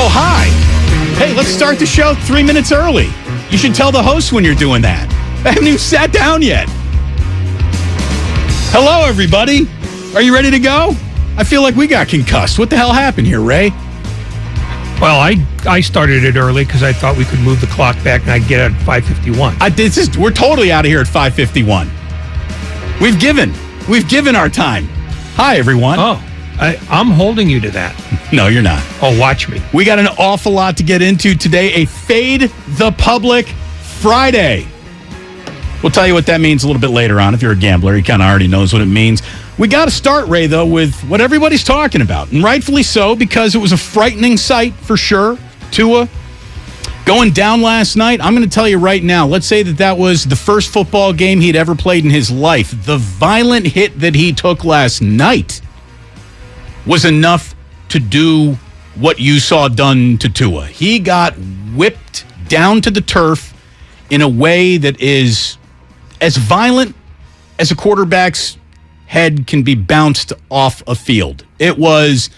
Oh, hi. Hey, let's start the show 3 minutes early. You should tell the host when you're doing that. I haven't even sat down yet. Hello, everybody. Are you ready to go? I feel like we got concussed. What the hell happened here, Ray? Well, I started it early because I thought we could move the clock back and I'd get out at 5:51. We're totally out of here at 5:51. We've given our time. Hi, everyone. Oh, I'm holding you to that. No, you're not. Oh, watch me. We got an awful lot to get into today. A Fade the Public Friday. We'll tell you what that means a little bit later on. If you're a gambler, you kind of already knows what it means. We got to start, Ray, though, with what everybody's talking about. And rightfully so, because it was a frightening sight for sure. Tua going down last night. I'm going to tell you right now, let's say that was the first football game he'd ever played in his life. The violent hit that he took last night was enough to do what you saw done to Tua. He got whipped down to the turf in a way that is as violent as a quarterback's head can be bounced off a field. It was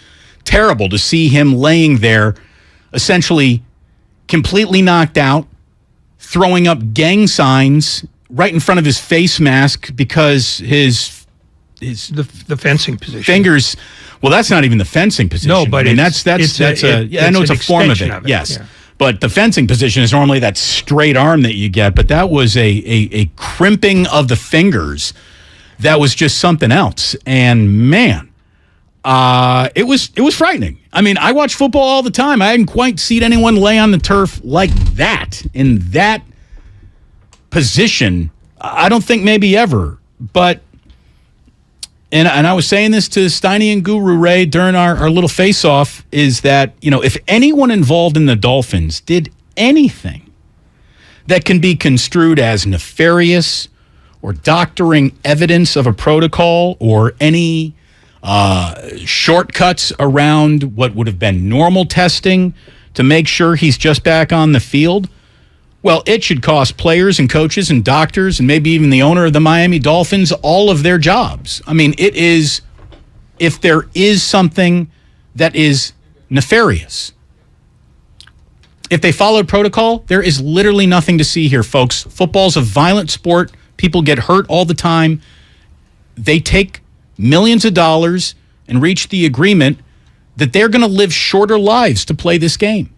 terrible to see him laying there, essentially completely knocked out, throwing up gang signs right in front of his face mask because the fencing position. Fingers. Well, that's not even the fencing position. No, but I know it's a form of it. Yes. Yeah. But the fencing position is normally that straight arm that you get, but that was a crimping of the fingers that was just something else. And man, it was frightening. I mean, I watch football all the time. I hadn't quite seen anyone lay on the turf like that, in that position. I don't think maybe ever. But and I was saying this to Steiny and Guru Ray during our little face-off, is that, if anyone involved in the Dolphins did anything that can be construed as nefarious or doctoring evidence of a protocol or any shortcuts around what would have been normal testing to make sure he's just back on the field, well, it should cost players and coaches and doctors and maybe even the owner of the Miami Dolphins all of their jobs. I mean, it is, if there is something that is nefarious, if they followed protocol, there is literally nothing to see here, folks. Football's a violent sport. People get hurt all the time. They take millions of dollars and reach the agreement that they're going to live shorter lives to play this game.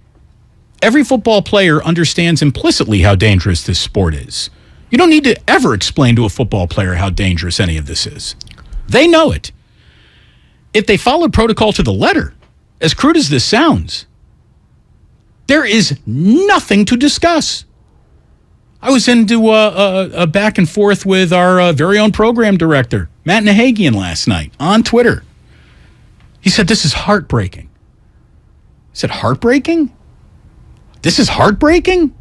Every football player understands implicitly how dangerous this sport is. You don't need to ever explain to a football player how dangerous any of this is. They know it. If they followed protocol to the letter, as crude as this sounds, there is nothing to discuss. I was into a back and forth with our very own program director, Matt Nahagian, last night on Twitter. He said, "This is heartbreaking." I said, "Heartbreaking? This is heartbreaking?"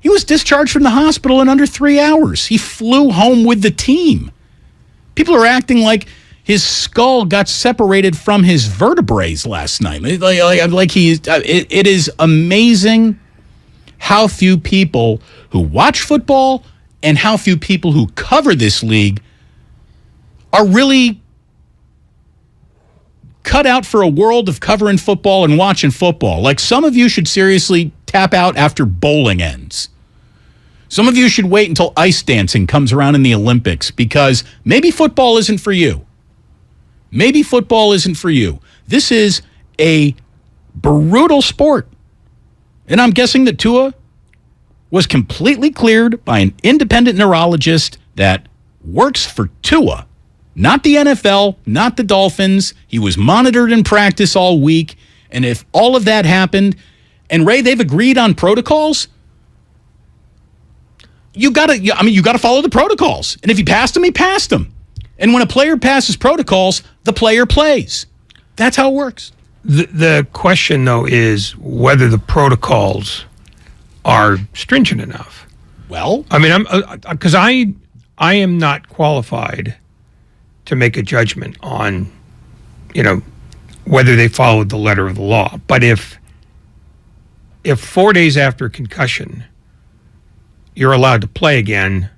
He was discharged from the hospital in under 3 hours. He flew home with the team. People are acting like his skull got separated from his vertebrae last night. It is amazing how few people who watch football and how few people who cover this league are really cut out for a world of covering football and watching football. Like, some of you should seriously tap out after bowling ends. Some of you should wait until ice dancing comes around in the Olympics, because maybe football isn't for you. Maybe football isn't for you. This is a brutal sport. And I'm guessing that Tua was completely cleared by an independent neurologist that works for Tua, not the NFL, not the Dolphins. He was monitored in practice all week. And if all of that happened, and Ray, they've agreed on protocols, you got to follow the protocols. And if he passed them, he passed them. And when a player passes protocols, the player plays. That's how it works. The question, though, is whether the protocols are stringent enough. Well, I mean, because I am not qualified to make a judgment on, whether they followed the letter of the law. But if 4 days after concussion, you're allowed to play again,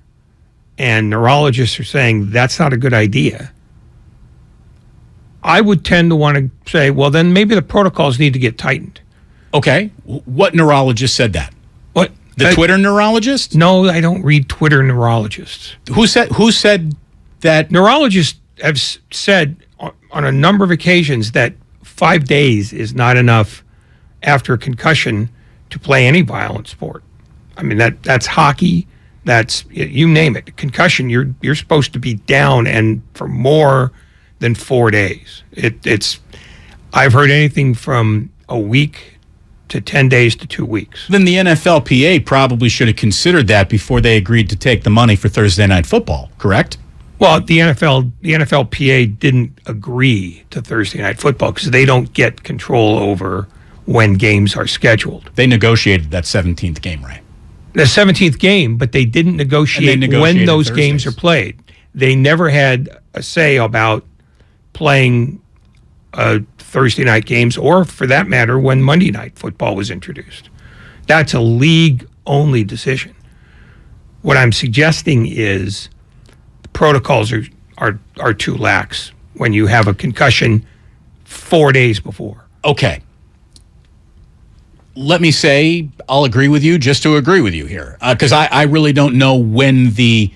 and neurologists are saying that's not a good idea, I would tend to want to say, well, then maybe the protocols need to get tightened. Okay. What neurologist said that? What? The Twitter neurologist? No, I don't read Twitter neurologists. Who said that? Neurologists have said on a number of occasions that 5 days is not enough after a concussion to play any violent sport. I mean, that's hockey. That's, you name it. Concussion, you're supposed to be down and for more than 4 days. I've heard anything from a week to 10 days to 2 weeks. Then the NFLPA probably should have considered that before they agreed to take the money for Thursday Night Football, correct? Well, the NFLPA didn't agree to Thursday Night Football because they don't get control over when games are scheduled. They negotiated that 17th game, right? The 17th game, but they didn't negotiate when those games are played. They never had a say about playing Thursday night games, or for that matter, when Monday Night Football was introduced. That's a league-only decision. What I'm suggesting is the protocols are too lax when you have a concussion 4 days before. Okay. Let me say I'll agree with you just to agree with you here, because I really don't know when the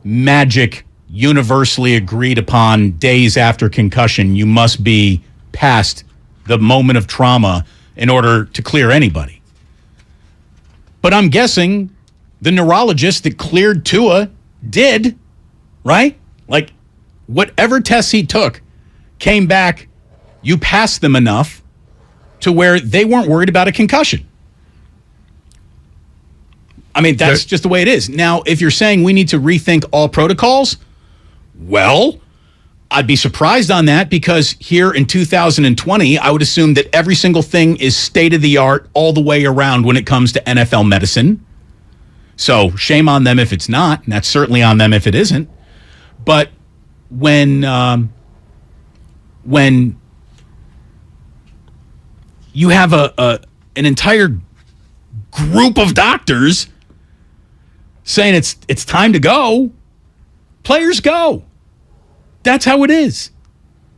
magic universally agreed upon days after concussion you must be past the moment of trauma in order to clear anybody. But I'm guessing the neurologist that cleared Tua did, right? Like, whatever tests he took came back, you passed them enough to where they weren't worried about a concussion. I mean, that's just the way it is. Now, if you're saying we need to rethink all protocols, well, I'd be surprised on that, because here in 2020, I would assume that every single thing is state-of-the-art all the way around when it comes to NFL medicine. So shame on them if it's not, and that's certainly on them if it isn't. But when you have an entire group of doctors saying it's time to go, players go. That's how it is.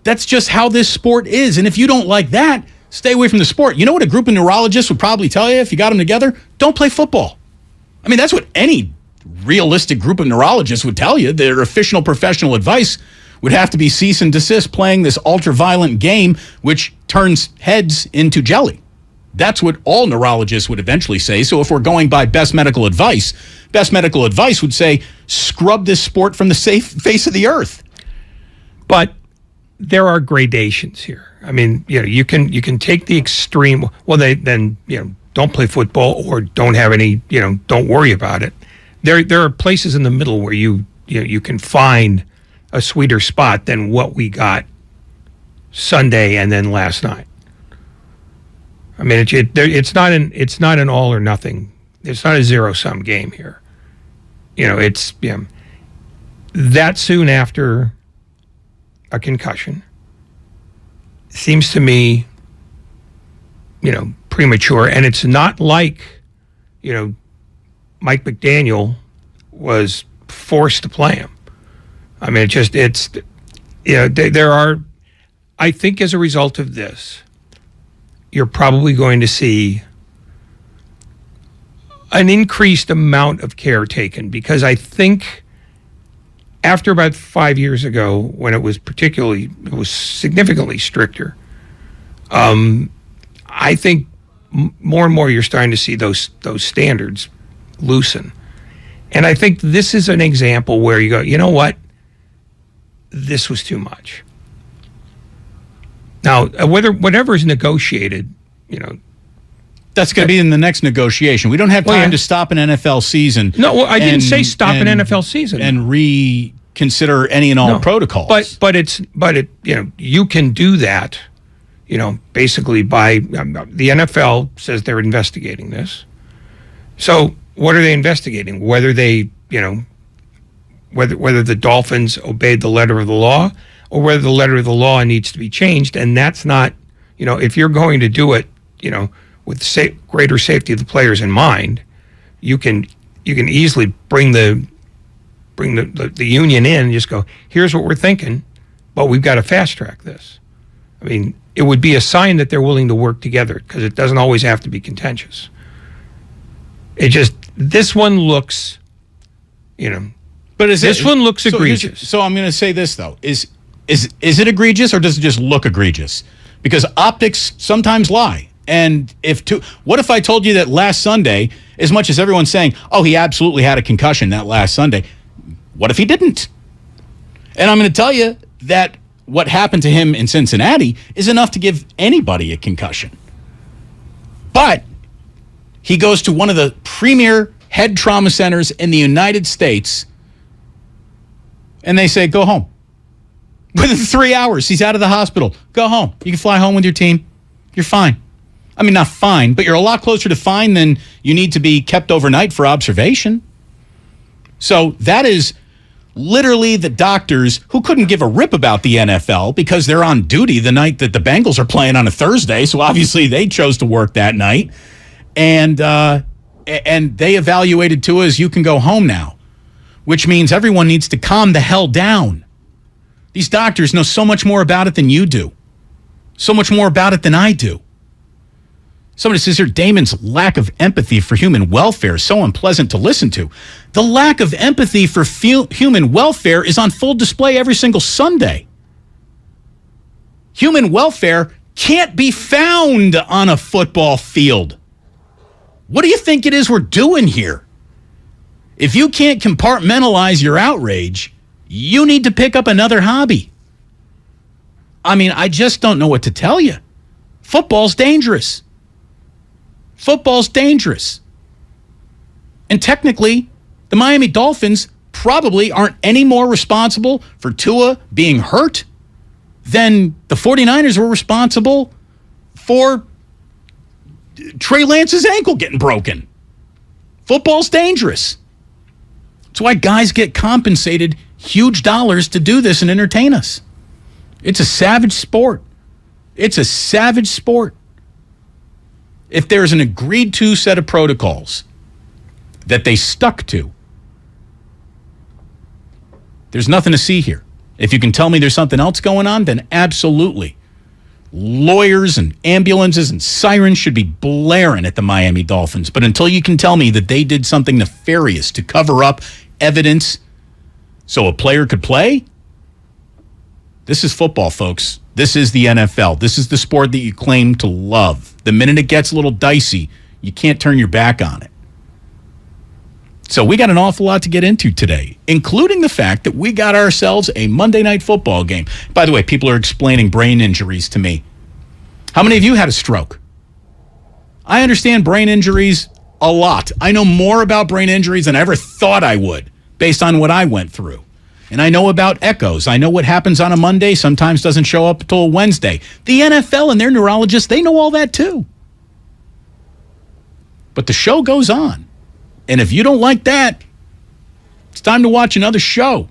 That's just how this sport is. And if you don't like that, stay away from the sport. You know what a group of neurologists would probably tell you if you got them together? Don't play football. I mean, that's what any realistic group of neurologists would tell you. Their official professional advice would have to be cease and desist playing this ultra-violent game, which turns heads into jelly. That's what all neurologists would eventually say. So if we're going by best medical advice would say, scrub this sport from the face of the earth. But there are gradations here. I mean, you can take the extreme. Well, then don't play football or don't have any. Don't worry about it. There are places in the middle where you can find a sweeter spot than what we got Sunday and then last night. I mean, it's not an all or nothing. It's not a zero-sum game here. It's that soon after a concussion seems to me, premature. And it's not like, Mike McDaniel was forced to play him. I mean, there are, I think as a result of this, you're probably going to see an increased amount of care taken, because I think after about 5 years ago, when it was significantly stricter, I think more and more you're starting to see those standards loosen. And I think this is an example where you go, you know what? This was too much. Now, whatever is negotiated, that's going to be in the next negotiation. We don't have time to stop an NFL season. No, well, I didn't say stop an NFL season and reconsider any and all protocols. But you can do that. Basically by the NFL says they're investigating this. So what are they investigating? Whether they, whether the Dolphins obeyed the letter of the law, or whether the letter of the law needs to be changed. And that's not, if you're going to do it, with greater safety of the players in mind, you can easily bring the union in and just go, here's what we're thinking, but we've got to fast track this. I mean, it would be a sign that they're willing to work together, because it doesn't always have to be contentious. This one looks, But this one looks egregious. So I'm going to say this, though. Is it egregious, or does it just look egregious? Because optics sometimes lie. And what if I told you that last Sunday, as much as everyone's saying, oh, he absolutely had a concussion that last Sunday, what if he didn't? And I'm going to tell you that what happened to him in Cincinnati is enough to give anybody a concussion. But he goes to one of the premier head trauma centers in the United States, and they say, go home. Within 3 hours, he's out of the hospital. Go home. You can fly home with your team. You're fine. I mean, not fine, but you're a lot closer to fine than you need to be kept overnight for observation. So that is literally the doctors who couldn't give a rip about the NFL because they're on duty the night that the Bengals are playing on a Thursday. So obviously they chose to work that night. And they evaluated Tua as you can go home now, which means everyone needs to calm the hell down. These doctors know so much more about it than you do. So much more about it than I do. Somebody says here, Damon's lack of empathy for human welfare is so unpleasant to listen to. The lack of empathy for human welfare is on full display every single Sunday. Human welfare can't be found on a football field. What do you think it is we're doing here? If you can't compartmentalize your outrage, you need to pick up another hobby. I mean, I just don't know what to tell you. Football's dangerous. Football's dangerous. And technically, the Miami Dolphins probably aren't any more responsible for Tua being hurt than the 49ers were responsible for Trey Lance's ankle getting broken. Football's dangerous. That's why guys get compensated huge dollars to do this and entertain us. It's a savage sport. It's a savage sport. If there's an agreed to set of protocols that they stuck to, there's nothing to see here. If you can tell me there's something else going on, then absolutely. Lawyers and ambulances and sirens should be blaring at the Miami Dolphins. But until you can tell me that they did something nefarious to cover up evidence so a player could play, this is football, folks. This is the NFL. This is the sport that you claim to love. The minute it gets a little dicey, you can't turn your back on it. So we got an awful lot to get into today, including the fact that we got ourselves a Monday Night Football game. By the way, people are explaining brain injuries to me. How many of you had a stroke? I understand brain injuries a lot. I know more about brain injuries than I ever thought I would, based on what I went through. And I know about echoes. I know what happens on a Monday sometimes doesn't show up until a Wednesday. The NFL and their neurologists, they know all that too. But the show goes on. And if you don't like that, it's time to watch another show.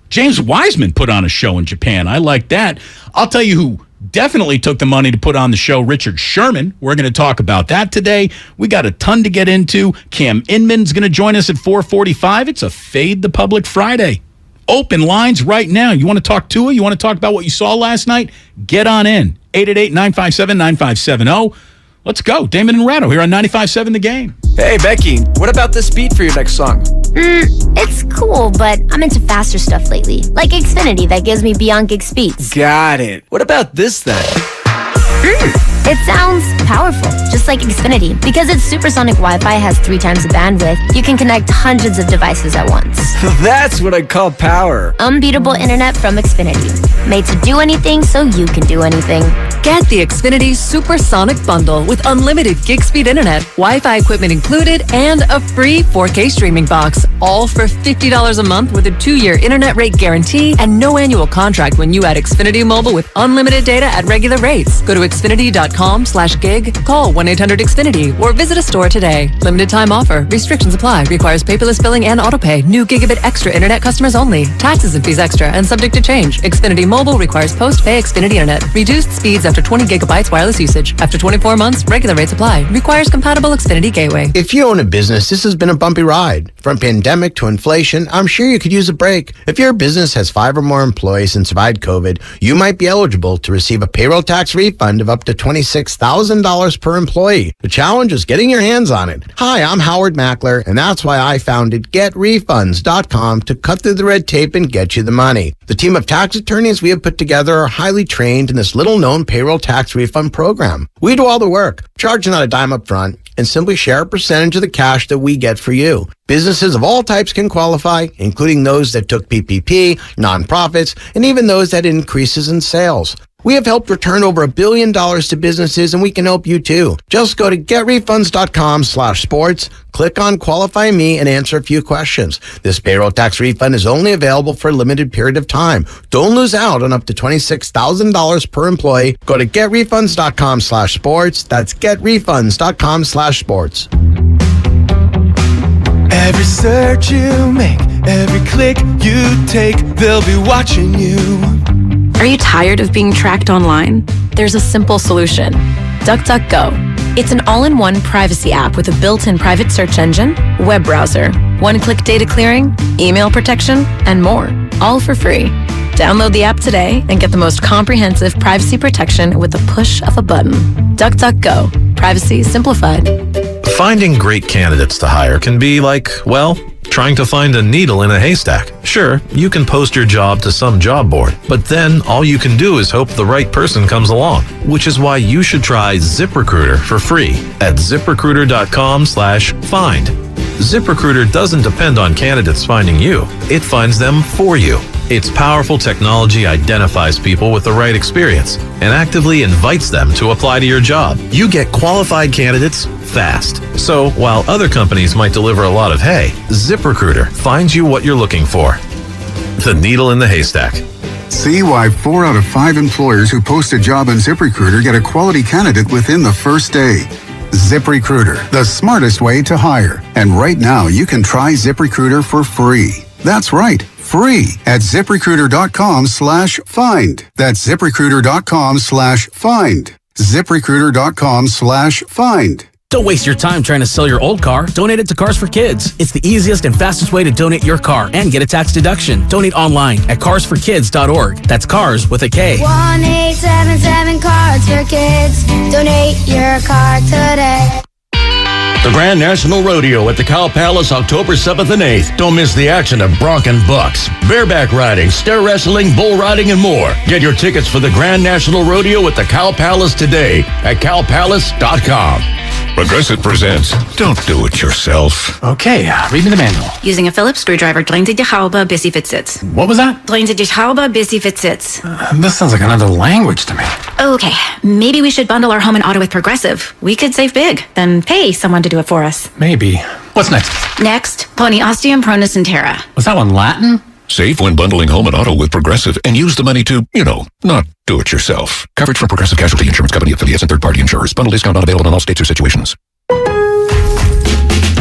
James Wiseman put on a show in Japan. I like that. I'll tell you who definitely took the money to put on the show, Richard Sherman. We're going to talk about that today. We got a ton to get into. Cam Inman's going to join us at 4:45. It's a Fade the Public Friday. Open lines right now. You want to talk to it? You want to talk about what you saw last night? Get on in. 888-957-9570. Let's go. Damon Ratto here on 95.7 The Game. Hey, Becky, what about this beat for your next song? It's cool, but I'm into faster stuff lately. Like Xfinity that gives me beyond gig speeds. Got it. What about this then? It sounds powerful, just like Xfinity. Because its supersonic Wi-Fi has 3 times the bandwidth, you can connect hundreds of devices at once. That's what I call power. Unbeatable internet from Xfinity. Made to do anything so you can do anything. Get the Xfinity Supersonic Bundle with unlimited gig speed internet, Wi-Fi equipment included, and a free 4K streaming box. All for $50 a month with a 2-year internet rate guarantee and no annual contract when you add Xfinity Mobile with unlimited data at regular rates. Go to Xfinity.com/gig, call 1-800-XFINITY, or visit a store today. Limited time offer. Restrictions apply. Requires paperless billing and autopay. New gigabit extra internet customers only. Taxes and fees extra and subject to change. Xfinity Mobile requires post-pay Xfinity internet. Reduced speeds after 20 gigabytes wireless usage. After 24 months, regular rates apply. Requires compatible Xfinity gateway. If you own a business, this has been a bumpy ride. From pandemic to inflation, I'm sure you could use a break. If your business has 5 or more employees and survived COVID, you might be eligible to receive a payroll tax refund of up to $26,000 per employee. The challenge is getting your hands on it. Hi, I'm Howard Mackler, and that's why I founded GetRefunds.com to cut through the red tape and get you the money. The team of tax attorneys we have put together are highly trained in this little-known payroll tax refund program. We do all the work, charge not a dime up front, and simply share a percentage of the cash that we get for you. Businesses of all types can qualify, including those that took PPP, nonprofits, and even those that had increases in sales. We have helped return over $1 billion to businesses, and we can help you too. Just go to getrefunds.com/sports, click on Qualify Me, and answer a few questions. This payroll tax refund is only available for a limited period of time. Don't lose out on up to $26,000 per employee. Go to getrefunds.com/sports. That's getrefunds.com/sports. Every search you make, every click you take, they'll be watching you. Are you tired of being tracked online? There's a simple solution. DuckDuckGo. It's an all-in-one privacy app with a built-in private search engine, web browser, one-click data clearing, email protection, and more, all for free. Download the app today and get the most comprehensive privacy protection with the push of a button. DuckDuckGo. Privacy simplified. Finding great candidates to hire can be like, well, trying to find a needle in a haystack. Sure, you can post your job to some job board, but then all you can do is hope the right person comes along, which is why you should try ZipRecruiter for free at ziprecruiter.com/find. ZipRecruiter doesn't depend on candidates finding you. It finds them for you. Its powerful technology identifies people with the right experience and actively invites them to apply to your job. You get qualified candidates fast. So while other companies might deliver a lot of hay, ZipRecruiter finds you what you're looking for. The needle in the haystack. See why 4 out of 5 employers who post a job on ZipRecruiter get a quality candidate within the first day. ZipRecruiter, the smartest way to hire. And right now, you can try ZipRecruiter for free. That's right, free at ZipRecruiter.com/find. That's ZipRecruiter.com/find. ZipRecruiter.com/find. Don't waste your time trying to sell your old car. Donate it to Cars for Kids. It's the easiest and fastest way to donate your car and get a tax deduction. Donate online at carsforkids.org. That's cars with a K. 1-877 Cards for Kids. Donate your car today. The Grand National Rodeo at the Cow Palace, October 7th and 8th. Don't miss the action of bronc and bucks, bareback riding, stair wrestling, bull riding, and more. Get your tickets for the Grand National Rodeo at the Cow Palace today at cowpalace.com. Progressive presents Don't Do It Yourself. Okay, read me the manual. Using a Phillips screwdriver, drain die Haube bis sie fit sitzt. What was that? Drain die Haube bis sie fit sitzt. This sounds like another language to me. Okay, maybe we should bundle our home and auto with Progressive. We could save big, then pay someone to do it for us. Maybe. What's next? Next, pony ostium pronus and terra. Was that one Latin? Save when bundling home and auto with Progressive and use the money to, not do it yourself. Coverage from Progressive Casualty Insurance Company affiliates and third-party insurers. Bundle discount not available in all states or situations.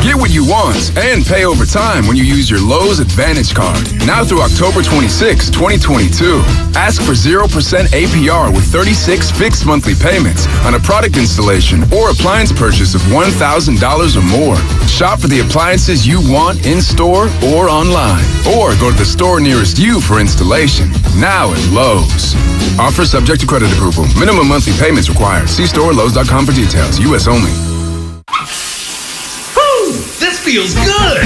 Get what you want and pay over time when you use your Lowe's Advantage Card. Now through October 26, 2022. Ask for 0% APR with 36 fixed monthly payments on a product installation or appliance purchase of $1,000 or more. Shop for the appliances you want in-store or online. Or go to the store nearest you for installation. Now at Lowe's. Offer subject to credit approval. Minimum monthly payments required. See store Lowe's.com for details. U.S. only. This feels good!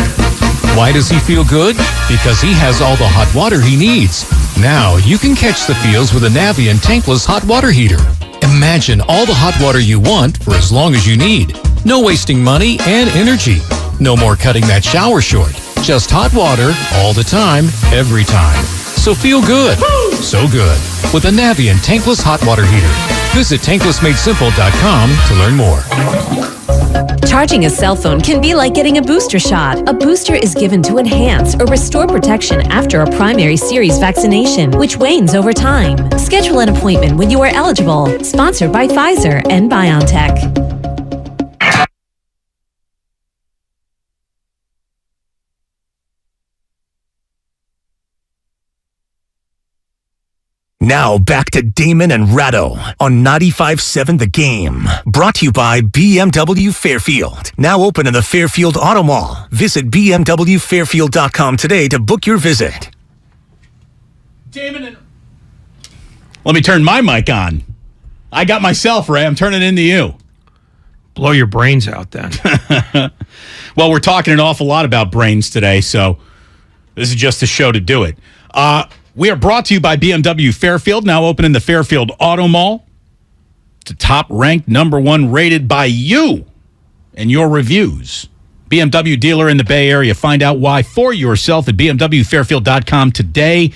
Why does he feel good? Because he has all the hot water he needs. Now you can catch the feels with a Navien tankless hot water heater. Imagine all the hot water you want for as long as you need. No wasting money and energy. No more cutting that shower short. Just hot water all the time, every time. So feel good. Woo! So good. With a Navien tankless hot water heater. Visit tanklessmadesimple.com to learn more. Charging a cell phone can be like getting a booster shot. A booster is given to enhance or restore protection after a primary series vaccination, which wanes over time. Schedule an appointment when you are eligible. Sponsored by Pfizer and BioNTech. Now back to Damon and Ratto on 95.7 The Game. Brought to you by BMW Fairfield. Now open in the Fairfield Auto Mall. Visit BMWFairfield.com today to book your visit. Damon and... Let me turn my mic on. I got myself, Ray. I'm turning it into you. Blow your brains out then. Well, we're talking an awful lot about brains today, so this is just a show to do it. We are brought to you by BMW Fairfield, now open in the Fairfield Auto Mall. It's a top-ranked, number one rated by you and your reviews. BMW dealer in the Bay Area. Find out why for yourself at BMWFairfield.com today.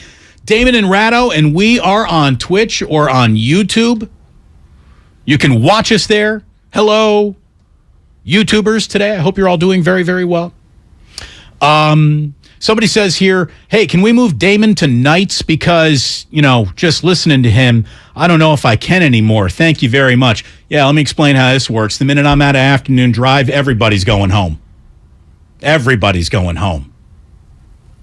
Damon and Ratto, and we are on Twitch or on YouTube. You can watch us there. Hello, YouTubers today. I hope you're all doing very, very well. Somebody says here, hey, can we move Damon to nights? Because, just listening to him, I don't know if I can anymore. Thank you very much. Yeah, let me explain how this works. The minute I'm at an afternoon drive, everybody's going home. Everybody's going home.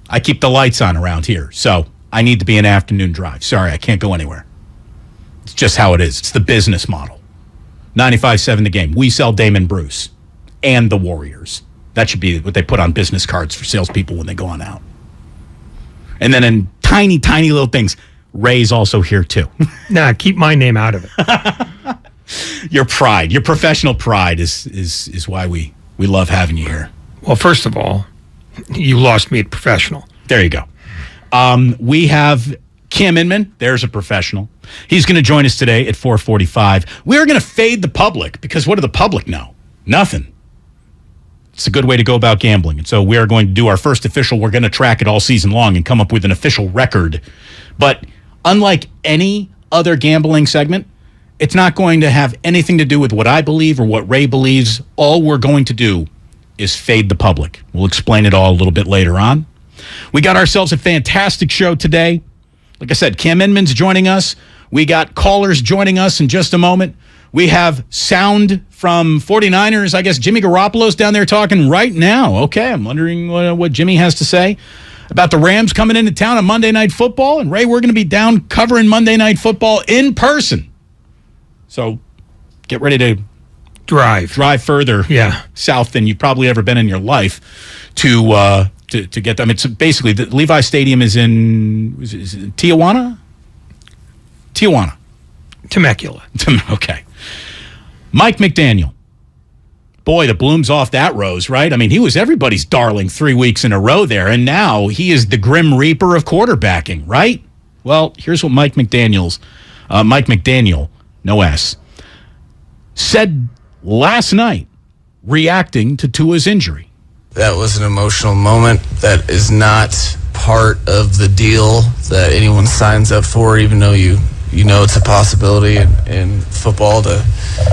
I keep the lights on around here, so I need to be an afternoon drive. Sorry, I can't go anywhere. It's just how it is. It's the business model. 95.7 The Game. We sell Damon Bruce and the Warriors. That should be what they put on business cards for salespeople when they go on out. And then in tiny, tiny little things, Ray's also here too. Nah, keep my name out of it. Your pride, your professional pride is why we love having you here. Well, first of all, you lost me at professional. There you go. We have Cam Inman. There's a professional. He's going to join us today at 4:45. We are going to fade the public because what do the public know? Nothing. It's a good way to go about gambling. And so we are going to do our first official. We're going to track it all season long and come up with an official record. But unlike any other gambling segment, it's not going to have anything to do with what I believe or what Ray believes. All we're going to do is fade the public. We'll explain it all a little bit later on. We got ourselves a fantastic show today. Like I said, Cam Inman's joining us. We got callers joining us in just a moment. We have sound from 49ers. I guess Jimmy Garoppolo's down there talking right now. Okay, I'm wondering what Jimmy has to say about the Rams coming into town on Monday Night Football. And Ray, we're going to be down covering Monday Night Football in person. So get ready to drive further south than you've probably ever been in your life to get them. It's basically the Levi Stadium is in Tijuana? Tijuana. Temecula. Okay. Mike McDaniel. Boy, the bloom's off that rose, right? I mean, he was everybody's darling 3 weeks in a row there, and now he is the Grim Reaper of quarterbacking, right? Well, here's what Mike McDaniel, no S, said last night reacting to Tua's injury. That was an emotional moment. That is not part of the deal that anyone signs up for, even though you know it's a possibility in football to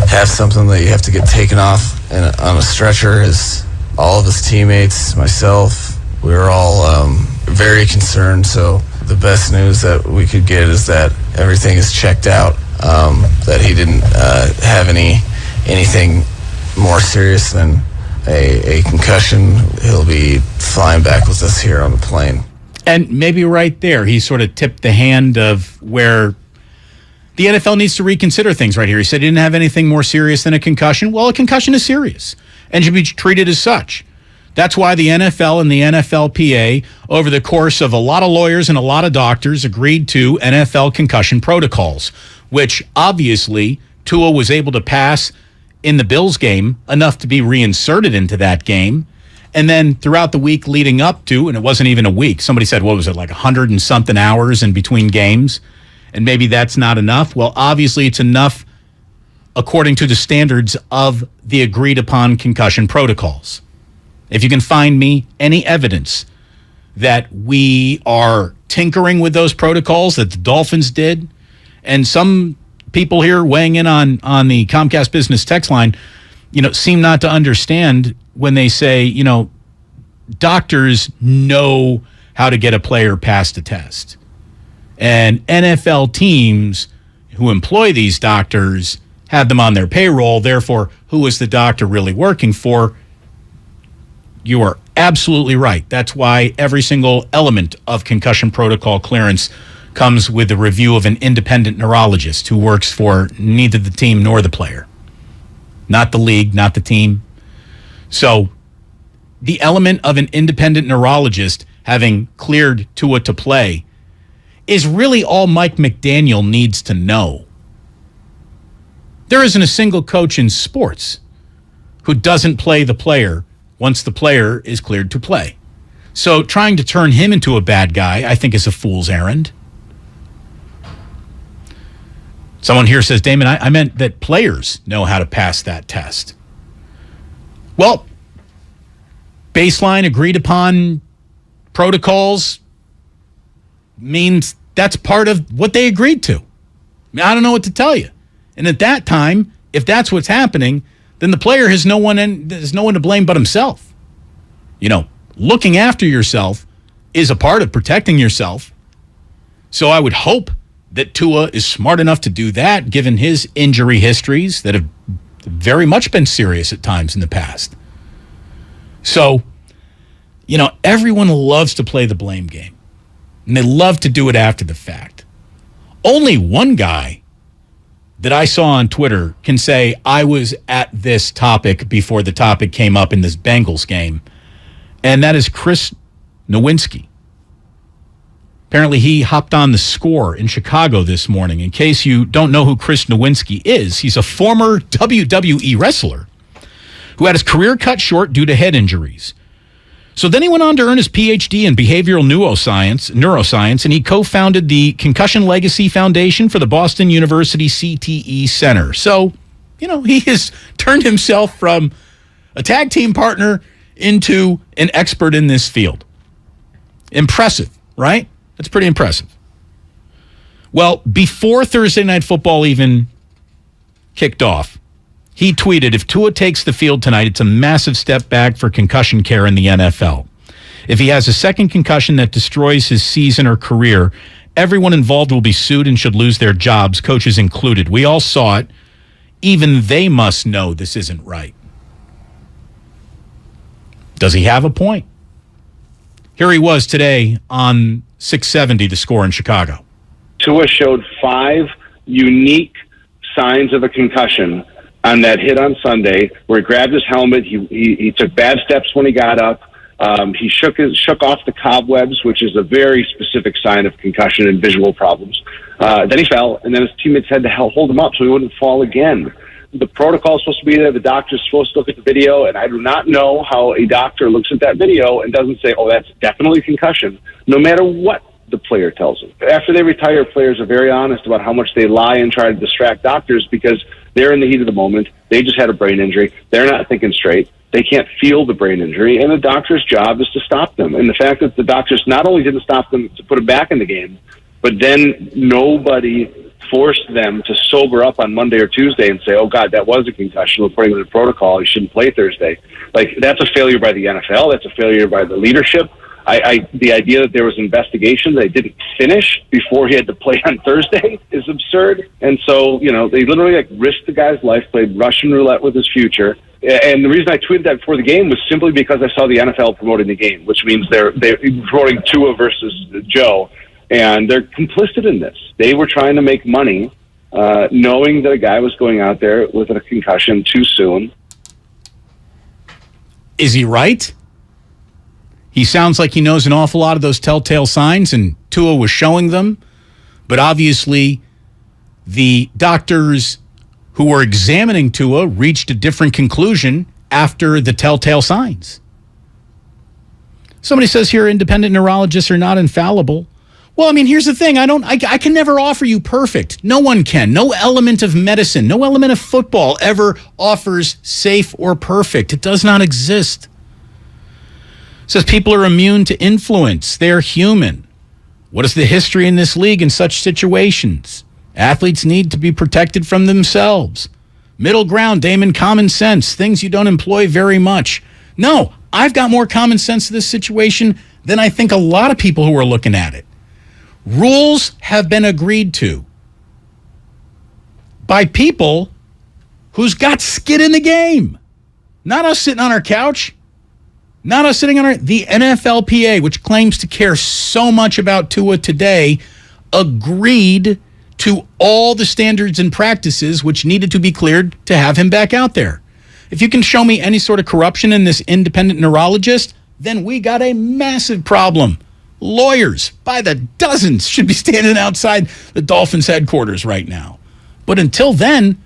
have something that you have to get taken off on a stretcher. As all of his teammates, myself, we were all very concerned. So the best news that we could get is that everything is checked out, that he didn't have anything more serious than a concussion. He'll be flying back with us here on the plane. And maybe right there, he sort of tipped the hand of where the NFL needs to reconsider things right here. He said he didn't have anything more serious than a concussion. Well, a concussion is serious and should be treated as such. That's why the NFL and the NFLPA, over the course of a lot of lawyers and a lot of doctors, agreed to NFL concussion protocols, which obviously Tua was able to pass in the Bills game enough to be reinserted into that game. And then throughout the week leading up to, and it wasn't even a week, somebody said, what was it, like 100 and something hours in between games? And maybe that's not enough. Well, obviously it's enough according to the standards of the agreed upon concussion protocols. If you can find me any evidence that we are tinkering with those protocols that the Dolphins did, and some people here weighing in on the Comcast Business text line, seem not to understand when they say, doctors know how to get a player past a test. And NFL teams who employ these doctors have them on their payroll. Therefore, who is the doctor really working for? You are absolutely right. That's why every single element of concussion protocol clearance comes with a review of an independent neurologist who works for neither the team nor the player. Not the league, not the team. So the element of an independent neurologist having cleared Tua to play is really all Mike McDaniel needs to know. There isn't a single coach in sports who doesn't play the player once the player is cleared to play. So trying to turn him into a bad guy, I think, is a fool's errand. Someone here says, Damon, I meant that players know how to pass that test. Well, baseline agreed upon protocols means that's part of what they agreed to. I don't know what to tell you. And at that time, if that's what's happening, then the player has no one to blame but himself. You know, looking after yourself is a part of protecting yourself. So I would hope that Tua is smart enough to do that, given his injury histories that have very much been serious at times in the past. So, you know, everyone loves to play the blame game, and they love to do it after the fact. Only one guy that I saw on Twitter can say, I was at this topic before the topic came up in this Bengals game, and that is Chris Nowinski. Apparently, he hopped on The Score in Chicago this morning. In case you don't know who Chris Nowinski is, he's a former WWE wrestler who had his career cut short due to head injuries. So then he went on to earn his PhD in behavioral neuroscience, and he co-founded the Concussion Legacy Foundation for the Boston University CTE Center. So, you know, he has turned himself from a tag team partner into an expert in this field. Impressive, right? That's pretty impressive. Well, before Thursday Night Football even kicked off, he tweeted, if Tua takes the field tonight, it's a massive step back for concussion care in the NFL. If he has a second concussion that destroys his season or career, everyone involved will be sued and should lose their jobs, coaches included. We all saw it. Even they must know this isn't right. Does he have a point? Here he was today on 670, The Score in Chicago. Tua showed 5 unique signs of a concussion on that hit on Sunday, where he grabbed his helmet. He took bad steps when he got up. He shook off the cobwebs, which is a very specific sign of concussion and visual problems. Then he fell, and then his teammates had to hold him up so he wouldn't fall again. The protocol is supposed to be there. The doctor's supposed to look at the video, and I do not know how a doctor looks at that video and doesn't say, oh, that's definitely concussion, no matter what the player tells them. After they retire, players are very honest about how much they lie and try to distract doctors because they're in the heat of the moment. They just had a brain injury. They're not thinking straight. They can't feel the brain injury, and the doctor's job is to stop them. And the fact that the doctors not only didn't stop them to put them back in the game, but then nobody forced them to sober up on Monday or Tuesday and say, oh, God, that was a concussion. We're putting him in the protocol. He shouldn't play Thursday. Like, that's a failure by the NFL. That's a failure by the leadership. The idea that there was an investigation they didn't finish before he had to play on Thursday is absurd. And so, you know, they literally risked the guy's life, played Russian roulette with his future. And the reason I tweeted that before the game was simply because I saw the NFL promoting the game, which means they're promoting Tua versus Joe. And they're complicit in this. They were trying to make money, knowing that a guy was going out there with a concussion too soon. Is he right? He sounds like he knows an awful lot of those telltale signs, and Tua was showing them. But obviously, the doctors who were examining Tua reached a different conclusion after the telltale signs. Somebody says here independent neurologists are not infallible. Well, I mean, here's the thing. I can never offer you perfect. No one can. No element of medicine, no element of football ever offers safe or perfect. It does not exist. It says people are immune to influence. They're human. What is the history in this league in such situations? Athletes need to be protected from themselves. Middle ground, Damon, common sense, things you don't employ very much. No, I've got more common sense to this situation than I think a lot of people who are looking at it. Rules have been agreed to by people who's got skin in the game. Not us sitting on our couch. Not us sitting on the NFLPA, which claims to care so much about Tua today, agreed to all the standards and practices which needed to be cleared to have him back out there. If you can show me any sort of corruption in this independent neurologist, then we got a massive problem. Lawyers by the dozens should be standing outside the Dolphins headquarters right now. But until then,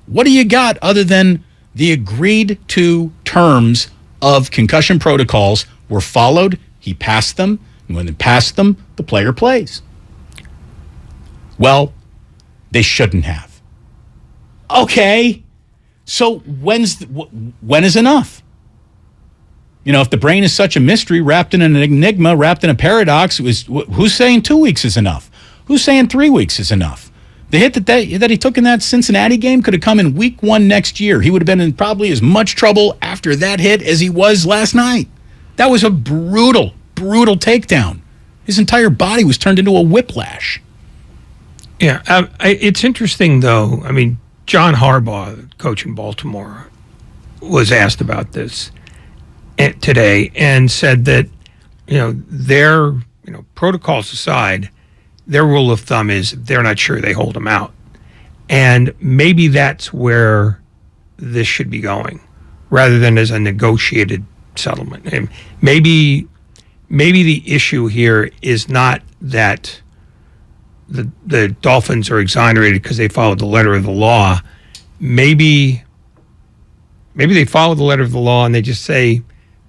what do you got other than the agreed to terms of concussion protocols were followed? He passed them. And when he passed them, the player plays. Well, they shouldn't have. Okay, so when is enough? You know, if the brain is such a mystery, wrapped in an enigma, wrapped in a paradox, who's saying 2 weeks is enough? Who's saying 3 weeks is enough? The hit that he took in that Cincinnati game could have come in week 1 next year. He would have been in probably as much trouble after that hit as he was last night. That was a brutal, brutal takedown. His entire body was turned into a whiplash. Yeah, it's interesting, though. I mean, John Harbaugh, coach in Baltimore, was asked about this today and said that, their protocols aside, their rule of thumb is they're not sure they hold them out. And maybe that's where this should be going, rather than as a negotiated settlement. And maybe the issue here is not that the Dolphins are exonerated because they followed the letter of the law. Maybe they follow the letter of the law and they just say,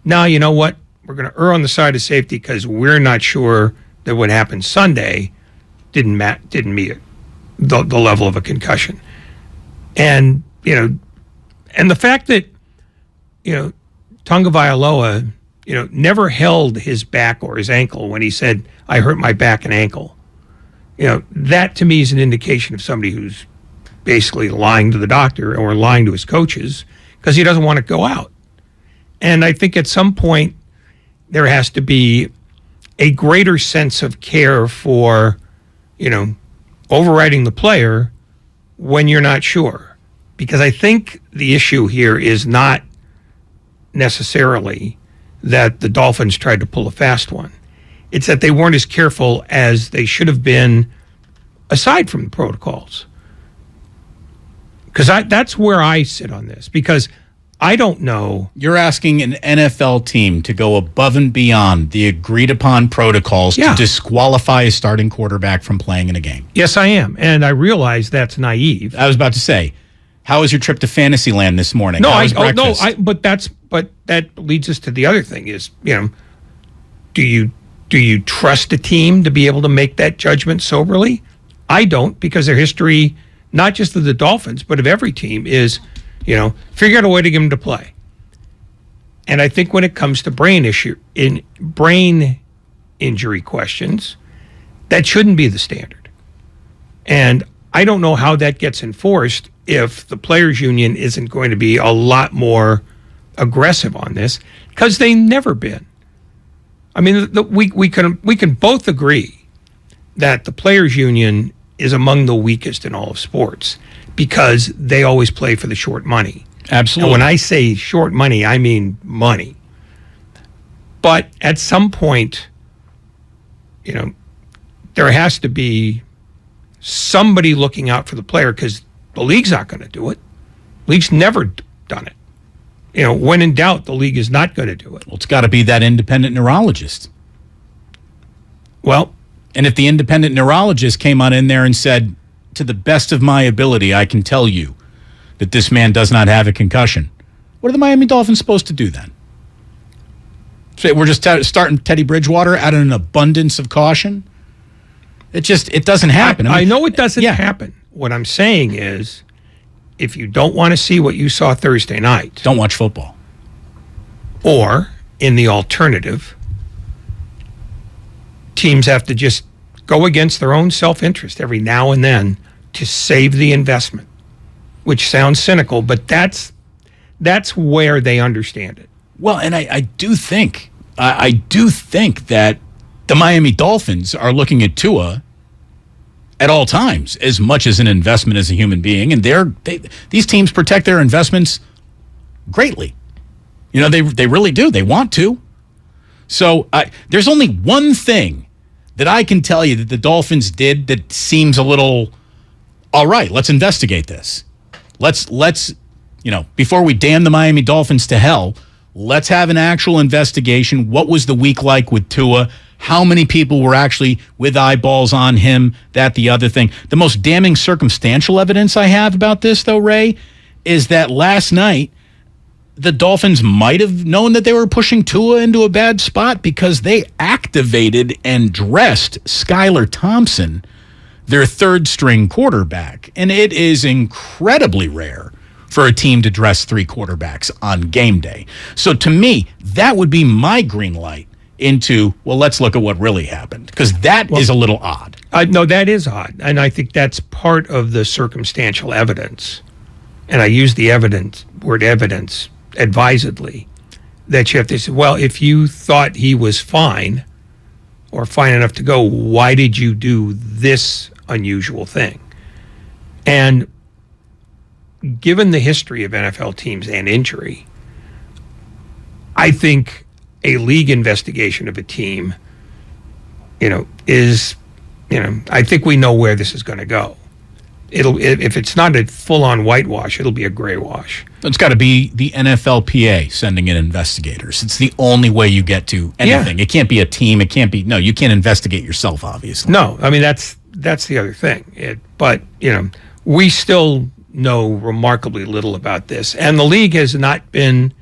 no, you know what? We're going to err on the side of safety because we're not sure that what happened Sunday didn't meet the level of a concussion. And, and the fact that, Tagovailoa, never held his back or his ankle when he said, I hurt my back and ankle. That to me is an indication of somebody who's basically lying to the doctor or lying to his coaches because he doesn't want to go out. And I think at some point there has to be a greater sense of care for, overriding the player when you're not sure. Because I think the issue here is not necessarily that the Dolphins tried to pull a fast one. It's that they weren't as careful as they should have been aside from the protocols. Because that's where I sit on this. Because I don't know. You're asking an NFL team to go above and beyond the agreed upon protocols to disqualify a starting quarterback from playing in a game. Yes, I am. And I realize that's naive. I was about to say, how was your trip to Fantasyland this morning? But that leads us to the other thing is, do you trust a team to be able to make that judgment soberly? I don't, because their history, not just of the Dolphins, but of every team is, figure out a way to get them to play. And I think when it comes to brain injury questions, that shouldn't be the standard. And I don't know how that gets enforced if the players' union isn't going to be a lot more aggressive on this, because they've never been. I mean, we can both agree that the players' union is among the weakest in all of sports because they always play for the short money. Absolutely. And when I say short money, I mean money. But at some point, there has to be somebody looking out for the player because the league's not going to do it. The league's never done it. When in doubt, the league is not going to do it. Well, it's got to be that independent neurologist. Well, and if the independent neurologist came on in there and said, to the best of my ability, I can tell you that this man does not have a concussion, what are the Miami Dolphins supposed to do then? So we're just starting Teddy Bridgewater out of an abundance of caution? It doesn't happen. I know it doesn't happen. What I'm saying is, if you don't want to see what you saw Thursday night, don't watch football. Or, in the alternative, teams have to just go against their own self-interest every now and then to save the investment, which sounds cynical, but that's where they understand it. Well, and I do think that the Miami Dolphins are looking at Tua at all times as much as an investment as a human being, and these teams protect their investments greatly. They really do. They want to. So there's only one thing that I can tell you that the Dolphins did that seems a little, all right, let's investigate this. Let's before we damn the Miami Dolphins to hell, let's have an actual investigation. What was the week like with Tua? How many people were actually with eyeballs on him? That, the other thing. The most damning circumstantial evidence I have about this, though, Ray, is that last night, the Dolphins might have known that they were pushing Tua into a bad spot because they activated and dressed Skylar Thompson, their third-string quarterback. And it is incredibly rare for a team to dress three quarterbacks on game day. So to me, that would be my green light into, well, let's look at what really happened, because that is a little odd. No, that is odd, and I think that's part of the circumstantial evidence. And I use the word evidence advisedly, that you have to say, well, if you thought he was fine or fine enough to go, why did you do this unusual thing? And given the history of NFL teams and injury, I think a league investigation of a team, is, I think we know where this is going to go. If it's not a full-on whitewash, it'll be a gray wash. It's got to be the NFLPA sending in investigators. It's the only way you get to anything. Yeah. It can't be a team. It can't be, you can't investigate yourself, obviously. No, I mean, that's the other thing. But we still know remarkably little about this. And the league has not been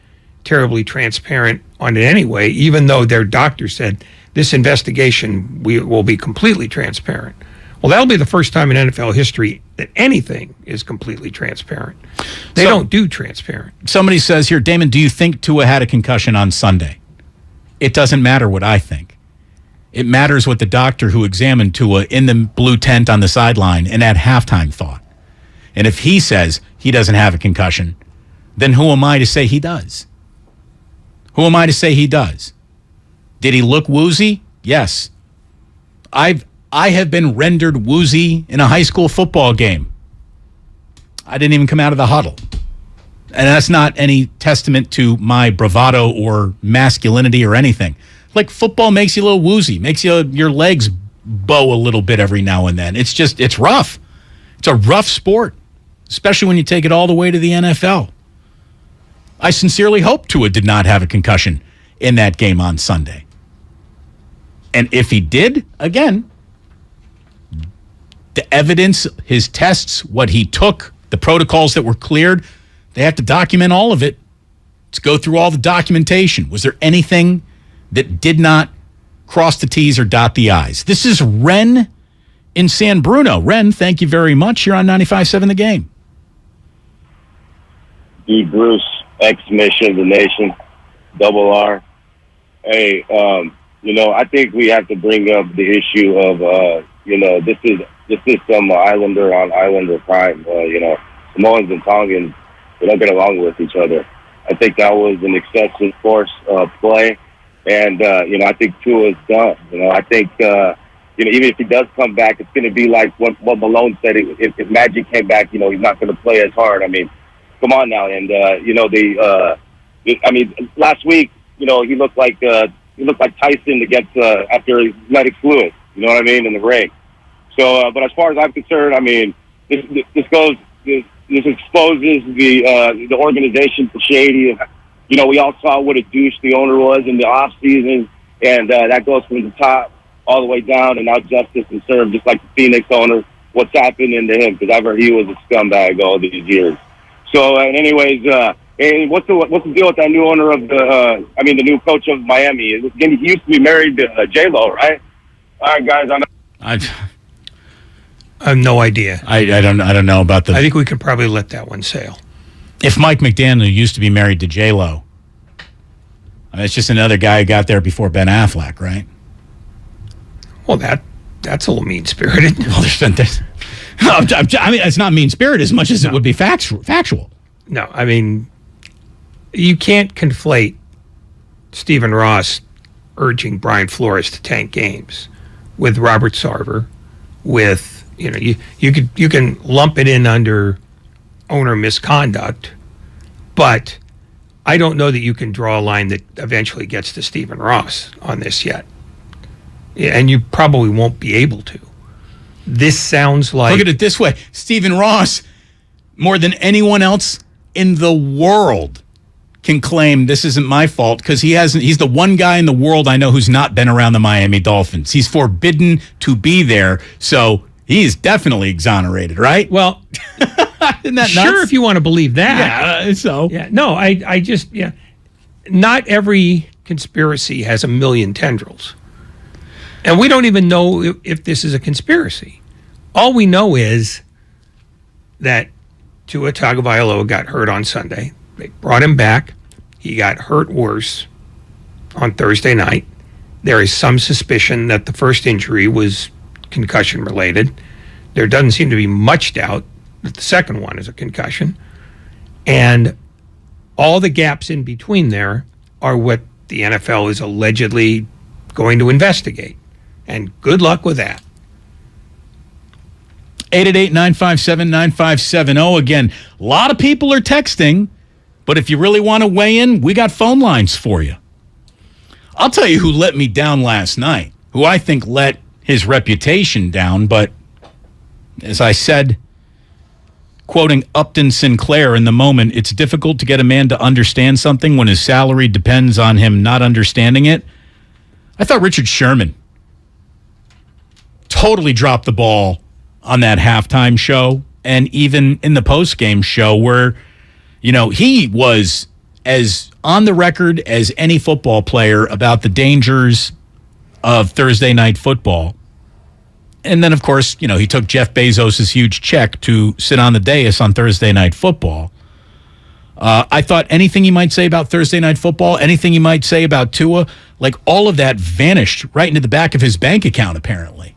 terribly transparent on it anyway, even though their doctor said this investigation will be completely transparent. Well, that'll be the first time in NFL history that anything is completely transparent. They don't do transparent. Somebody says here, Damon, do you think Tua had a concussion on Sunday? It doesn't matter what I think. It matters what the doctor who examined Tua in the blue tent on the sideline and at halftime thought. And if he says he doesn't have a concussion, then who am I to say he does? Who am I to say he does? Did he look woozy? Yes. I have been rendered woozy in a high school football game. I didn't even come out of the huddle. And that's not any testament to my bravado or masculinity or anything. Like, football makes you a little woozy, makes your legs bow a little bit every now and then. It's rough. It's a rough sport, especially when you take it all the way to the NFL. I sincerely hope Tua did not have a concussion in that game on Sunday. And if he did, again, the evidence, his tests, what he took, the protocols that were cleared, they have to document all of it. Let's go through all the documentation. Was there anything that did not cross the T's or dot the I's? This is Ren in San Bruno. Ren, thank you very much. You're on 95.7 The Game. D. Bruce, ex-mission of the nation, Double R. Hey, I think we have to bring up the issue of, this is some Islander on Islander crime. Samoans and Tongans, they don't get along with each other. I think that was an excessive force play, and I think Tua is done. I think even if he does come back, it's going to be like what Malone said. If Magic came back, he's not going to play as hard. I mean, come on now, and last week, he looked like Tyson against after Athletic Fluid. You know what I mean, in the ring. So, but as far as I'm concerned, I mean, this exposes the organization for shady. We all saw what a douche the owner was in the off season, and that goes from the top all the way down, and now justice is served, just like the Phoenix owner. What's happening to him? Because I've heard he was a scumbag all these years. So, anyways, and what's the deal with that new owner of the new coach of Miami? He used to be married to J-Lo, right? All right, guys, I have no idea. I don't know about I think we could probably let that one sail. If Mike McDaniel used to be married to J-Lo, it's just another guy who got there before Ben Affleck, right? Well, that's a little mean-spirited. Well, it's not mean-spirited as much as it would be factual. No, I mean, you can't conflate Stephen Ross urging Brian Flores to tank games with Robert Sarver, with you can lump it in under owner misconduct, but I don't know that you can draw a line that eventually gets to Stephen Ross on this yet. And you probably won't be able to. This sounds like... Look at it this way. Stephen Ross, more than anyone else in the world, can claim this isn't my fault because he's the one guy in the world I know who's not been around the Miami Dolphins. He's forbidden to be there, so he's definitely exonerated, right? Well, isn't that sure, nuts? if you want to believe that. Yeah, no, I just, not every conspiracy has a million tendrils. And we don't even know if this is a conspiracy. All we know is that Tua Tagovailoa got hurt on Sunday. They brought him back. He got hurt worse on Thursday night. There is some suspicion that the first injury was concussion related. There doesn't seem to be much doubt that the second one is a concussion. And all the gaps in between there are what the NFL is allegedly going to investigate. And good luck with that. 888-957-9570. Again, a lot of people are texting. But if you really want to weigh in, we got phone lines for you. I'll tell you who let me down last night, who I think let his reputation down. But as I said, quoting Upton Sinclair in the moment, it's difficult to get a man to understand something when his salary depends on him not understanding it. I thought Richard Sherman totally dropped the ball on that halftime show and even in the postgame show where, he was as on the record as any football player about the dangers of Thursday night football. And then, of course, he took Jeff Bezos' huge check to sit on the dais on Thursday night football. I thought anything he might say about Thursday night football, anything he might say about Tua, like all of that vanished right into the back of his bank account, apparently.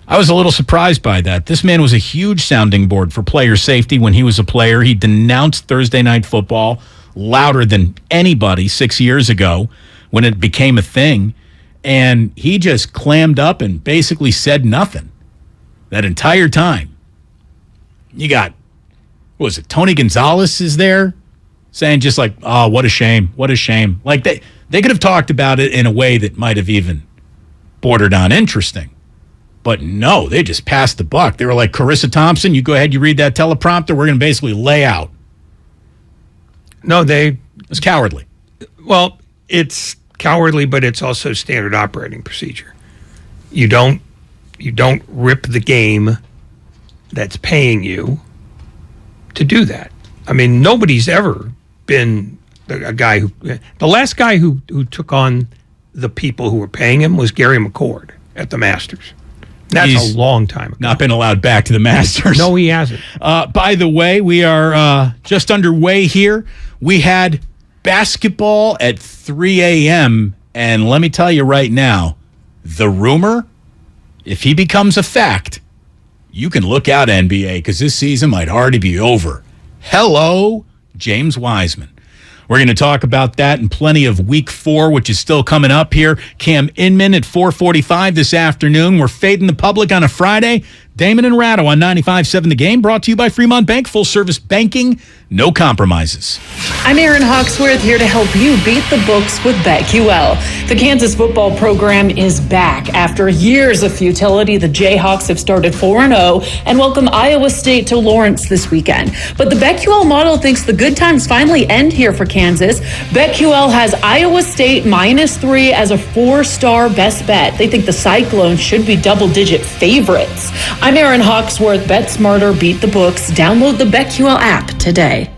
I was a little surprised by that. This man was a huge sounding board for player safety when he was a player. He denounced Thursday night football louder than anybody 6 years ago when it became a thing. And he just clammed up and basically said nothing that entire time. You got, what was it, Tony Gonzalez is there saying just like, oh, what a shame, what a shame. Like they could have talked about it in a way that might have even bordered on interesting. But no, they just passed the buck. They were like, Carissa Thompson, you go ahead, you read that teleprompter, we're going to basically lay out. No, it was cowardly. Well, it's cowardly, but it's also standard operating procedure. You don't rip the game that's paying you to do that. I mean, nobody's ever been a guy who... The last guy who took on the people who were paying him was Gary McCord at the Masters. That's a long time ago. Not been allowed back to the Masters. No, he hasn't. By the way, we are just underway here. We had basketball at 3 a.m., and let me tell you right now, the rumor, if he becomes a fact, you can look out, NBA, because this season might already be over. Hello, James Wiseman. We're going to talk about that and plenty of Week 4, which is still coming up here. Cam Inman at 4:45 this afternoon. We're fading the public on a Friday. Damon and Ratto on 95.7 The Game, brought to you by Fremont Bank. Full-service banking, no compromises. I'm Erin Hawksworth, here to help you beat the books with BetQL. The Kansas football program is back. After years of futility, the Jayhawks have started 4-0 and welcome Iowa State to Lawrence this weekend. But the BetQL model thinks the good times finally end here for Kansas. BetQL has Iowa State -3 as a 4-star best bet. They think the Cyclones should be double-digit favorites. I'm Erin Hawksworth. Bet smarter, beat the books. Download the BetQL app today.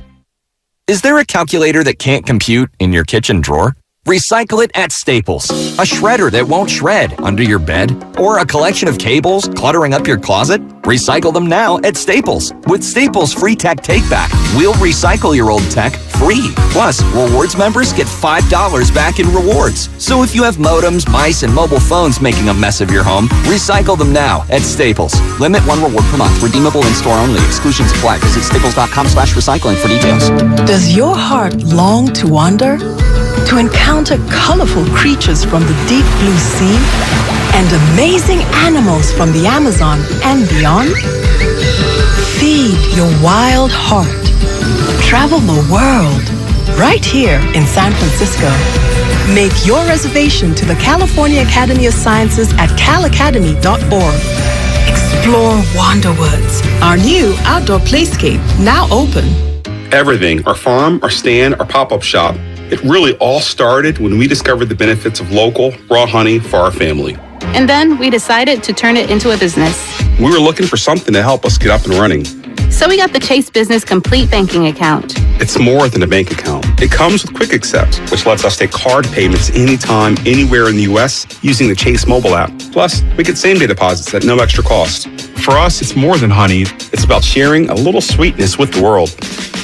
Is there a calculator that can't compute in your kitchen drawer? Recycle it at Staples. A shredder that won't shred under your bed? Or a collection of cables cluttering up your closet? Recycle them now at Staples. With Staples Free Tech Takeback, we'll recycle your old tech free. Plus, rewards members get $5 back in rewards. So if you have modems, mice, and mobile phones making a mess of your home, recycle them now at Staples. Limit 1 reward per month. Redeemable in-store only. Exclusions apply. Visit staples.com/recycling for details. Does your heart long to wander? To encounter colorful creatures from the deep blue sea and amazing animals from the Amazon and beyond? Feed your wild heart. Travel the world right here in San Francisco. Make your reservation to the California Academy of Sciences at calacademy.org. Explore Wanderwoods, our new outdoor playscape, now open. Everything, our farm, our stand, our pop-up shop, it really all started when we discovered the benefits of local, raw honey for our family. And then we decided to turn it into a business. We were looking for something to help us get up and running. So we got the Chase Business Complete Banking Account. It's more than a bank account. It comes with Quick Accept, which lets us take card payments anytime, anywhere in the U.S. using the Chase mobile app. Plus, we get same-day deposits at no extra cost. For us, it's more than honey. It's about sharing a little sweetness with the world.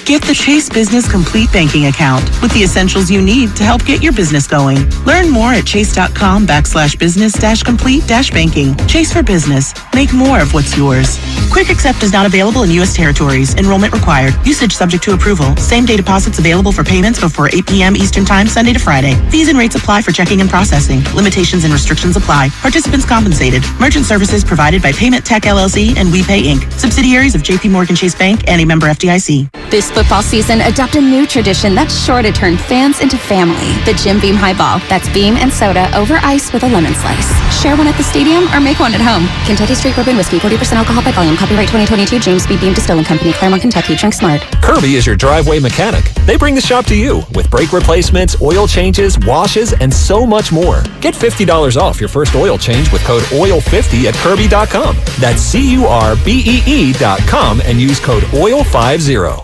Get the Chase Business Complete Banking Account with the essentials you need to help get your business going. Learn more at chase.com/business-complete-banking. Chase for business. Make more of what's yours. Quick Accept is not available in U.S. territories. Enrollment required. Usage subject to approval. Same-day deposits available for payments before 8 p.m. Eastern Time, Sunday to Friday. Fees and rates apply for checking and processing. Limitations and restrictions apply. Participants compensated. Merchant services provided by Payment Tech LLC and WePay Inc. Subsidiaries of J.P. Morgan Chase Bank and a member FDIC. This football season, adopt a new tradition that's sure to turn fans into family. The Jim Beam Highball. That's beam and soda over ice with a lemon slice. Share one at the stadium or make one at home. Kentucky Straight Bourbon Whiskey, 40% alcohol by volume. Copyright 2022, James B. Beam Distilling Company, Claremont, Kentucky. Drink smart. Kirby is your driveway mechanic. They bring the shop to you with brake replacements, oil changes, washes, and so much more. Get $50 off your first oil change with code OIL50 at Kirby.com. That's CURBEE.com and use code OIL50.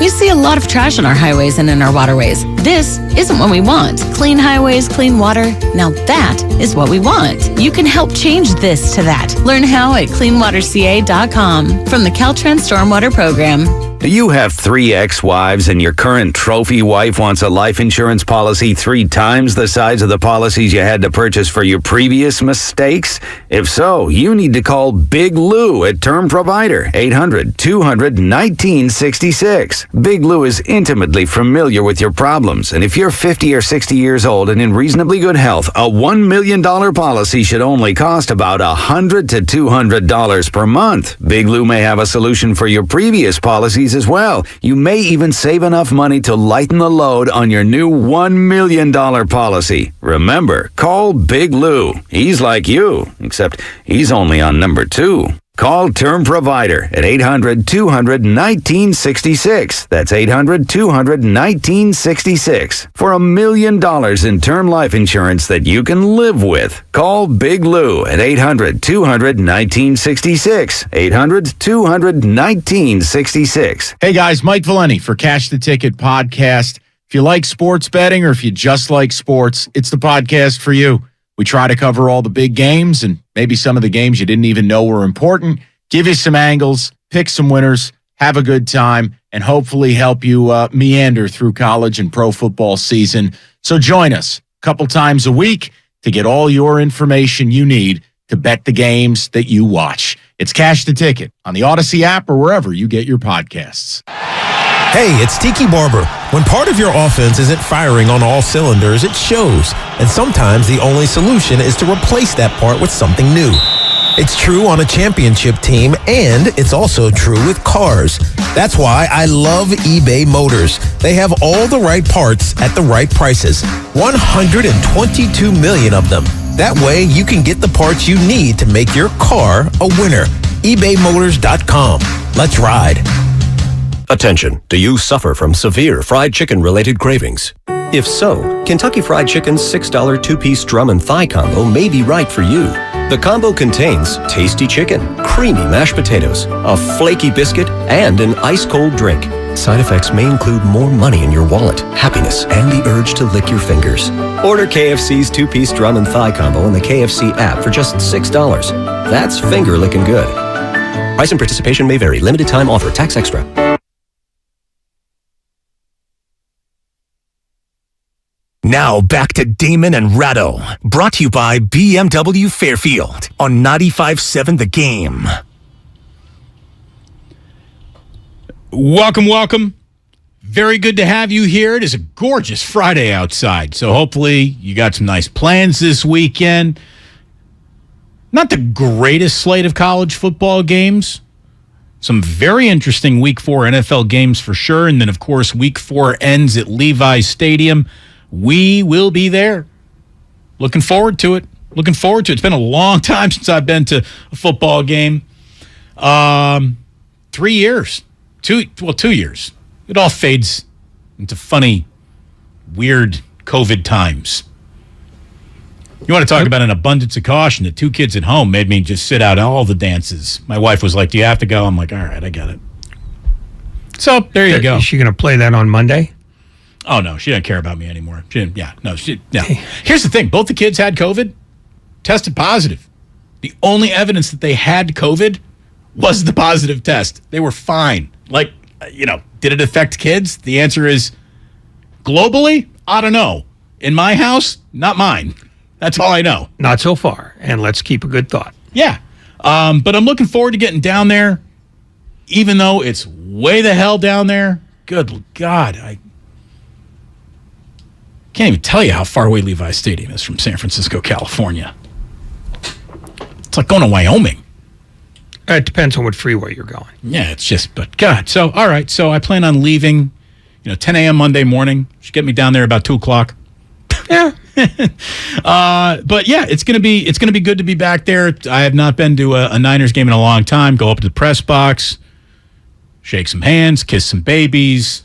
We see a lot of trash on our highways and in our waterways. This isn't what we want. Clean highways, clean water. Now that is what we want. You can help change this to that. Learn how at cleanwaterca.com from the Caltrans Stormwater Program. Do you have 3 ex-wives and your current trophy wife wants a life insurance policy 3 times the size of the policies you had to purchase for your previous mistakes? If so, you need to call Big Lou at Term Provider, 800-200-1966. Big Lou is intimately familiar with your problems, and if you're 50 or 60 years old and in reasonably good health, a $1 million policy should only cost about $100 to $200 per month. Big Lou may have a solution for your previous policies as well. You may even save enough money to lighten the load on your new $1 million policy. Remember, call Big Lou. He's like you, except he's only on number 2. Call Term Provider at 800-200-1966. That's 800-200-1966 for $1 million in term life insurance that you can live with. Call Big Lou at 800-200-1966. 800-200-1966. Hey guys, Mike Valeni for Cash the Ticket podcast. If you like sports betting or if you just like sports, it's the podcast for you. We try to cover all the big games and maybe some of the games you didn't even know were important, give you some angles, pick some winners, have a good time, and hopefully help you meander through college and pro football season. So join us a couple times a week to get all your information you need to bet the games that you watch. It's Cash the Ticket on the Odyssey app or wherever you get your podcasts. Hey, it's Tiki Barber. When part of your offense isn't firing on all cylinders, it shows. And sometimes the only solution is to replace that part with something new. It's true on a championship team, and it's also true with cars. That's why I love eBay Motors. They have all the right parts at the right prices. 122 million of them. That way, you can get the parts you need to make your car a winner. ebaymotors.com. Let's ride. Attention, do you suffer from severe fried chicken-related cravings? If so, Kentucky Fried Chicken's $6 2-piece drum and thigh combo may be right for you. The combo contains tasty chicken, creamy mashed potatoes, a flaky biscuit, and an ice-cold drink. Side effects may include more money in your wallet, happiness, and the urge to lick your fingers. Order KFC's 2-piece drum and thigh combo in the KFC app for just $6. That's finger-licking good. Price and participation may vary. Limited time offer. Tax extra. Now back to Damon and Ratto, brought to you by BMW Fairfield on 95.7 The Game. Welcome. Very good to have you here. It is a gorgeous Friday outside, so hopefully you got some nice plans this weekend. Not the greatest slate of college football games. Some very interesting Week 4 NFL games for sure, and then, of course, Week 4 ends at Levi's Stadium We will be there. Looking forward to it. It's been a long time since I've been to a football game. 3 years. 2 years. It all fades into funny, weird COVID times. You want to talk about an abundance of caution? The 2 kids at home made me just sit out all the dances. My wife was like, "Do you have to go?" I'm like, "All right, I got it." So there you go. Is she going to play that on Monday? Oh, no, she doesn't care about me anymore. No. Here's the thing. Both the kids had COVID, tested positive. The only evidence that they had COVID was the positive test. They were fine. Like, did it affect kids? The answer is globally, I don't know. In my house, not mine. That's all I know. Not so far. And let's keep a good thought. Yeah. But I'm looking forward to getting down there, even though it's way the hell down there. Good God. I can't even tell you how far away Levi's Stadium is from San Francisco, California. It's like going to Wyoming. It depends on what freeway you're going. Yeah, it's just, but God. So, all right. So I plan on leaving, 10 a.m. Monday morning. Should get me down there about 2 o'clock. Yeah. But yeah, it's gonna be good to be back there. I have not been to a Niners game in a long time. Go up to the press box, shake some hands, kiss some babies,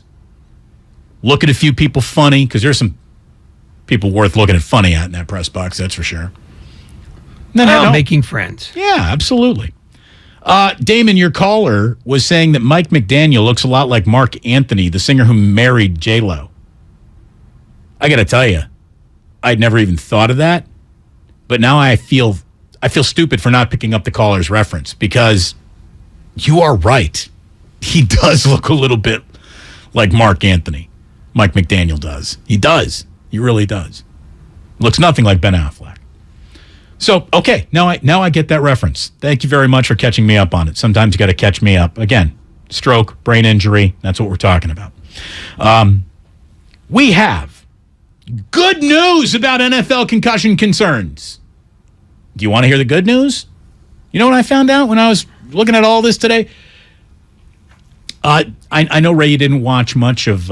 look at a few people funny, because there's some people worth looking at funny at in that press box, that's for sure. Then making friends. Yeah, absolutely. Damon, your caller was saying that Mike McDaniel looks a lot like Mark Anthony, the singer who married J-Lo. I got to tell you, I'd never even thought of that, but now I feel stupid for not picking up the caller's reference, because you are right. He does look a little bit like Mark Anthony. Mike McDaniel does. He does. He really does. Looks nothing like Ben Affleck. So, okay, now I get that reference. Thank you very much for catching me up on it. Sometimes you got to catch me up. Again, stroke, brain injury, that's what we're talking about. We have good news about NFL concussion concerns. Do you want to hear the good news? You know what I found out when I was looking at all this today? I know, Ray, you didn't watch much of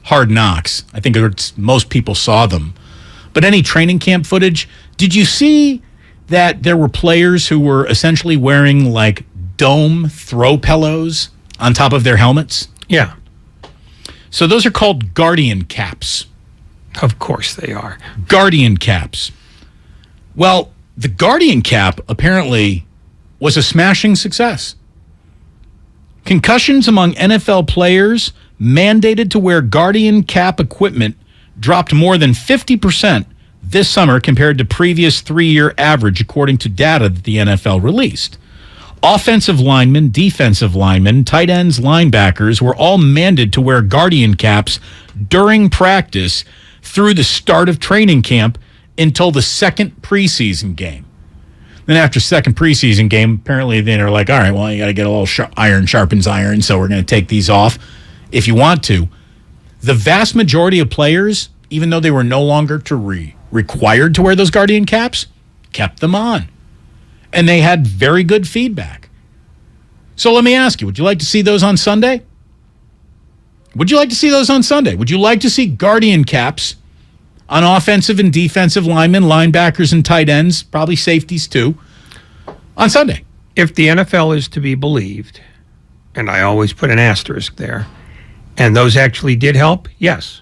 Hard Knocks. I think most people saw them. But any training camp footage, did you see that there were players who were essentially wearing like dome throw pillows on top of their helmets? Yeah. So those are called Guardian caps. Of course they are. Guardian caps. Well, the Guardian cap apparently was a smashing success. Concussions among NFL players mandated to wear Guardian cap equipment dropped more than 50% this summer compared to previous 3-year average, according to data that the NFL released. Offensive linemen, defensive linemen, tight ends, linebackers were all mandated to wear Guardian caps during practice through the start of training camp until the second preseason game. Then after second preseason game, apparently they're like, all right, well, you got to get a little iron sharpens iron, so we're going to take these off if you want to. The vast majority of players, even though they were no longer required to wear those Guardian caps, kept them on. And they had very good feedback. So let me ask you, would you like to see those on Sunday? Would you like to see those on Sunday? Would you like to see Guardian caps on offensive and defensive linemen, linebackers and tight ends, probably safeties too, on Sunday? If the NFL is to be believed, and I always put an asterisk there, and those actually did help, yes.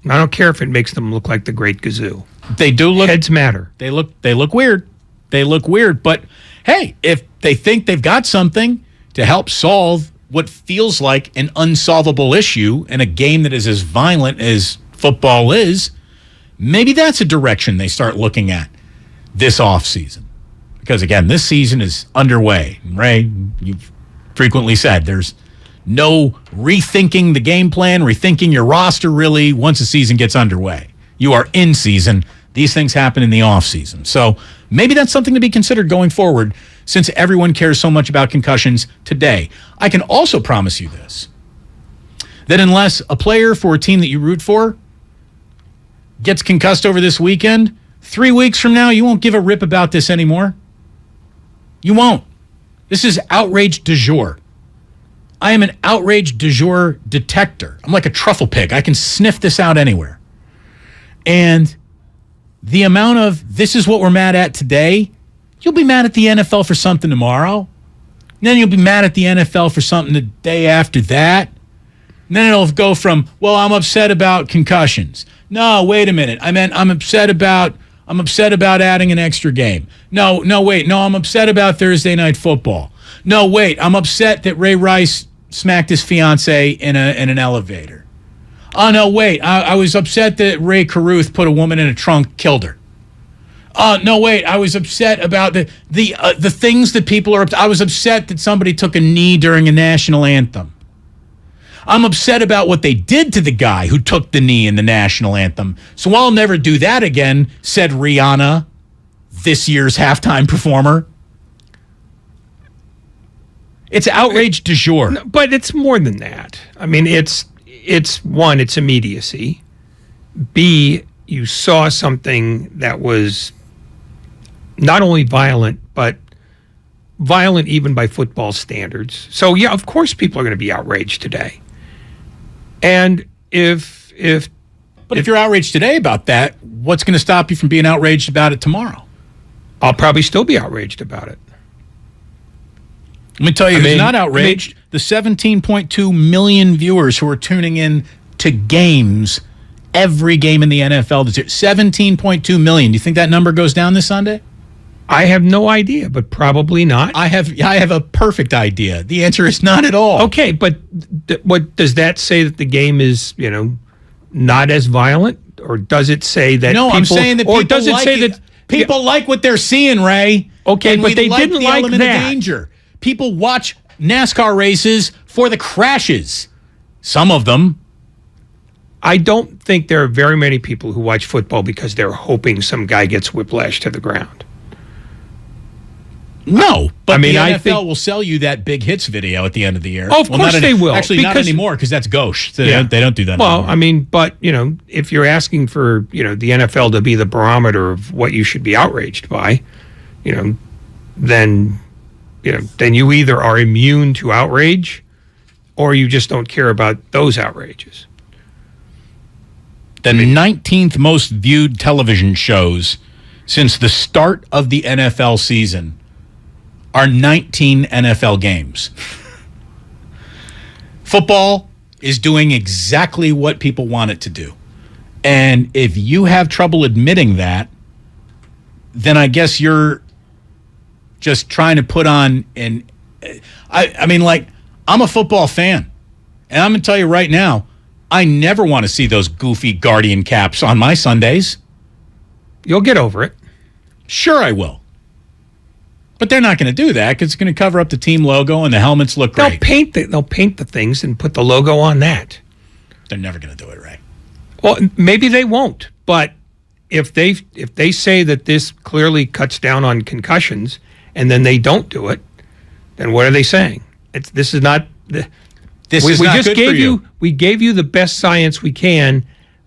I don't care if it makes them look like the Great Gazoo. They do look... Heads matter. They look weird. They look weird. But, hey, if they think they've got something to help solve what feels like an unsolvable issue in a game that is as violent as football is, maybe that's a direction they start looking at this offseason. Because, again, this season is underway. Ray, you've frequently said there's no rethinking the game plan, rethinking your roster, really, once the season gets underway. You are in season. These things happen in the offseason. So maybe that's something to be considered going forward, since everyone cares so much about concussions today. I can also promise you this, that unless a player for a team that you root for gets concussed over this weekend, 3 weeks from now, you won't give a rip about this anymore. You won't. This is outrage du jour. I am an outrage du jour detector. I'm like a truffle pig. I can sniff this out anywhere. And the amount of this is what we're mad at today, you'll be mad at the NFL for something tomorrow. And then you'll be mad at the NFL for something the day after that. And then it'll go from, well, I'm upset about concussions. No, wait a minute. I meant I'm upset about adding an extra game. No, wait. No, I'm upset about Thursday night football. No, wait. I'm upset that Ray Rice smacked his fiance in an elevator. Oh, no, wait. I was upset that Ray Carruth put a woman in a trunk, killed her. Oh, no, wait. I was upset about the things that people are. I was upset that somebody took a knee during a national anthem. I'm upset about what they did to the guy who took the knee in the national anthem. So I'll never do that again, said Rihanna, this year's halftime performer. It's outrage du jour. No, but it's more than that. I mean, it's one, it's immediacy. B, you saw something that was not only violent, but violent even by football standards. So, yeah, of course people are going to be outraged today. And if you're outraged today about that, what's going to stop you from being outraged about it tomorrow? I'll probably still be outraged about it. Let me tell you who's not outraged. The 17.2 million viewers who are tuning in to games, every game in the NFL this year. 17.2 million. Do you think that number goes down this Sunday? I have no idea, but probably not. I have a perfect idea. The answer is not at all. Okay, but what does that say, that the game is, not as violent, or does it say that? No, I'm saying that. Or does it say that people like what they're seeing, Ray? Okay, but they didn't like element that. Of danger. People watch NASCAR races for the crashes. Some of them. I don't think there are very many people who watch football because they're hoping some guy gets whiplash to the ground. No, but the NFL will sell you that big hits video at the end of the year. Oh, of course they will. Actually, not anymore, because that's gauche. They don't do that anymore. Well, I mean, but, if you're asking for, the NFL to be the barometer of what you should be outraged by, then you either are immune to outrage or you just don't care about those outrages. The 19th most viewed television shows since the start of the NFL season are 19 NFL games. Football is doing exactly what people want it to do. And if you have trouble admitting that, then I guess you're just trying to put on I mean, I'm a football fan. And I'm going to tell you right now, I never want to see those goofy Guardian caps on my Sundays. You'll get over it. Sure I will. But they're not going to do that because it's going to cover up the team logo and the helmets look great. They'll paint the things and put the logo on that. They're never going to do it, right? Well, maybe they won't. But if they say that this clearly cuts down on concussions and then they don't do it, then what are they saying? This is not good for you. We gave you the best science we can,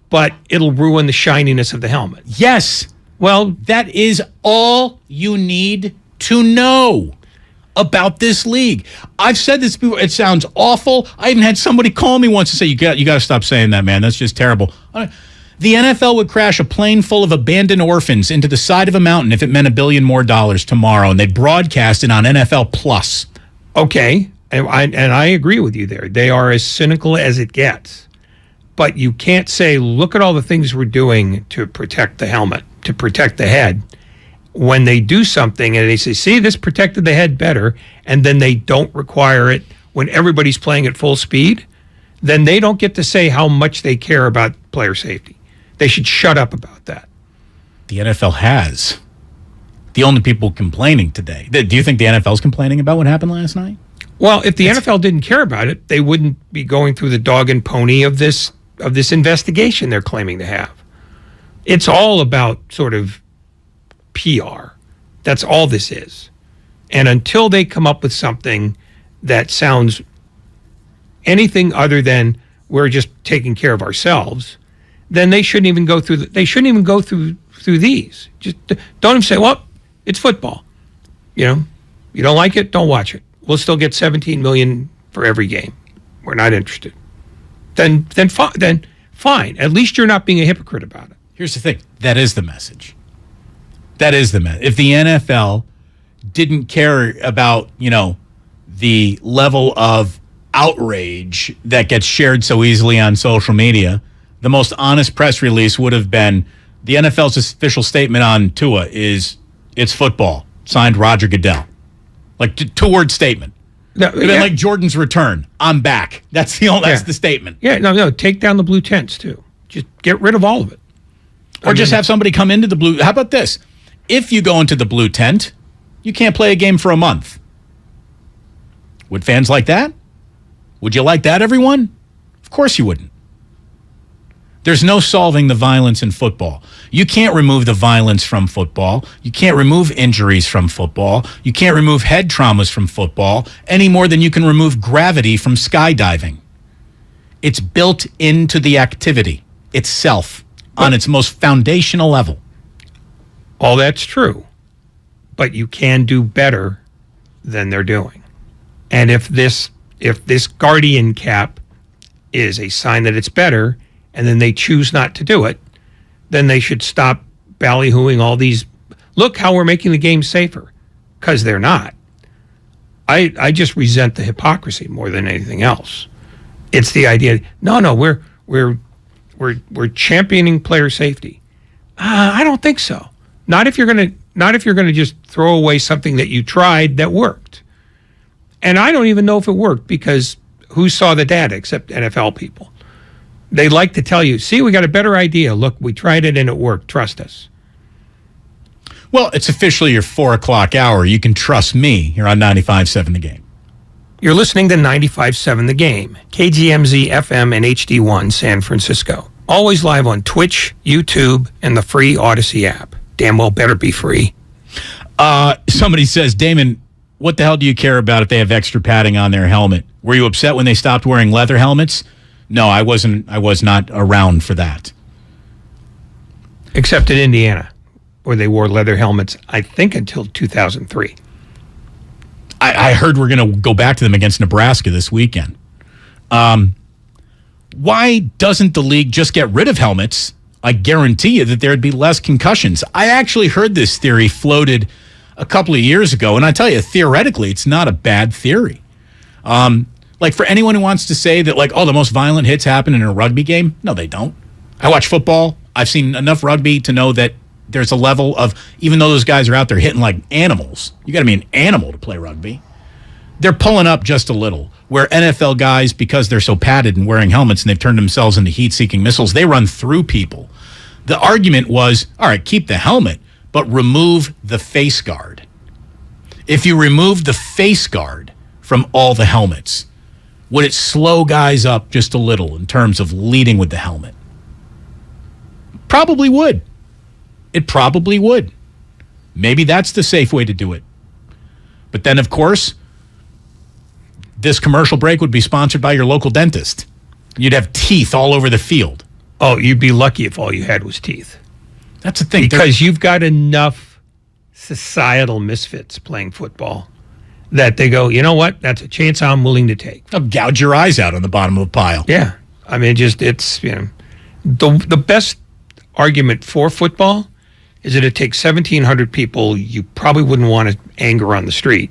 but it'll ruin the shininess of the helmet. Yes. Well, that is all you need to know about this league. I've said this before. It sounds awful. I even had somebody call me once and say, you got to stop saying that, man. That's just terrible. The NFL would crash a plane full of abandoned orphans into the side of a mountain if it meant $1 billion more tomorrow, and they'd broadcast it on NFL Plus. Okay, and I agree with you there. They are as cynical as it gets. But you can't say, look at all the things we're doing to protect the helmet, to protect the head, when they do something and they say, see, this protected the head better, and then they don't require it when everybody's playing at full speed, then they don't get to say how much they care about player safety. They should shut up about that. The NFL has. The only people complaining today. Do you think the NFL's complaining about what happened last night? Well, if the NFL didn't care about it, they wouldn't be going through the dog and pony of this investigation they're claiming to have. It's all about sort of PR. That's all this is. And until they come up with something that sounds anything other than we're just taking care of ourselves, then they shouldn't even go through through these. Just don't even say, well, it's football. You don't like it, don't watch it. We'll still get 17 million for every game. We're not interested. Then fine. At least you're not being a hypocrite about it. Here's the thing. That is the message. That is the message. If the NFL didn't care about, the level of outrage that gets shared so easily on social media, the most honest press release would have been the NFL's official statement on Tua is it's football. Signed Roger Goodell. Like two-word statement. No, yeah. Like Jordan's return. I'm back. That's the statement. Yeah, no. Take down the blue tents too. Just get rid of all of it. Or just have somebody come into the blue. How about this? If you go into the blue tent, you can't play a game for a month. Would fans like that? Would you like that, everyone? Of course you wouldn't. There's no solving the violence in football. You can't remove the violence from football. You can't remove injuries from football. You can't remove head traumas from football any more than you can remove gravity from skydiving. It's built into the activity itself on its most foundational level. All that's true, but you can do better than they're doing. And if this guardian cap is a sign that it's better, and then they choose not to do it, then they should stop ballyhooing all these, look how we're making the game safer, because they're not. I just resent the hypocrisy more than anything else. It's the idea, no, we're championing player safety. I don't think so. Not if you're gonna just throw away something that you tried that worked. And I don't even know if it worked, because who saw the data except NFL people? They like to tell you, see, we got a better idea. Look, we tried it and it worked. Trust us. Well, it's officially your 4 o'clock hour. You can trust me here on 95.7 The Game. You're listening to 95.7 The Game, KGMZ FM and HD1 San Francisco. Always live on Twitch, YouTube, and the free Odyssey app. Damn well better be free. Somebody says, Damon, what the hell do you care about if they have extra padding on their helmet? Were you upset when they stopped wearing leather helmets? No, I wasn't. I was not around for that. Except in Indiana, where they wore leather helmets, I think, until 2003. I heard we're going to go back to them against Nebraska this weekend. Why doesn't the league just get rid of helmets? I guarantee you that there'd be less concussions. I actually heard this theory floated a couple of years ago, and I tell you, theoretically, it's not a bad theory. Like, for anyone who wants to say that, like, the most violent hits happen in a rugby game, no, they don't. I watch football. I've seen enough rugby to know that there's a level of, even though those guys are out there hitting like animals, you got to be an animal to play rugby. They're pulling up just a little. Where NFL guys, because they're so padded and wearing helmets and they've turned themselves into heat-seeking missiles, they run through people. The argument was, all right, keep the helmet, but remove the face guard. If you remove the face guard from all the helmets, would it slow guys up just a little in terms of leading with the helmet? Probably would. It probably would. Maybe that's the safe way to do it. But then, of course, this commercial break would be sponsored by your local dentist. You'd have teeth all over the field. Oh, you'd be lucky if all you had was teeth. That's the thing. Because you've got enough societal misfits playing football that they go, you know what? That's a chance I'm willing to take. I'll gouge your eyes out on the bottom of a pile. Yeah. I mean, it's, the best argument for football is that it takes 1,700 people you probably wouldn't want to anger on the street,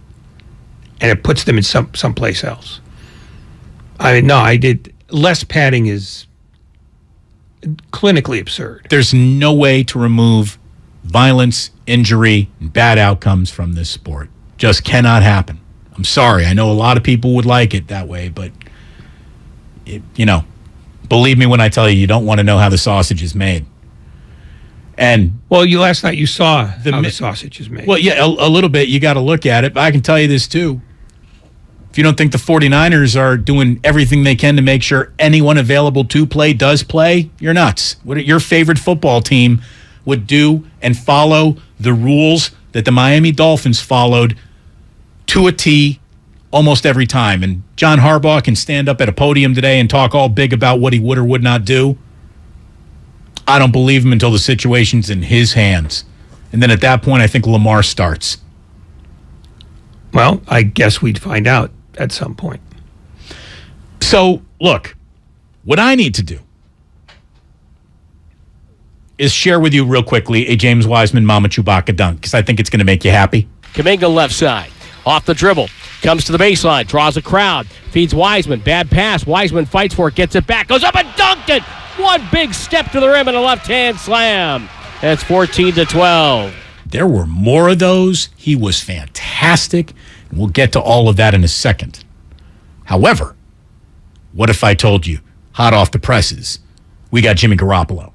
and it puts them in someplace else. I mean, less padding is clinically absurd. There's no way to remove violence, injury, and bad outcomes from this sport. Just cannot happen. I'm sorry. I know a lot of people would like it that way, but, believe me when I tell you, you don't want to know how the sausage is made. And last night you saw how the sausage is made. Well, yeah, a little bit. You got to look at it. But I can tell you this, too. If you don't think the 49ers are doing everything they can to make sure anyone available to play does play, you're nuts. What your favorite football team would do and follow the rules that the Miami Dolphins followed to a T almost every time. And John Harbaugh can stand up at a podium today and talk all big about what he would or would not do. I don't believe him until the situation's in his hands. And then at that point, I think Lamar starts. Well, I guess we'd find out at some point. So, look, what I need to do is share with you real quickly a James Wiseman Mama Chewbacca dunk, because I think it's going to make you happy. Kuminga left side. Off the dribble. Comes to the baseline. Draws a crowd. Feeds Wiseman. Bad pass. Wiseman fights for it. Gets it back. Goes up and dunked it. One big step to the rim and a left-hand slam. That's 14-12. There were more of those. He was fantastic. And we'll get to all of that in a second. However, what if I told you, hot off the presses, we got Jimmy Garoppolo.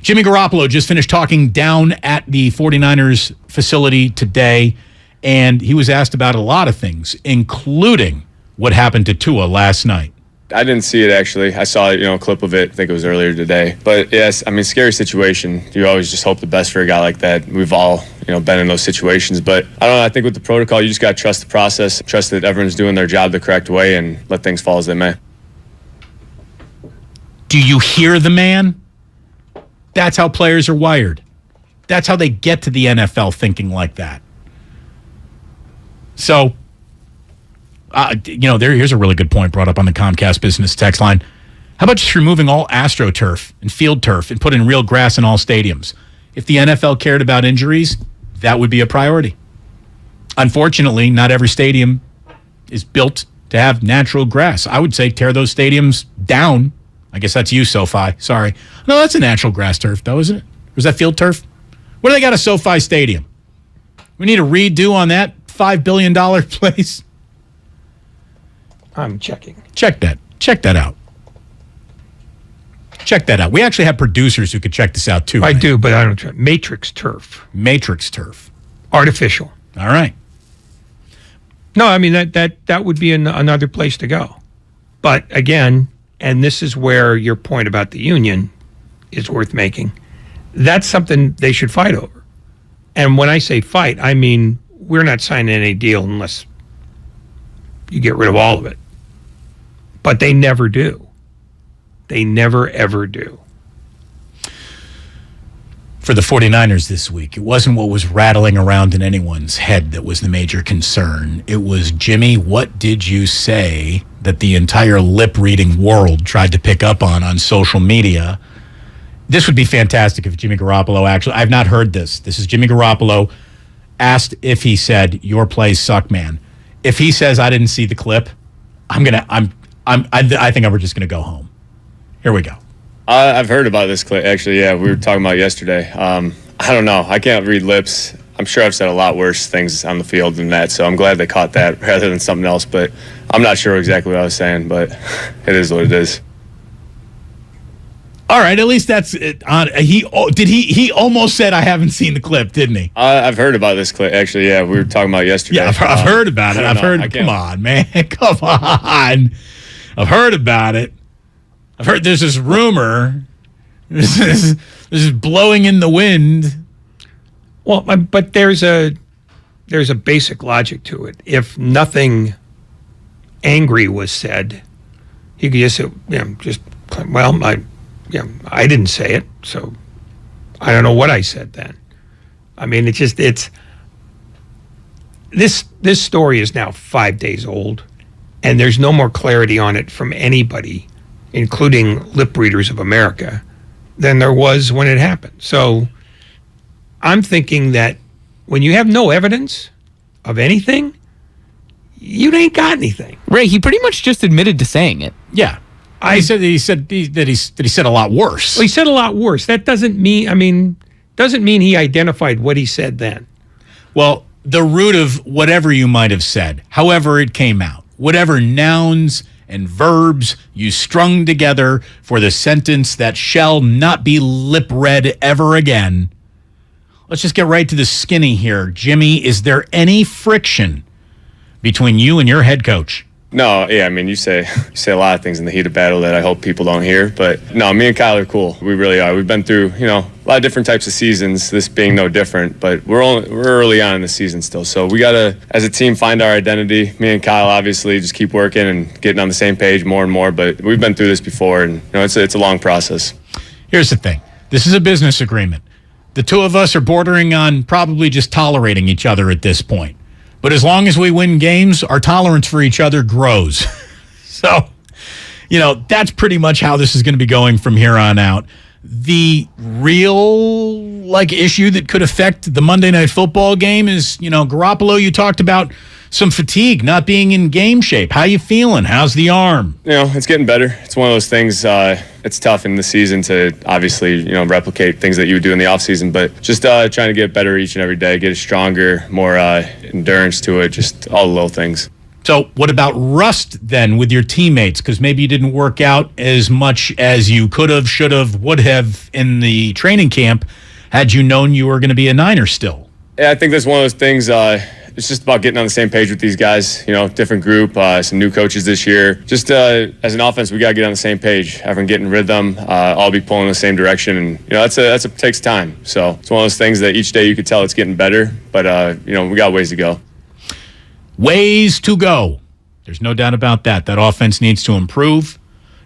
Jimmy Garoppolo just finished talking down at the 49ers facility today, and he was asked about a lot of things, including what happened to Tua last night. I didn't see it, actually. I saw a clip of it. I think it was earlier today. But, yes, I mean, scary situation. You always just hope the best for a guy like that. We've all, been in those situations. But, I don't know, I think with the protocol, you just got to trust the process, trust that everyone's doing their job the correct way, and let things fall as they may. Do you hear the man? That's how players are wired. That's how they get to the NFL thinking like that. So, here's a really good point brought up on the Comcast Business text line. How about just removing all AstroTurf and field turf and putting real grass in all stadiums? If the NFL cared about injuries, that would be a priority. Unfortunately, not every stadium is built to have natural grass. I would say tear those stadiums down. I guess that's you, SoFi. Sorry. No, that's a natural grass turf, though, isn't it? Or is that field turf? What do they got at SoFi Stadium? We need a redo on that $5 billion place. I'm checking. Check that out. Check that out. We actually have producers who could check this out, too. I do, but I don't check. Matrix turf. Artificial. All right. No, I mean, that would be another place to go. But, again, and this is where your point about the union is worth making, that's something they should fight over. And when I say fight, I mean we're not signing any deal unless you get rid of all of it. But they never do. They never, ever do. For the 49ers this week, it wasn't what was rattling around in anyone's head that was the major concern. It was, Jimmy, what did you say that the entire lip-reading world tried to pick up on social media? This would be fantastic if Jimmy Garoppolo actually, I've not heard this. This is Jimmy Garoppolo asked if he said, your plays suck, man. If he says, I didn't see the clip, I think we're just going to go home. Here we go. I've heard about this clip, actually. Yeah, we were talking about it yesterday. I don't know. I can't read lips. I'm sure I've said a lot worse things on the field than that, so I'm glad they caught that rather than something else. But I'm not sure exactly what I was saying, but it is what it is. All right, at least that's it. He almost said I haven't seen the clip, didn't he? I've heard about this clip, actually. Yeah, we were talking about it yesterday. Yeah, I've heard about it. Come on, man. Come on. I've heard about it. I've heard there's this rumor. This is blowing in the wind. Well, but there's a basic logic to it. If nothing angry was said, he could just say, I didn't say it, so I don't know what I said then. I mean, this story is now 5 days old, and there's no more clarity on it from anybody, including lip readers of America, than there was when it happened. So I'm thinking that when you have no evidence of anything, you ain't got anything. Ray, he pretty much just admitted to saying it. Yeah. He said he said a lot worse. Well, he said a lot worse. That doesn't mean he identified what he said then. Well, the root of whatever you might have said, however it came out, whatever nouns and verbs you strung together for the sentence that shall not be lip-read ever again. Let's just get right to the skinny here. Jimmy, is there any friction between you and your head coach? No, yeah, I mean, you say a lot of things in the heat of battle that I hope people don't hear. But no, me and Kyle are cool. We really are. We've been through, a lot of different types of seasons, this being no different. But we're early on in the season still. So we got to, as a team, find our identity. Me and Kyle, obviously, just keep working and getting on the same page more and more. But we've been through this before, and it's a long process. Here's the thing. This is a business agreement. The two of us are bordering on probably just tolerating each other at this point. But as long as we win games, our tolerance for each other grows. So That's pretty much how this is going to be going from here on out. The real issue that could affect the Monday Night Football game is, Garoppolo, you talked about some fatigue, not being in game shape. How you feeling? How's the arm? It's getting better. It's one of those things, it's tough in the season to obviously, replicate things that you would do in the offseason, but just trying to get better each and every day, get it stronger, more endurance to it, just all the little things. So what about rust then with your teammates? Because maybe you didn't work out as much as you could have, should have, would have in the training camp had you known you were going to be a Niner still. Yeah, I think that's one of those things. It's just about getting on the same page with these guys, different group, some new coaches this year. Just as an offense, we got to get on the same page. Everyone get in rhythm, all be pulling in the same direction. And, that's takes time. So it's one of those things that each day you could tell it's getting better. But, we got ways to go. Ways to go. There's no doubt about that. That offense needs to improve.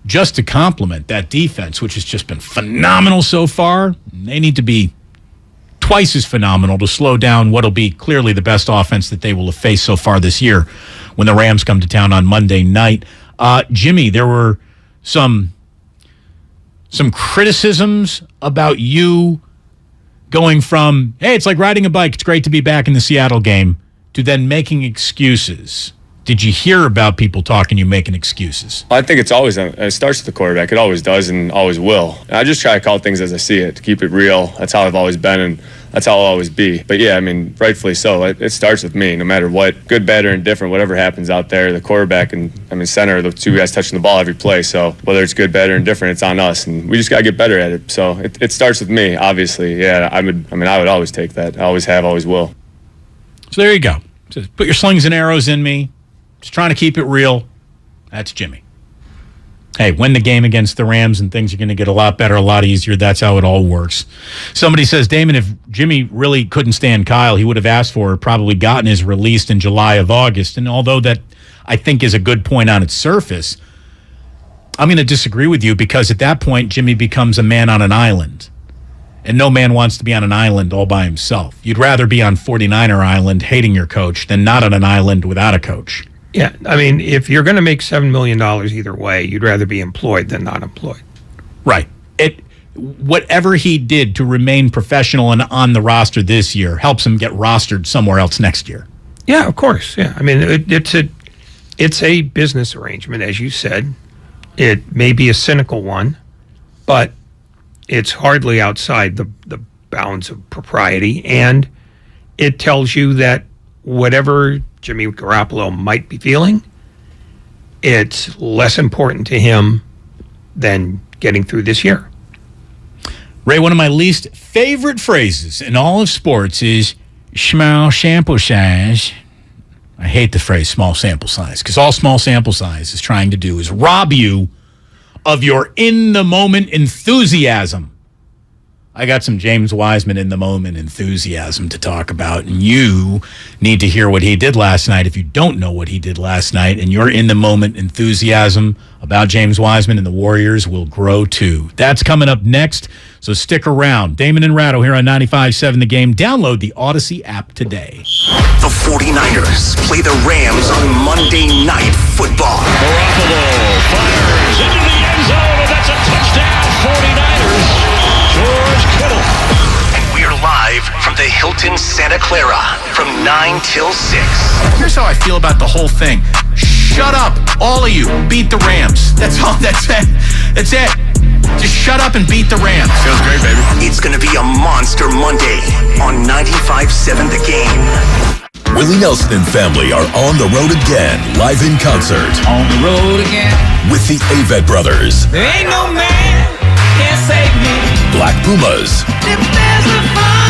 Just to complement that defense, which has just been phenomenal so far, they need to be twice as phenomenal to slow down what'll be clearly the best offense that they will have faced so far this year when the Rams come to town on Monday night. Jimmy, there were some criticisms about you going from, hey, it's like riding a bike, it's great to be back in the Seattle game, to then making excuses. Did you hear about people talking you making excuses? I think it starts with the quarterback. It always does and always will. And I just try to call things as I see it, to keep it real. That's how I've always been, and that's how I'll always be. But yeah, rightfully so. It starts with me, no matter what, good, bad, or indifferent, whatever happens out there. The quarterback and center are the two guys touching the ball every play. So whether it's good, bad, or indifferent, it's on us, and we just got to get better at it. So it starts with me, obviously. Yeah, I would always take that. I always have, always will. So there you go. Just put your slings and arrows in me. Just trying to keep it real. That's Jimmy. Hey, win the game against the Rams and things are going to get a lot better, a lot easier. That's how it all works. Somebody says, Damon, if Jimmy really couldn't stand Kyle, he would have asked for or probably gotten his release in July of August. And although that I think is a good point on its surface, I'm going to disagree with you because at that point, Jimmy becomes a man on an island. And no man wants to be on an island all by himself. You'd rather be on 49er Island hating your coach than not on an island without a coach. Yeah, if you're going to make $7 million either way, you'd rather be employed than not employed. Right. Whatever he did to remain professional and on the roster this year helps him get rostered somewhere else next year. Yeah, of course. Yeah, it's a business arrangement, as you said. It may be a cynical one, but it's hardly outside the bounds of propriety, and it tells you that whatever Jimmy Garoppolo might be feeling, it's less important to him than getting through this year. Ray, one of my least favorite phrases in all of sports is small sample size. I hate the phrase small sample size because all small sample size is trying to do is rob you of your in-the-moment enthusiasm. I got some James Wiseman in-the-moment enthusiasm to talk about, and you need to hear what he did last night. If you don't know what he did last night, and your in-the-moment enthusiasm about James Wiseman and the Warriors will grow too. That's coming up next, so stick around. Damon and Ratto here on 95.7 The Game. Download the Odyssey app today. The 49ers play the Rams on Monday Night Football. Garoppolo fires into the end zone, and that's a touchdown, 49ers. George Kittle. And we're live from the Hilton Santa Clara from 9 till 6. Here's how I feel about the whole thing. Shut up, all of you. Beat the Rams. That's all. That's it. That's it. Just shut up and beat the Rams. Feels great, baby. It's going to be a monster Monday on 95.7 The Game. Willie Nelson and family are on the road again, live in concert. On the road again. With the Avett Brothers. There ain't no man can save me. Black Pumas. If there's a fire.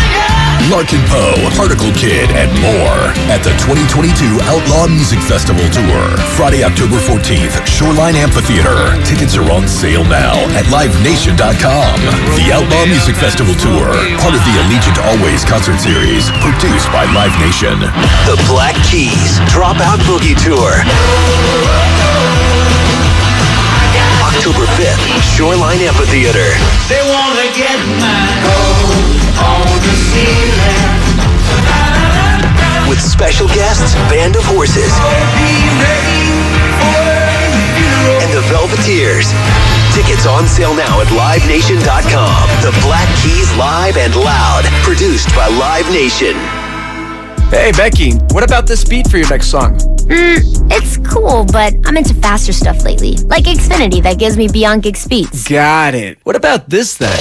Larkin Poe, Particle Kid, and more at the 2022 Outlaw Music Festival Tour. Friday, October 14th, Shoreline Amphitheater. Tickets are on sale now at livenation.com. The Outlaw Music Festival Tour, part of the Allegiant Always concert series, produced by Live Nation. The Black Keys Dropout Boogie Tour. October 5th, Shoreline Amphitheater. They want to get my gold on the ceiling. With special guests, Band of Horses. And the Velveteers. Tickets on sale now at LiveNation.com. The Black Keys Live and Loud, produced by Live Nation. Hey, Becky, what about this beat for your next song? It's cool, but I'm into faster stuff lately. Like Xfinity that gives me beyond gig speeds. Got it. What about this then?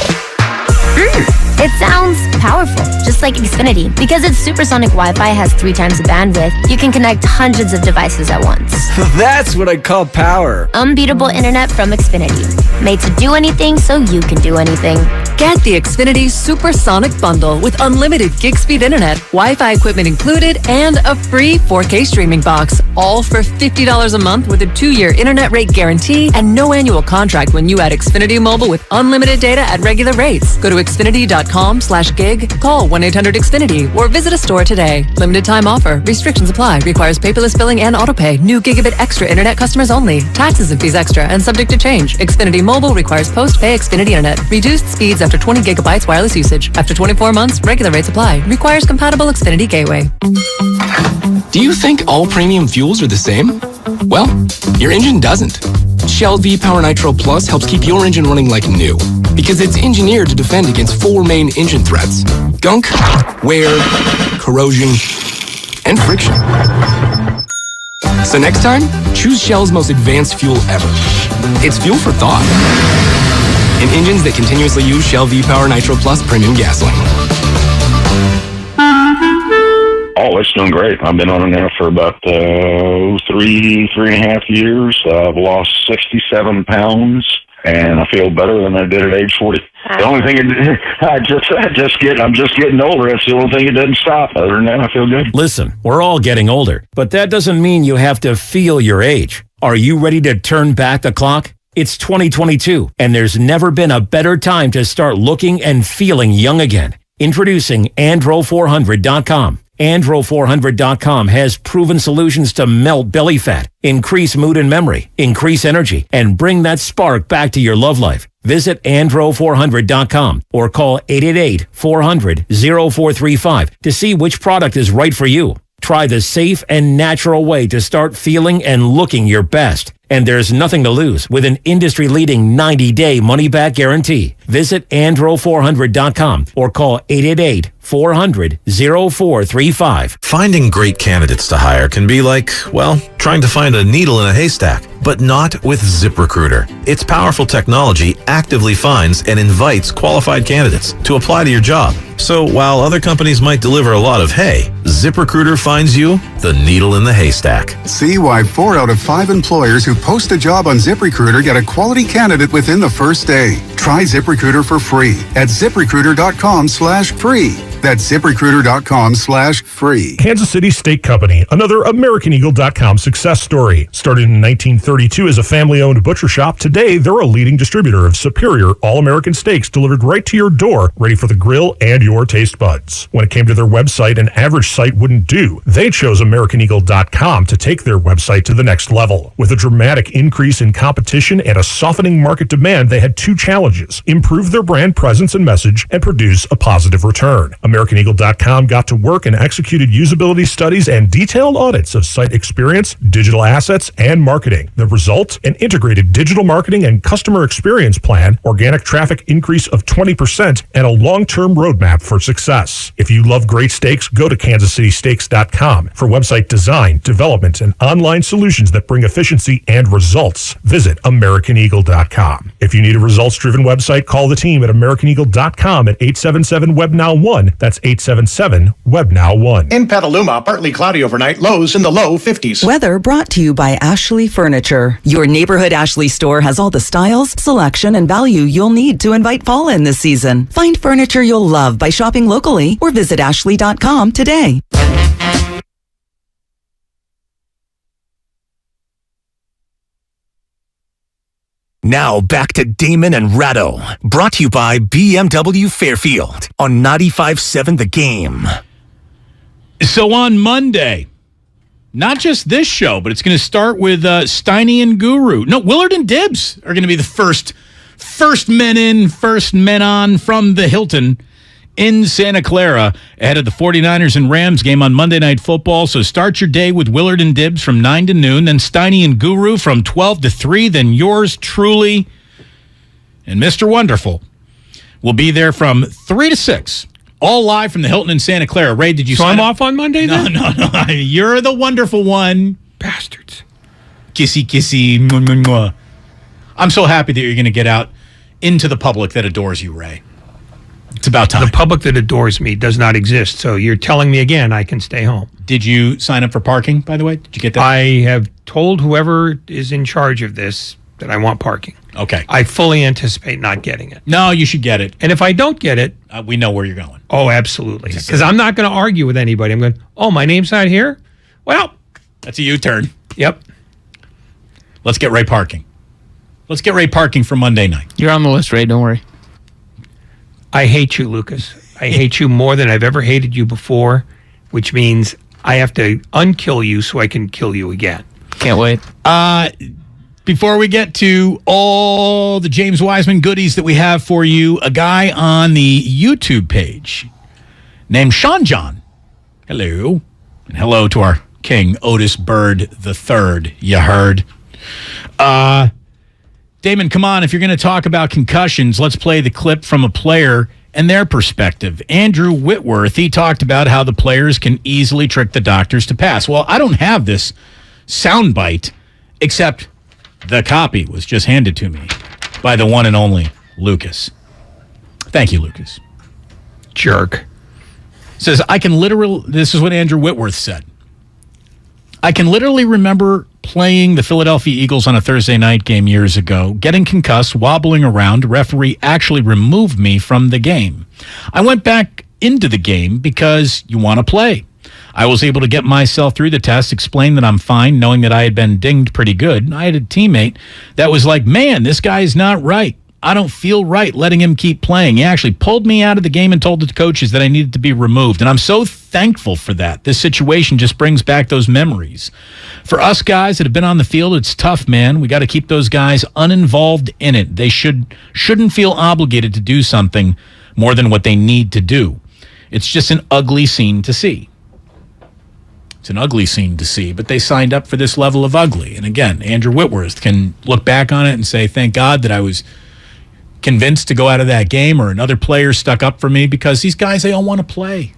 It sounds powerful, just like Xfinity. Because its supersonic Wi-Fi has 3 times the bandwidth, you can connect hundreds of devices at once. That's what I call power. Unbeatable internet from Xfinity. Made to do anything so you can do anything. Get the Xfinity Supersonic Bundle with unlimited gig speed internet, Wi-Fi equipment included, and a free 4K streaming box. All for $50 a month with a 2-year internet rate guarantee and no annual contract when you add Xfinity Mobile with unlimited data at regular rates. Go to Xfinity.com/gig, call 1-800-XFINITY, or visit a store today. Limited time offer. Restrictions apply. Requires paperless billing and autopay. New gigabit extra internet customers only. Taxes and fees extra and subject to change. Xfinity Mobile requires post-pay Xfinity internet. Reduced speeds after 20 gigabytes wireless usage. After 24 months, regular rates apply. Requires compatible Xfinity gateway. Do you think all premium fuels are the same? Well, your engine doesn't. Shell V-Power Nitro Plus helps keep your engine running like new because it's engineered to defend against 4 main engine threats: gunk, wear, corrosion, and friction. So next time, choose Shell's most advanced fuel ever. It's fuel for thought. In engines that continuously use Shell V-Power Nitro Plus premium gasoline. Oh, it's doing great. I've been on it now for about 3.5 years. I've lost 67 pounds, and I feel better than I did at age 40. The only thing I'm just getting older. That's the only thing it doesn't stop. Other than that, I feel good. Listen, we're all getting older, but that doesn't mean you have to feel your age. Are you ready to turn back the clock? It's 2022, and there's never been a better time to start looking and feeling young again. Introducing Andro400.com. Andro400.com has proven solutions to melt belly fat, increase mood and memory, increase energy, and bring that spark back to your love life. Visit Andro400.com or call 888-400-0435 to see which product is right for you. Try the safe and natural way to start feeling and looking your best. And there's nothing to lose with an industry-leading 90-day money-back guarantee. Visit Andro400.com or call 888-400-0435. Finding great candidates to hire can be like, well, trying to find a needle in a haystack, but not with ZipRecruiter. Its powerful technology actively finds and invites qualified candidates to apply to your job. So while other companies might deliver a lot of hay, ZipRecruiter finds you the needle in the haystack. See why 4 out of 5 employers who post a job on ZipRecruiter get a quality candidate within the first day. Try ZipRecruiter for free at ZipRecruiter.com/free. That's ZipRecruiter.com/free. Kansas City Steak Company, another AmericanEagle.com success story. Started in 1932 as a family-owned butcher shop, today they're a leading distributor of superior all-American steaks delivered right to your door, ready for the grill and your taste buds. When it came to their website, an average site wouldn't do. They chose AmericanEagle.com to take their website to the next level. With a dramatic increase in competition and a softening market demand, they had 2 challenges: improve their brand presence and message and produce a positive return. AmericanEagle.com got to work and executed usability studies and detailed audits of site experience, digital assets, and marketing. The result? An integrated digital marketing and customer experience plan, organic traffic increase of 20%, and a long-term roadmap for success. If you love great steaks, go to KansasCitySteaks.com for website design, development, and online solutions that bring efficiency and results. Visit AmericanEagle.com. If you need a results-driven website, call the team at AmericanEagle.com at 877-WebNow1. That's 877-WebNow1. In Petaluma, partly cloudy overnight, lows in the low 50s. Weather brought to you by Ashley Furniture. Your neighborhood Ashley store has all the styles, selection, and value you'll need to invite fall in this season. Find furniture you'll love by shopping locally or visit Ashley.com today. Now back to Damon and Ratto, brought to you by BMW Fairfield on 95.7 The Game. So on Monday, not just this show, but it's going to start with Steiny and Guru. No, Willard and Dibbs are going to be the first men in, first men on from the Hilton in Santa Clara ahead of the 49ers and Rams game on Monday Night Football. So start your day with Willard and Dibbs from 9 to noon, then Steiny and Guru from 12 to 3, then yours truly and Mr. Wonderful will be there from 3 to 6. All live from the Hilton in Santa Clara. Ray, did you So sign I'm up? off on Monday No, then? no. You're the wonderful one. Bastards. Kissy, kissy. Mwah, mwah, mwah. I'm so happy that you're going to get out into the public that adores you, Ray. It's about time. The public that adores me does not exist, so you're telling me again I can stay home. Did you sign up for parking, by the way? Did you get that? I have told whoever is in charge of this that I want parking. Okay. I fully anticipate not getting it. No, you should get it. And if I don't get it... we know where you're going. Oh, absolutely. Because I'm not going to argue with anybody. I'm going, oh, my name's not here? Well... That's a U-turn. Yep. Let's get Ray parking. Let's get Ray parking for Monday night. You're on the list, Ray. Don't worry. I hate you, Lucas. I hate you more than I've ever hated you before, which means I have to unkill you so I can kill you again. Can't wait. Before we get to all the James Wiseman goodies that we have for you, a guy on the YouTube page named Sean John. Hello. And hello to our king, Otis Bird III. You heard? Damon, come on. If you're going to talk about concussions, let's play the clip from a player and their perspective. Andrew Whitworth, he talked about how the players can easily trick the doctors to pass. Well, I don't have this soundbite, except the copy was just handed to me by the one and only Lucas. Thank you, Lucas. Jerk. Says, this is what Andrew Whitworth said. I can literally remember playing the Philadelphia Eagles on a Thursday night game years ago, getting concussed, wobbling around. Referee actually removed me from the game. I went back into the game because you want to play. I was able to get myself through the test, explain that I'm fine, knowing that I had been dinged pretty good. I had a teammate that was like, man, this guy's not right. I don't feel right letting him keep playing. He actually pulled me out of the game and told the coaches that I needed to be removed. And I'm so thankful for that. This situation just brings back those memories. For us guys that have been on the field, it's tough, man. We got to keep those guys uninvolved in it. They shouldn't feel obligated to do something more than what they need to do. It's just an ugly scene to see. It's an ugly scene to see, but they signed up for this level of ugly. And again, Andrew Whitworth can look back on it and say, thank God that I was convinced to go out of that game, or another player stuck up for me, because these guys, they all want to play.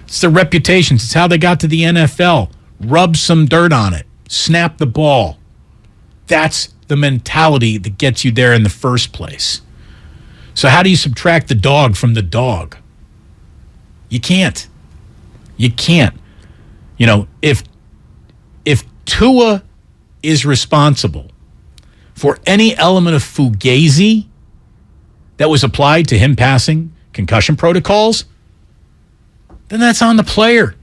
It's their reputations. It's how they got to the NFL. Rub some dirt on it. Snap the ball. That's the mentality that gets you there in the first place. So how do you subtract the dog from the dog? You can't. You can't. You know, if Tua is responsible for any element of fugazi that was applied to him passing concussion protocols, then that's on the player,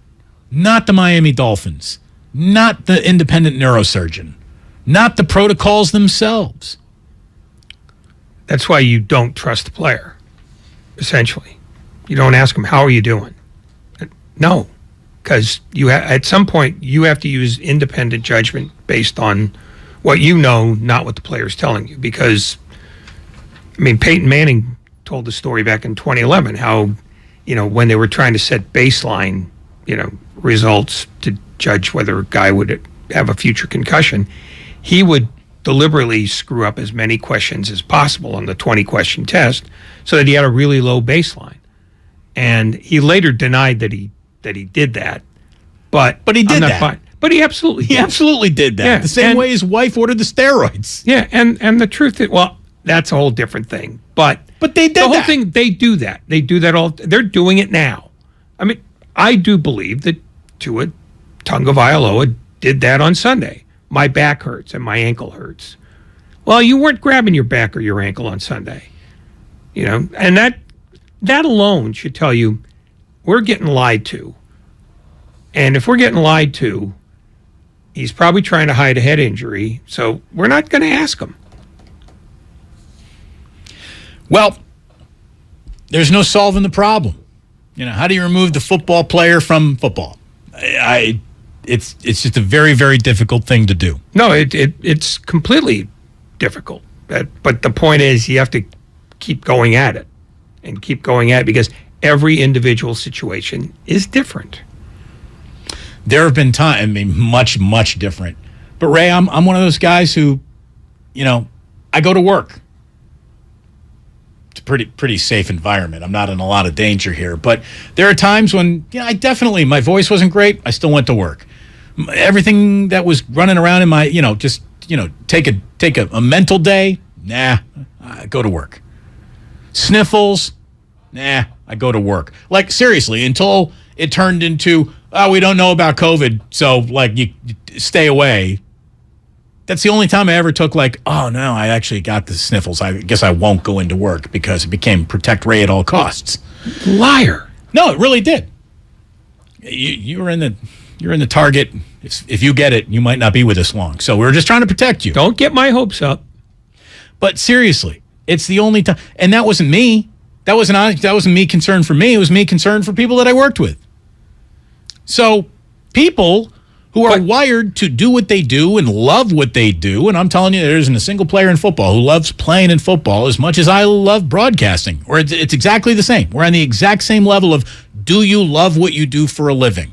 not the Miami Dolphins, not the independent neurosurgeon, not the protocols themselves. That's why you don't trust the player, essentially. You don't ask him, how are you doing? No, because at some point you have to use independent judgment based on what you know, not what the player's telling you. Because, I mean, Peyton Manning told the story back in 2011 how, when they were trying to set baseline, results to judge whether a guy would have a future concussion, he would deliberately screw up as many questions as possible on the 20-question test so that he had a really low baseline. And he later denied that he did that. But he did that. Fine. But he absolutely did. He absolutely did that. Yeah, the same way his wife ordered the steroids. Yeah, and the truth is, well, that's a whole different thing. But they did the whole that. thing, they do that. They do that all. They're doing it now. I mean, I do believe that Tua Tagovailoa did that on Sunday. My back hurts and my ankle hurts. Well, you weren't grabbing your back or your ankle on Sunday. And that alone should tell you we're getting lied to. And if we're getting lied to, he's probably trying to hide a head injury, so we're not going to ask him. Well, there's no solving the problem. How do you remove the football player from football? It's just a very, very difficult thing to do. No, it's completely difficult. But the point is, you have to keep going at it and keep going at it, because every individual situation is different. There have been times, I mean, much, much different. But Ray, I'm one of those guys who, I go to work. It's a pretty safe environment. I'm not in a lot of danger here. But there are times when, my voice wasn't great. I still went to work. Everything that was running around in my, take a mental day. Nah, I go to work. Sniffles. Nah, I go to work. Like, seriously, until it turned into, we don't know about COVID, so, you stay away. That's the only time I ever took, oh, no, I actually got the sniffles. I guess I won't go into work, because it became protect Ray at all costs. Liar. No, it really did. You're in the target. If you get it, you might not be with us long. So we were just trying to protect you. Don't get my hopes up. But seriously, it's the only time. And that wasn't me. That wasn't me concerned for me. It was me concerned for people that I worked with. So people who are wired to do what they do and love what they do, and I'm telling you, there isn't a single player in football who loves playing in football as much as I love broadcasting. Or it's exactly the same. We're on the exact same level of, do you love what you do for a living?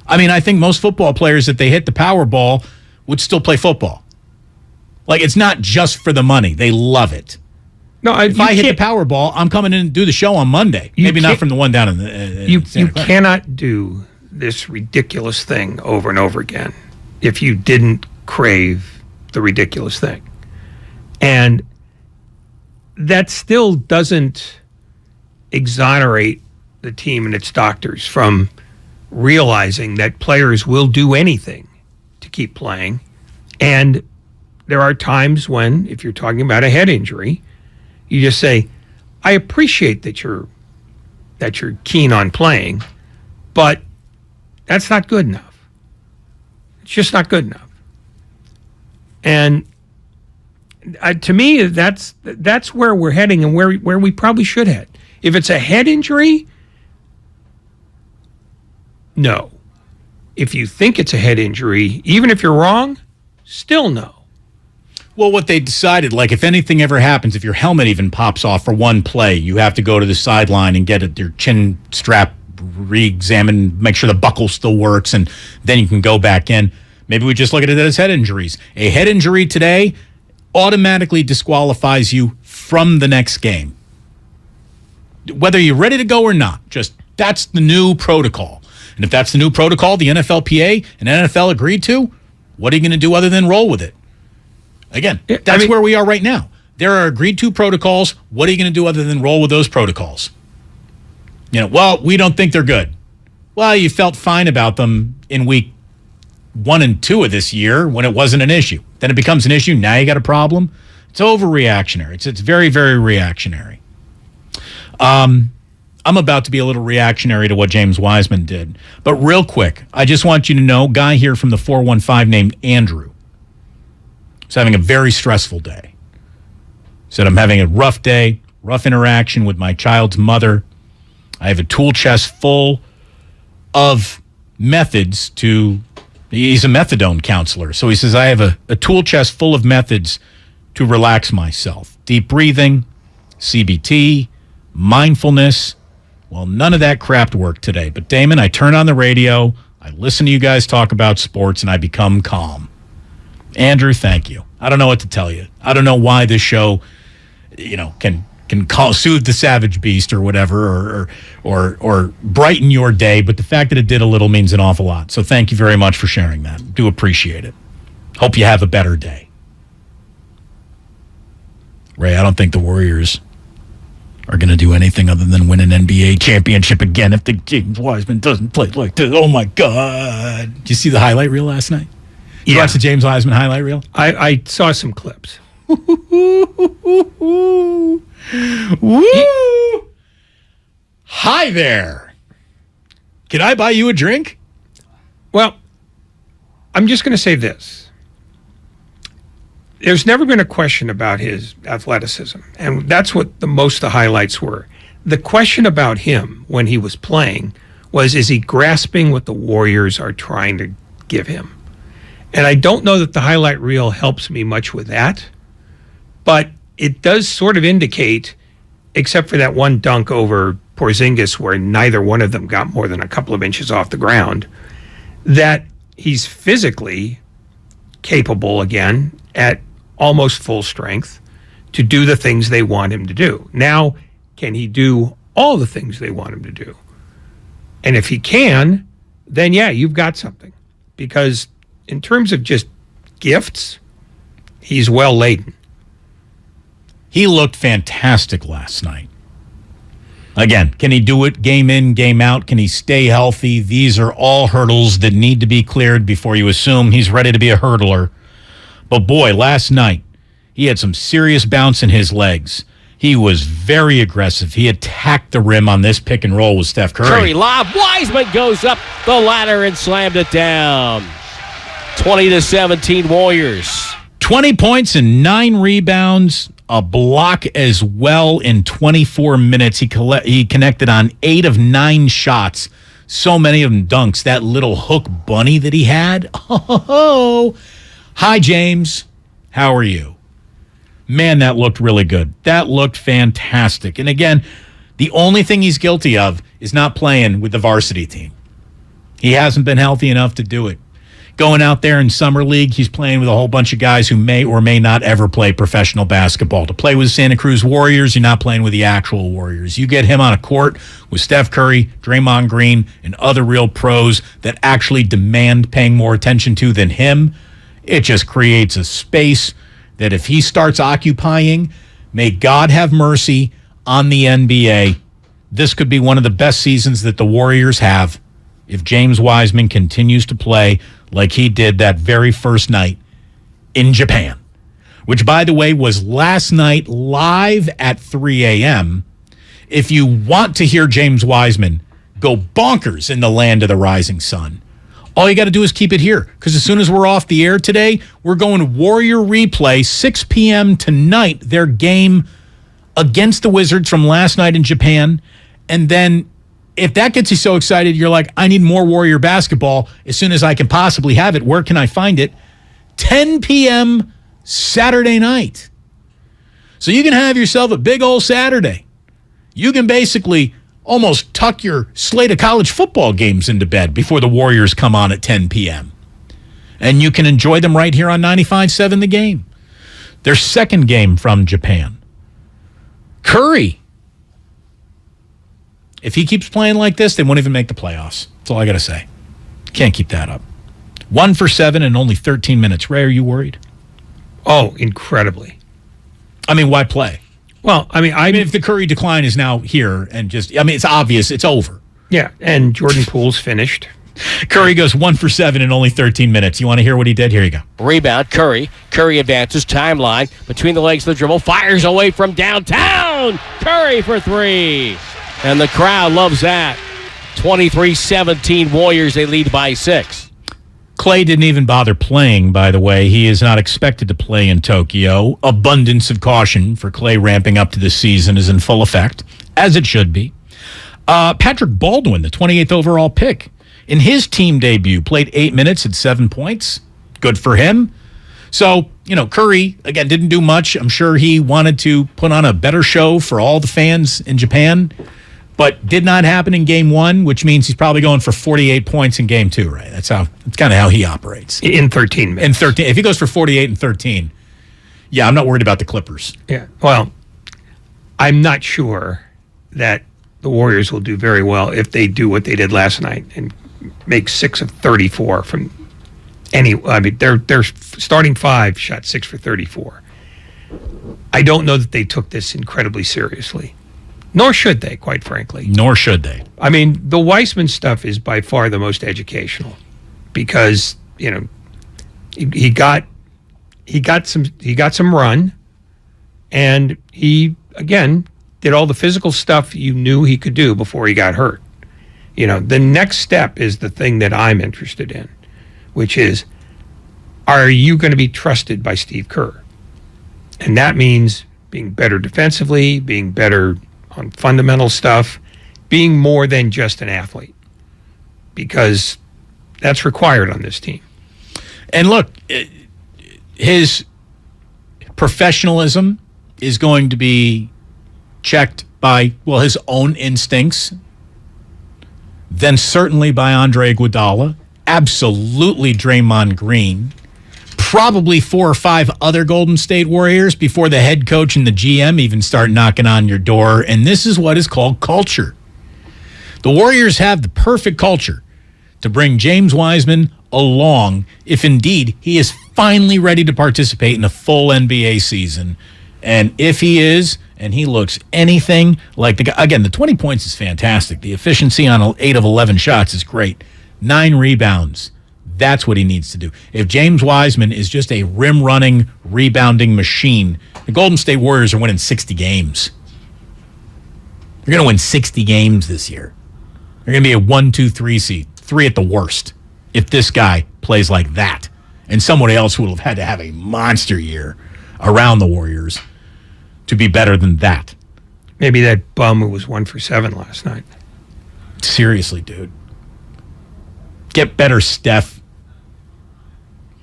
I mean, I think most football players, if they hit the Powerball, would still play football. It's not just for the money. They love it. No, if I hit the Powerball, I'm coming in and do the show on Monday. Maybe not from the one down in the you cannot do this ridiculous thing over and over again if you didn't crave the ridiculous thing. And that still doesn't exonerate the team and its doctors from realizing that players will do anything to keep playing. And there are times when, if you're talking about a head injury, you just say, I appreciate that you're keen on playing, but that's not good enough. It's just not good enough. And to me, that's where we're heading, and where we probably should head. If it's a head injury, no. If you think it's a head injury, even if you're wrong, still no. Well, what they decided, if anything ever happens, if your helmet even pops off for one play, you have to go to the sideline and get your chin strap re-examined, make sure the buckle still works, and then you can go back in. Maybe we just look at it as head injuries. A head injury today automatically disqualifies you from the next game. Whether you're ready to go or not, that's the new protocol. And if that's the new protocol the NFLPA and NFL agreed to, what are you going to do other than roll with it? Again, that's where we are right now. There are agreed to protocols. What are you going to do other than roll with those protocols? We don't think they're good. Well, you felt fine about them in week 1 and 2 of this year when it wasn't an issue. Then it becomes an issue. Now you got a problem. It's overreactionary. It's very, very reactionary. I'm about to be a little reactionary to what James Wiseman did. But real quick, I just want you to know, guy here from the 415 named Andrew is having a very stressful day. Said, I'm having a rough day, rough interaction with my child's mother. I have a tool chest full of methods he's a methadone counselor. So he says, I have a tool chest full of methods to relax myself. Deep breathing, CBT, mindfulness. Well, none of that crap worked today. But Damon, I turn on the radio, I listen to you guys talk about sports, and I become calm. Andrew, thank you. I don't know what to tell you. I don't know why this show, can soothe the savage beast or whatever, or brighten your day. But the fact that it did a little means an awful lot. So thank you very much for sharing that. Do appreciate it. Hope you have a better day. Ray, I don't think the Warriors are going to do anything other than win an NBA championship again if the James Wiseman doesn't play like this. Oh, my God. Did you see the highlight reel last night? Did you watch the James Wiseman highlight reel? I saw some clips. Woo! Hi there. Can I buy you a drink? Well, I'm just going to say this. There's never been a question about his athleticism, and that's what most of the highlights were. The question about him when he was playing was, is he grasping what the Warriors are trying to give him? And I don't know that the highlight reel helps me much with that, but it does sort of indicate, except for that one dunk over Porzingis, where neither one of them got more than a couple of inches off the ground, that he's physically capable again at almost full strength to do the things they want him to do. Now, can he do all the things they want him to do? And if he can, then yeah, you've got something. Because in terms of just gifts, he's well laden. He looked fantastic last night. Again, can he do it game in, game out? Can he stay healthy? These are all hurdles that need to be cleared before you assume he's ready to be a hurdler. But boy, last night, he had some serious bounce in his legs. He was very aggressive. He attacked the rim on this pick and roll with Steph Curry. Curry lob. Wiseman goes up the ladder and slammed it down. 20-17 Warriors. 20 points and 9 rebounds, a block as well in 24 minutes. He connected on 8 of 9 shots. So many of them dunks. That little hook bunny that he had. Oh, hi, James. How are you? Man, that looked really good. That looked fantastic. And again, the only thing he's guilty of is not playing with the varsity team. He hasn't been healthy enough to do it. Going out there in summer league, he's playing with a whole bunch of guys who may or may not ever play professional basketball. To play with Santa Cruz Warriors, you're not playing with the actual Warriors. You get him on a court with Steph Curry, Draymond Green, and other real pros that actually demand paying more attention to than him. It just creates a space that if he starts occupying, may God have mercy on the NBA. This could be one of the best seasons that the Warriors have if James Wiseman continues to play like he did that very first night in Japan, which, by the way, was last night live at 3 a.m. If you want to hear James Wiseman go bonkers in the land of the rising sun, all you got to do is keep it here, because as soon as we're off the air today, we're going Warrior Replay, 6 p.m. tonight, their game against the Wizards from last night in Japan. And then if that gets you so excited, you're like, I need more Warrior basketball as soon as I can possibly have it. Where can I find it? 10 p.m. Saturday night. So you can have yourself a big old Saturday. You can basically almost tuck your slate of college football games into bed before the Warriors come on at 10 p.m. And you can enjoy them right here on 95.7 The Game. Their second game from Japan. Curry. If he keeps playing like this, they won't even make the playoffs. That's all I got to say. Can't keep that up. 1 for 7 in only 13 minutes. Ray, are you worried? Oh, incredibly. I mean, why play? Well, I mean, if the Curry decline is now here and just, I mean, it's obvious, it's over. Yeah, and Jordan Poole's finished. Curry goes 1 for 7 in only 13 minutes. You want to hear what he did? Here you go. Rebound, Curry. Curry advances, timeline, between the legs of the dribble, fires away from downtown. Curry for 3. And the crowd loves that. 23-17 Warriors, they lead by 6. Clay didn't even bother playing, by the way. He is not expected to play in Tokyo. Abundance of caution for Clay ramping up to this season is in full effect, as it should be. Patrick Baldwin, the 28th overall pick, in his team debut, played 8 minutes at 7 points. Good for him. So, Curry, again, didn't do much. I'm sure he wanted to put on a better show for all the fans in Japan, but did not happen in game 1, which means he's probably going for 48 points in game 2, right? That's kind of how he operates. In 13 minutes. In 13. If he goes for 48 and 13, yeah, I'm not worried about the Clippers. Yeah. Well, I'm not sure that the Warriors will do very well if they do what they did last night and make 6 of 34 from I mean, their starting 5 shot 6 for 34. I don't know that they took this incredibly seriously. Nor should they, quite frankly. Nor should they. I mean, the Weissman stuff is by far the most educational because, he got some run, and he, again, did all the physical stuff you knew he could do before he got hurt. The next step is the thing that I'm interested in, which is, are you going to be trusted by Steve Kerr? And that means being better defensively, being better on fundamental stuff, being more than just an athlete, because that's required on this team. And look, his professionalism is going to be checked by, well, his own instincts, then certainly by Andre Iguodala, absolutely Draymond Green, probably 4 or 5 other Golden State Warriors before the head coach and the GM even start knocking on your door. And this is what is called culture. The Warriors have the perfect culture to bring James Wiseman along if indeed he is finally ready to participate in a full NBA season. And if he is, and he looks anything like the guy, again, the 20 points is fantastic. The efficiency on 8 of 11 shots is great. 9 rebounds. That's what he needs to do. If James Wiseman is just a rim-running, rebounding machine, the Golden State Warriors are winning 60 games. They're going to win 60 games this year. They're going to be a 1, 2, 3 seed, 3 at the worst, if this guy plays like that. And somebody else would have had to have a monster year around the Warriors to be better than that. Maybe that bum who was 1 for 7 last night. Seriously, dude. Get better, Steph.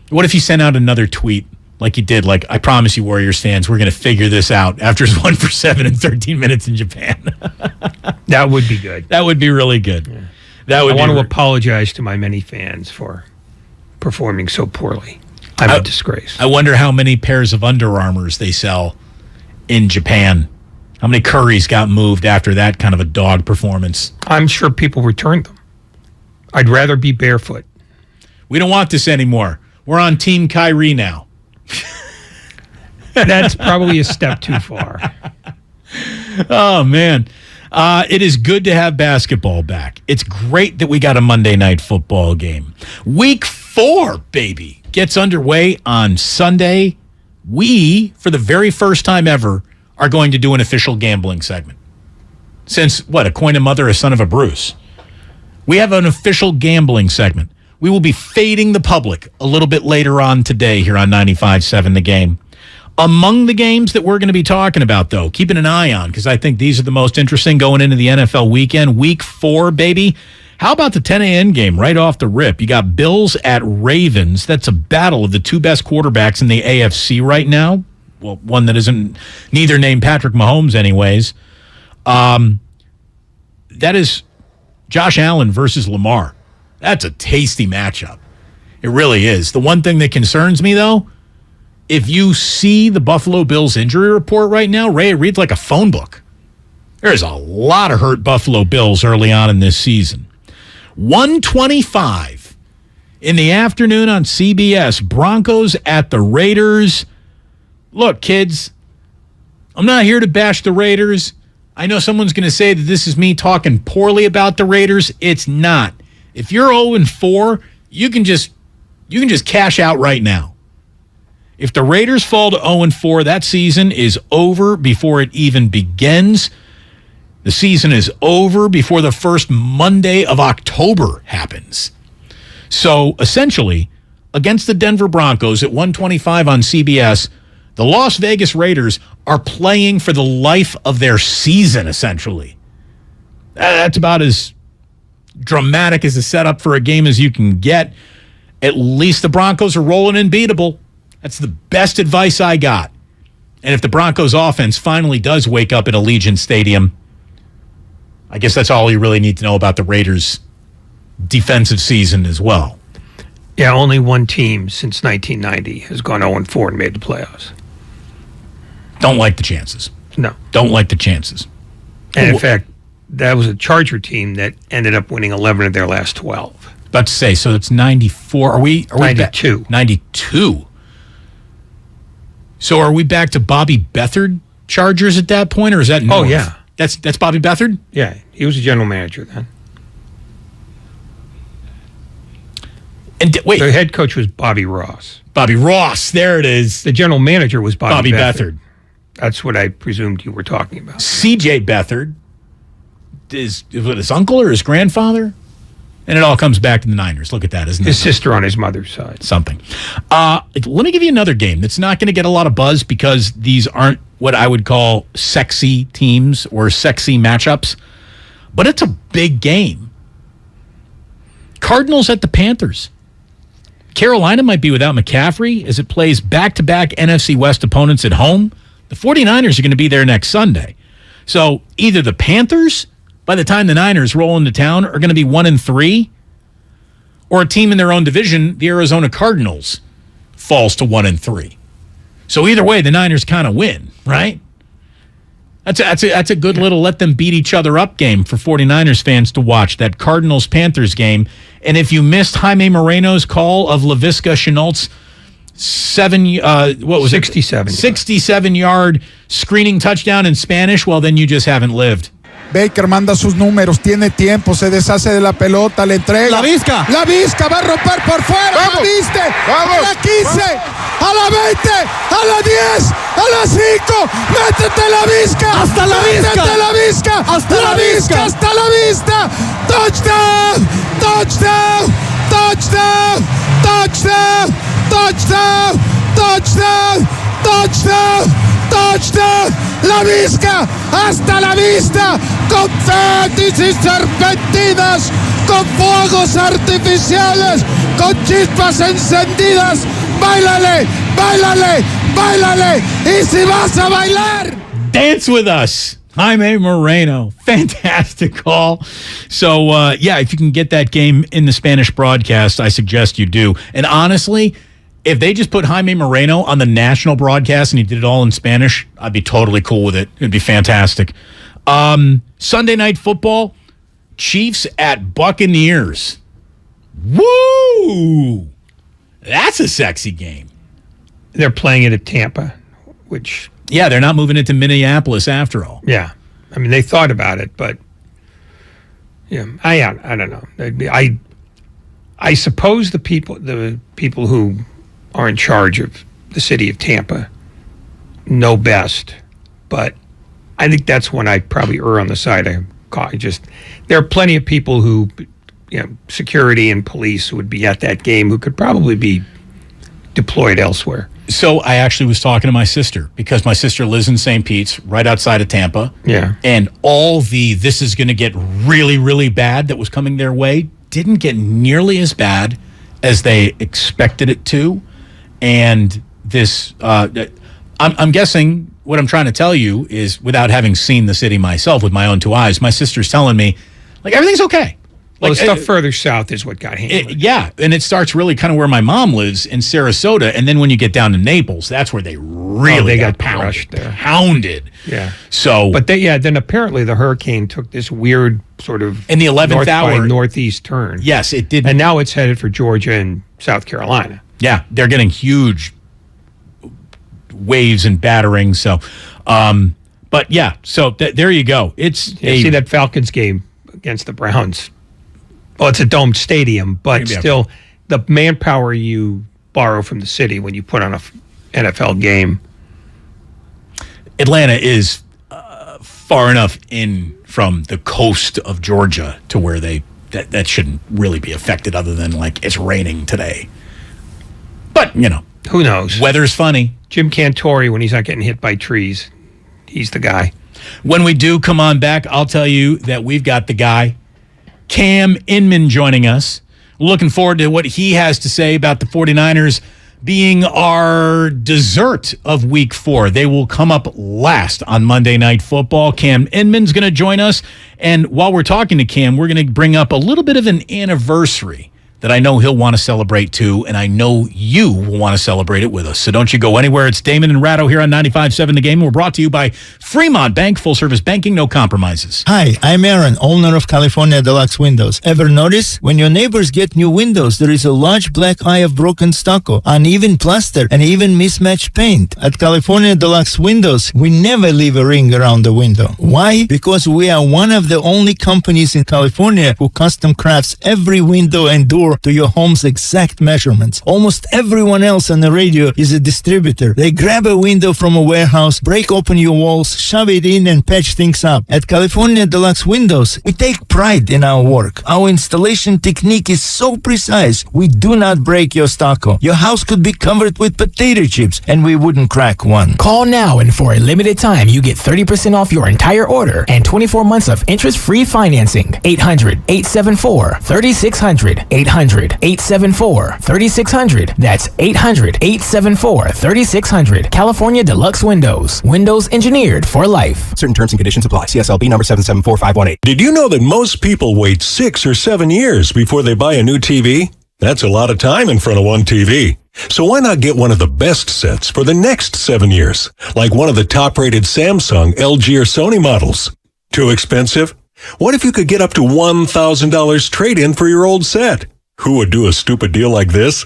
What if you sent out another tweet like you did, like, I promise you, Warriors fans, we're going to figure this out after his 1 for 7 in 13 minutes in Japan. That would be good. That would be really good. Yeah. I want to apologize to my many fans for performing so poorly. I'm a disgrace. I wonder how many pairs of Under Armours they sell in Japan. How many Currys got moved after that kind of a dog performance? I'm sure people returned them. I'd rather be barefoot. We don't want this anymore. We're on Team Kyrie now. That's probably a step too far. Oh, man. It is good to have basketball back. It's great that we got a Monday night football game. Week 4, baby, gets underway on Sunday. We, for the very first time ever, are going to do an official gambling segment. Since, a coin a mother, a son of a Bruce. We have an official gambling segment. We will be fading the public a little bit later on today here on 95.7 The Game. Among the games that we're going to be talking about, though, keeping an eye on, because I think these are the most interesting going into the NFL weekend. Week 4, baby. How about the 10 a.m. game right off the rip? You got Bills at Ravens. That's a battle of the 2 best quarterbacks in the AFC right now. Well, one that isn't neither named Patrick Mahomes anyways. That is Josh Allen versus Lamar. That's a tasty matchup. It really is. The one thing that concerns me, though, if you see the Buffalo Bills injury report right now, Ray, it reads like a phone book. There's a lot of hurt Buffalo Bills early on in this season. 1:25 in the afternoon on CBS. Broncos at the Raiders. Look, kids, I'm not here to bash the Raiders. I know someone's going to say that this is me talking poorly about the Raiders. It's not. If you're 0-4, you can just cash out right now. If the Raiders fall to 0-4, that season is over before it even begins. The season is over before the first Monday of October happens. So, essentially, against the Denver Broncos at 1:25 on CBS, the Las Vegas Raiders are playing for the life of their season, essentially. That's about as dramatic as a setup for a game as you can get. At least the Broncos are rolling and beatable. That's the best advice I got. And if the Broncos offense finally does wake up at Allegiant Stadium, I guess that's all you really need to know about the Raiders' defensive season as well. Yeah, only one team since 1990 has gone 0-4 and made the playoffs. Don't like the chances. No. Don't like the chances. And in fact, that was a Charger team that ended up winning 11 of their last 12. About to say, so it's 94. Are we 92. 92. So are we back to Bobby Beathard Chargers at that point, or is that North? Oh, yeah. That's Bobby Beathard? Yeah, he was a general manager then. And wait. The head coach was Bobby Ross. Bobby Ross, there it is. The general manager was Bobby Beathard. That's what I presumed you were talking about. C.J. Beathard is it his uncle or his grandfather? And it all comes back to the Niners. Look at that, isn't it? His sister on his mother's side. Something. Let me give you another game that's not going to get a lot of buzz because these aren't what I would call sexy teams or sexy matchups. But it's a big game. Cardinals at the Panthers. Carolina might be without McCaffrey as it plays back-to-back NFC West opponents at home. The 49ers are going to be there next Sunday. So either the Panthers, by the time the Niners roll into town, are going to be 1-3, or a team in their own division, the Arizona Cardinals, falls to 1-3. So either way, the Niners kind of win, right? That's a good little let them beat each other up game for 49ers fans to watch, that Cardinals-Panthers game. And if you missed Jaime Moreno's call of Laviska Shenault's 67-yard screening touchdown in Spanish, well, then you just haven't lived. Baker manda sus números, tiene tiempo, se deshace de la pelota, le entrega. La Vizca va a romper por fuera. ¡Vamos! La viste, ¡vamos! A la 15, a la 20, a la 10, a la 5. Métete la Vizca. Hasta la Vizca. Métete la Vizca. Hasta la Vizca. Hasta la vista. Touchdown. Touchdown. Touchdown. Touchdown. Touchdown. Touchdown. Touchdown. Touchdown, la Vizca, hasta la vista, confetis y serpentinas, con fuegos artificiales, con chispas encendidas. Báilale, báilale, báilale, y si vas a bailar, dance with us. Jaime Moreno. Fantastic call. So, if you can get that game in the Spanish broadcast, I suggest you do. And honestly, if they just put Jaime Moreno on the national broadcast and he did it all in Spanish, I'd be totally cool with it. It'd be fantastic. Sunday Night Football, Chiefs at Buccaneers. Woo! That's a sexy game. They're playing it at Tampa, which... Yeah, they're not moving it to Minneapolis after all. Yeah. I mean, they thought about it, but... Yeah, I don't know. I suppose the people who are in charge of the city of Tampa know best, but I think that's when I probably err on the side of there are plenty of people who, security and police who would be at that game who could probably be deployed elsewhere. So I actually was talking to my sister because my sister lives in St. Pete's, right outside of Tampa. Yeah. And all this is going to get really, really bad that was coming their way didn't get nearly as bad as they expected it to. And this, I'm guessing what I'm trying to tell you is, without having seen the city myself with my own two eyes, my sister's telling me, everything's okay. Well, the stuff further south is what got hammered. And it starts really kind of where my mom lives in Sarasota, and then when you get down to Naples, that's where they really got crushed there. Pounded. Yeah. So, but then apparently the hurricane took this weird sort of in the 11th hour northeast turn. Yes, it did, and now it's headed for Georgia and South Carolina. Yeah, they're getting huge waves and batterings. So, but yeah, so there you go. See that Falcons game against the Browns. Well, it's a domed stadium, but still, the manpower you borrow from the city when you put on a NFL game. Atlanta is far enough in from the coast of Georgia to where that shouldn't really be affected, other than it's raining today. But, who knows? Weather's funny. Jim Cantori, when he's not getting hit by trees, he's the guy. When we do come on back, I'll tell you that we've got the guy, Cam Inman, joining us. Looking forward to what he has to say about the 49ers being our dessert of Week 4. They will come up last on Monday Night Football. Cam Inman's going to join us. And while we're talking to Cam, we're going to bring up a little bit of an anniversary that I know he'll want to celebrate too, and I know you will want to celebrate it with us. So don't you go anywhere. It's Damon and Ratto here on 95.7 The Game. We're brought to you by Fremont Bank, full-service banking, no compromises. Hi, I'm Aaron, owner of California Deluxe Windows. Ever notice? When your neighbors get new windows, there is a large black eye of broken stucco, uneven plaster, and even mismatched paint. At California Deluxe Windows, we never leave a ring around the window. Why? Because we are one of the only companies in California who custom crafts every window and door to your home's exact measurements. Almost everyone else on the radio is a distributor. They grab a window from a warehouse, break open your walls, shove it in, and patch things up. At California Deluxe Windows, we take pride in our work. Our installation technique is so precise, we do not break your stucco. Your house could be covered with potato chips, and we wouldn't crack one. Call now, and for a limited time, you get 30% off your entire order and 24 months of interest-free financing. 800-874-3600. 800 800-874-3600. That's 800-874-3600. California Deluxe Windows. Windows engineered for life. Certain terms and conditions apply. CSLB number 774518. Did you know that most people wait 6 or 7 years before they buy a new TV? That's a lot of time in front of one TV. So why not get one of the best sets for the next 7 years? Like one of the top-rated Samsung, LG, or Sony models. Too expensive? What if you could get up to $1,000 trade-in for your old set? Who would do a stupid deal like this?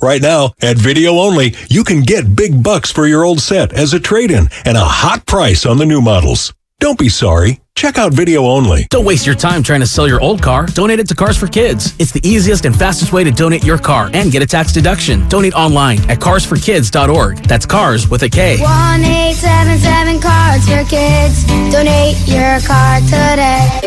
Right now, at Video Only, you can get big bucks for your old set as a trade-in and a hot price on the new models. Don't be sorry. Check out Video Only. Don't waste your time trying to sell your old car. Donate it to Cars for Kids. It's the easiest and fastest way to donate your car and get a tax deduction. Donate online at carsforkids.org. That's cars with a K. 1-877 Cards for Kids. Donate your car today.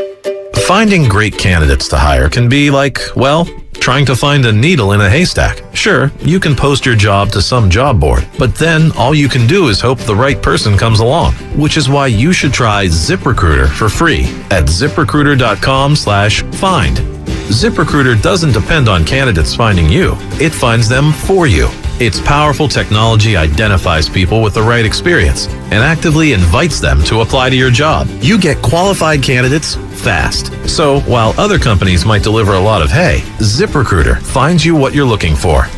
Finding great candidates to hire can be like, well, trying to find a needle in a haystack. Sure, you can post your job to some job board, but then all you can do is hope the right person comes along, which is why you should try ZipRecruiter for free at ZipRecruiter.com/find. ZipRecruiter doesn't depend on candidates finding you. It finds them for you. Its powerful technology identifies people with the right experience and actively invites them to apply to your job. You get qualified candidates fast. So while other companies might deliver a lot of hay, ZipRecruiter finds you what you're looking for.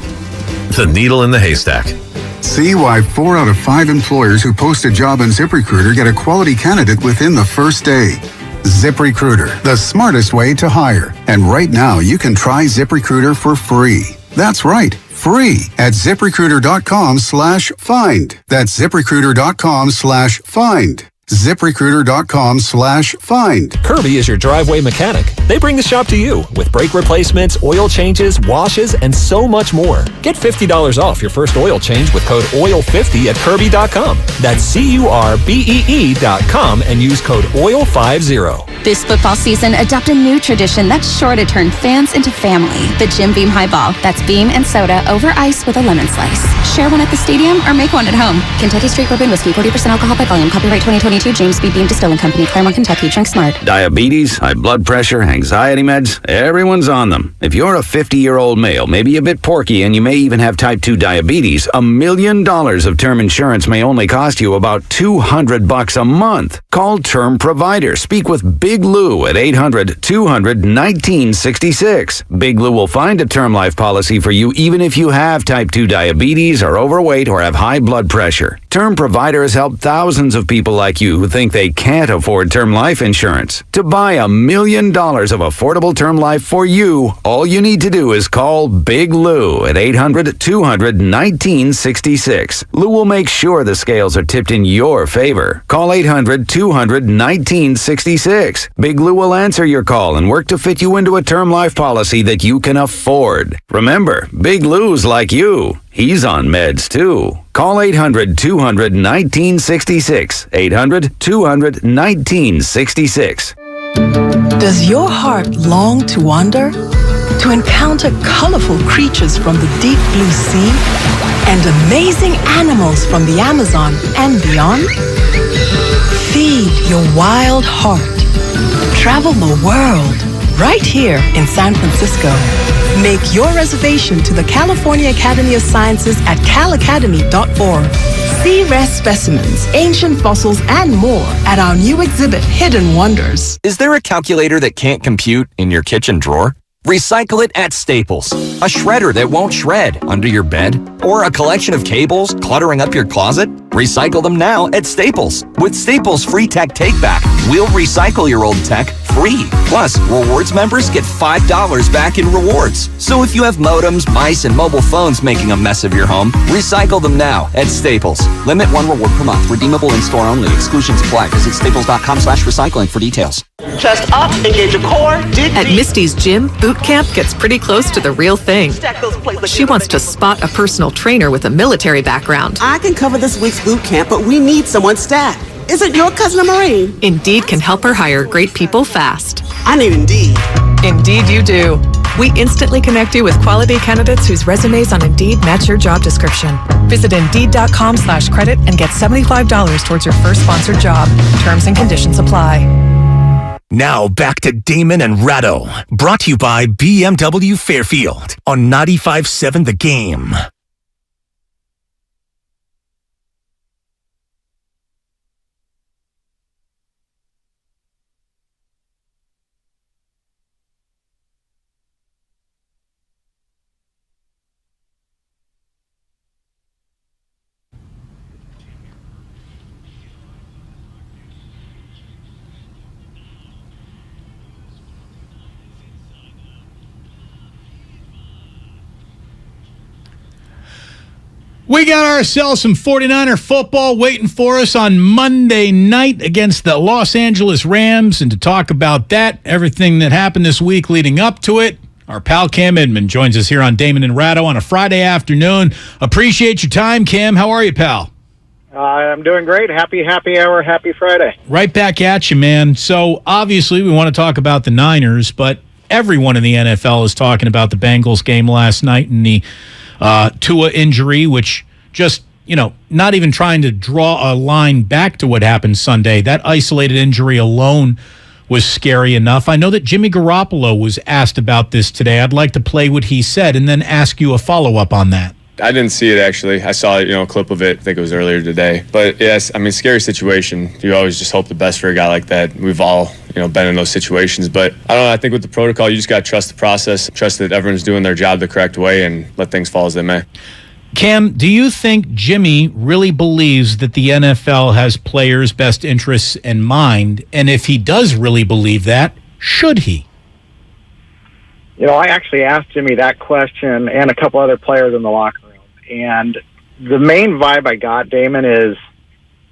The needle in the haystack. See why 4 out of 5 employers who post a job on ZipRecruiter get a quality candidate within the first day. ZipRecruiter, the smartest way to hire. And right now, you can try ZipRecruiter for free. That's right, free at ZipRecruiter.com/find. That's ZipRecruiter.com/find. ZipRecruiter.com/find. Kirby is your driveway mechanic. They bring the shop to you with brake replacements, oil changes, washes, and so much more. Get $50 off your first oil change with code OIL50 at Kirby.com. That's CURBEE.com and use code OIL50. This football season, adopt a new tradition that's sure to turn fans into family. The Jim Beam Highball. That's beam and soda over ice with a lemon slice. Share one at the stadium or make one at home. Kentucky Straight Bourbon Whiskey, 40% alcohol by volume. Copyright 2022, James B. Beam Distilling Company, Claremont, Kentucky. Drink smart. Diabetes, high blood pressure, anxiety meds, everyone's on them. If you're a 50-year-old male, maybe a bit porky, and you may even have type 2 diabetes, $1 million of term insurance may only cost you about $200 a month. Call Term Provider. Speak with Big Lou at 800-200-1966. Big Lou will find a term life policy for you even if you have type 2 diabetes, are overweight, or have high blood pressure. Term Provider has helped thousands of people like you who think they can't afford term life insurance. To buy $1 million of affordable term life for you, all you need to do is call Big Lou at 800-200-1966. Lou will make sure the scales are tipped in your favor. Call 800-200-1966. Big Lou will answer your call and work to fit you into a term life policy that you can afford. Remember, Big Lou's like you. He's on meds too. Call 800-200-1966. 800-200-1966. Does your heart long to wander? To encounter colorful creatures from the deep blue sea? And amazing animals from the Amazon and beyond? Feed your wild heart. Travel the world right here in San Francisco. Make your reservation to the California Academy of Sciences at calacademy.org. See rare specimens, ancient fossils, and more at our new exhibit, Hidden Wonders. Is there a calculator that can't compute in your kitchen drawer? Recycle it at Staples. A shredder that won't shred under your bed? Or a collection of cables cluttering up your closet? Recycle them now at Staples. With Staples Free Tech Takeback, we'll recycle your old tech free. Plus, rewards members get $5 back in rewards. So if you have modems, mice, and mobile phones making a mess of your home, recycle them now at Staples. Limit 1 reward per month. Redeemable in-store only. Exclusions apply. Visit staples.com/recycling for details. Chest up, engage your core, dig At Misty's gym, boot camp gets pretty close to the real thing. She wants to spot a personal trainer with a military background. I can cover this week's boot camp, but we need someone stacked. Isn't your cousin a Marine? Indeed can help her hire great people fast. I need Indeed. Indeed you do. We instantly connect you with quality candidates whose resumes on Indeed match your job description. Visit Indeed.com/credit and get $75 towards your first sponsored job. Terms and conditions apply. Now back to Damon and Ratto, brought to you by BMW Fairfield on 95.7 The Game. We got ourselves some 49er football waiting for us on Monday night against the Los Angeles Rams. And to talk about that, everything that happened this week leading up to it, our pal Cam Edmond joins us here on Damon and Ratto on a Friday afternoon. Appreciate your time, Cam. How are you, pal? I'm doing great. Happy hour. Happy Friday. Right back at you, man. So obviously we want to talk about the Niners, but everyone in the NFL is talking about the Bengals game last night and the Tua injury, which just, not even trying to draw a line back to what happened Sunday. That isolated injury alone was scary enough. I know that Jimmy Garoppolo was asked about this today. I'd like to play what he said and then ask you a follow-up on that. I didn't see it, actually. I saw, a clip of it. I think it was earlier today. But, yes, scary situation. You always just hope the best for a guy like that. We've all, been in those situations. But, I don't know, I think with the protocol, you just got to trust the process, trust that everyone's doing their job the correct way, and let things fall as they may. Cam, do you think Jimmy really believes that the NFL has players' best interests in mind? And if he does really believe that, should he? I actually asked Jimmy that question and a couple other players in the locker room. And the main vibe I got, Damon, is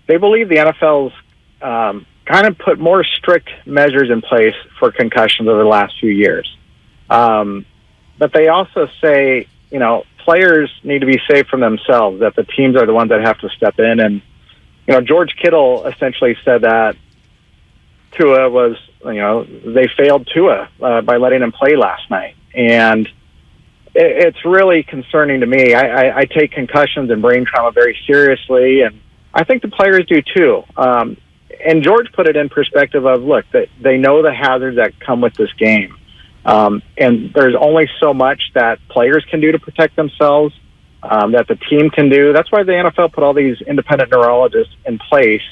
they believe the NFL's kind of put more strict measures in place for concussions over the last few years. But they also say, players need to be safe from themselves, that the teams are the ones that have to step in. And, George Kittle essentially said that Tua was, they failed Tua by letting him play last night. And it's really concerning to me. I take concussions and brain trauma very seriously, and I think the players do too. And George put it in perspective of, look, they know the hazards that come with this game. And there's only so much that players can do to protect themselves, that the team can do. That's why the NFL put all these independent neurologists in place.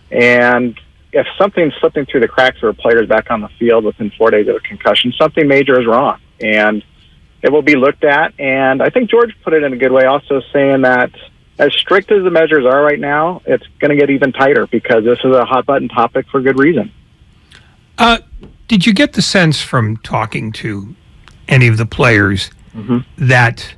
And if something's slipping through the cracks for a player's back on the field within 4 days of a concussion, something major is wrong. And it will be looked at. And I think George put it in a good way, also saying that as strict as the measures are right now, it's going to get even tighter because this is a hot-button topic for good reason. Did you get the sense from talking to any of the players that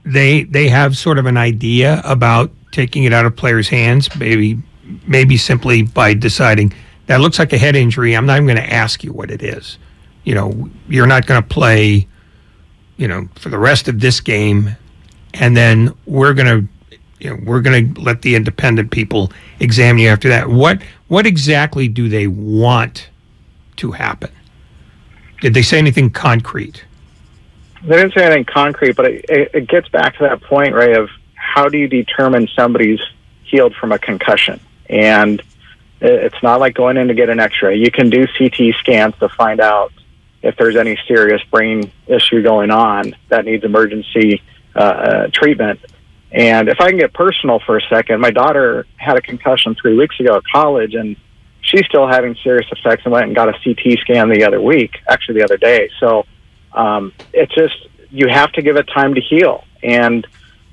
they have sort of an idea about taking it out of players' hands, maybe simply by deciding that looks like a head injury, I'm not even going to ask you what it is. You're not going to play, for the rest of this game, and then we're going to let the independent people examine you after that. What exactly do they want to happen? Did they say anything concrete? They didn't say anything concrete, but it gets back to that point, Ray, of how do you determine somebody's healed from a concussion? And it's not like going in to get an x-ray. You can do CT scans to find out if there's any serious brain issue going on that needs emergency treatment. And if I can get personal for a second, my daughter had a concussion 3 weeks ago at college, and she's still having serious effects and went and got a CT scan the other day. So it's just, you have to give it time to heal. And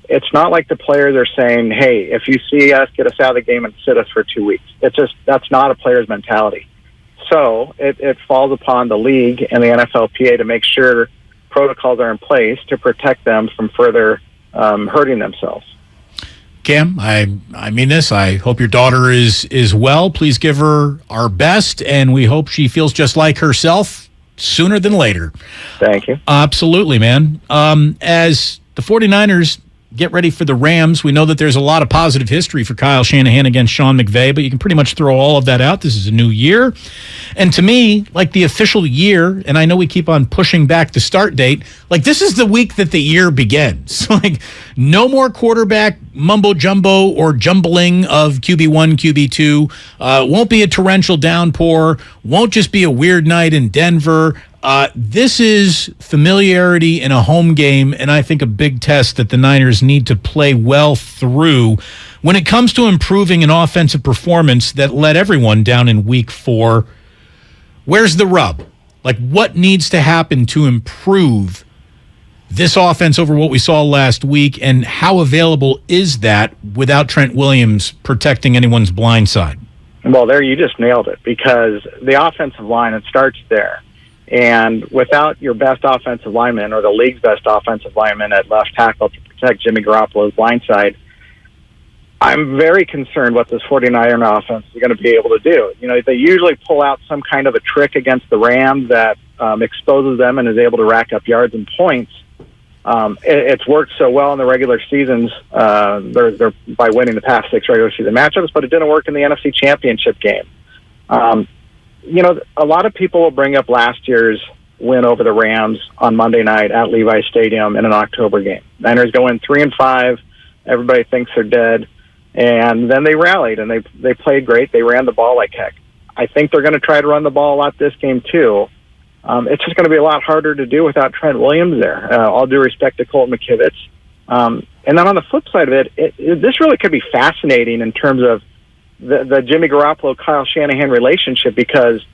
it's not like the players are saying, hey, if you see us, get us out of the game and sit us for 2 weeks. It's just, that's not a player's mentality. So it falls upon the league and the NFLPA to make sure protocols are in place to protect them from further hurting themselves. Cam, I mean this. I hope your daughter is well. Please give her our best, and we hope she feels just like herself sooner than later. Thank you. Absolutely, man. As the 49ers get ready for the Rams. We know that there's a lot of positive history for Kyle Shanahan against Sean McVay, but you can pretty much throw all of that out. This is a new year. And to me, like the official year, and I know we keep on pushing back the start date, like this is the week that the year begins. Like no more quarterback mumbo-jumbo or jumbling of QB1, QB2. Won't be a torrential downpour. Won't just be a weird night in Denver. This is familiarity in a home game, and I think a big test that the Niners need to play well through when it comes to improving an offensive performance that let everyone down in week 4. Where's the rub? Like, what needs to happen to improve this offense over what we saw last week, and how available is that without Trent Williams protecting anyone's blind side? Well, there you just nailed it, because the offensive line, it starts there. And without your best offensive lineman or the league's best offensive lineman at left tackle to protect Jimmy Garoppolo's blind side, I'm very concerned what this 49er offense is going to be able to do. You know, they usually pull out some kind of a trick against the Rams that exposes them and is able to rack up yards and points. It's worked so well in the regular seasons they're by winning the past 6 regular season matchups, but it didn't work in the NFC Championship game. You know, a lot of people will bring up last year's win over the Rams on Monday night at Levi Stadium in an October game. Niners go in 3-5. Everybody thinks they're dead. And then they rallied, and they played great. They ran the ball like heck. I think they're going to try to run the ball a lot this game, too. It's just going to be a lot harder to do without Trent Williams there. All due respect to Colt McKivitz. And then on the flip side of it, this really could be fascinating in terms of the Jimmy Garoppolo-Kyle Shanahan relationship, because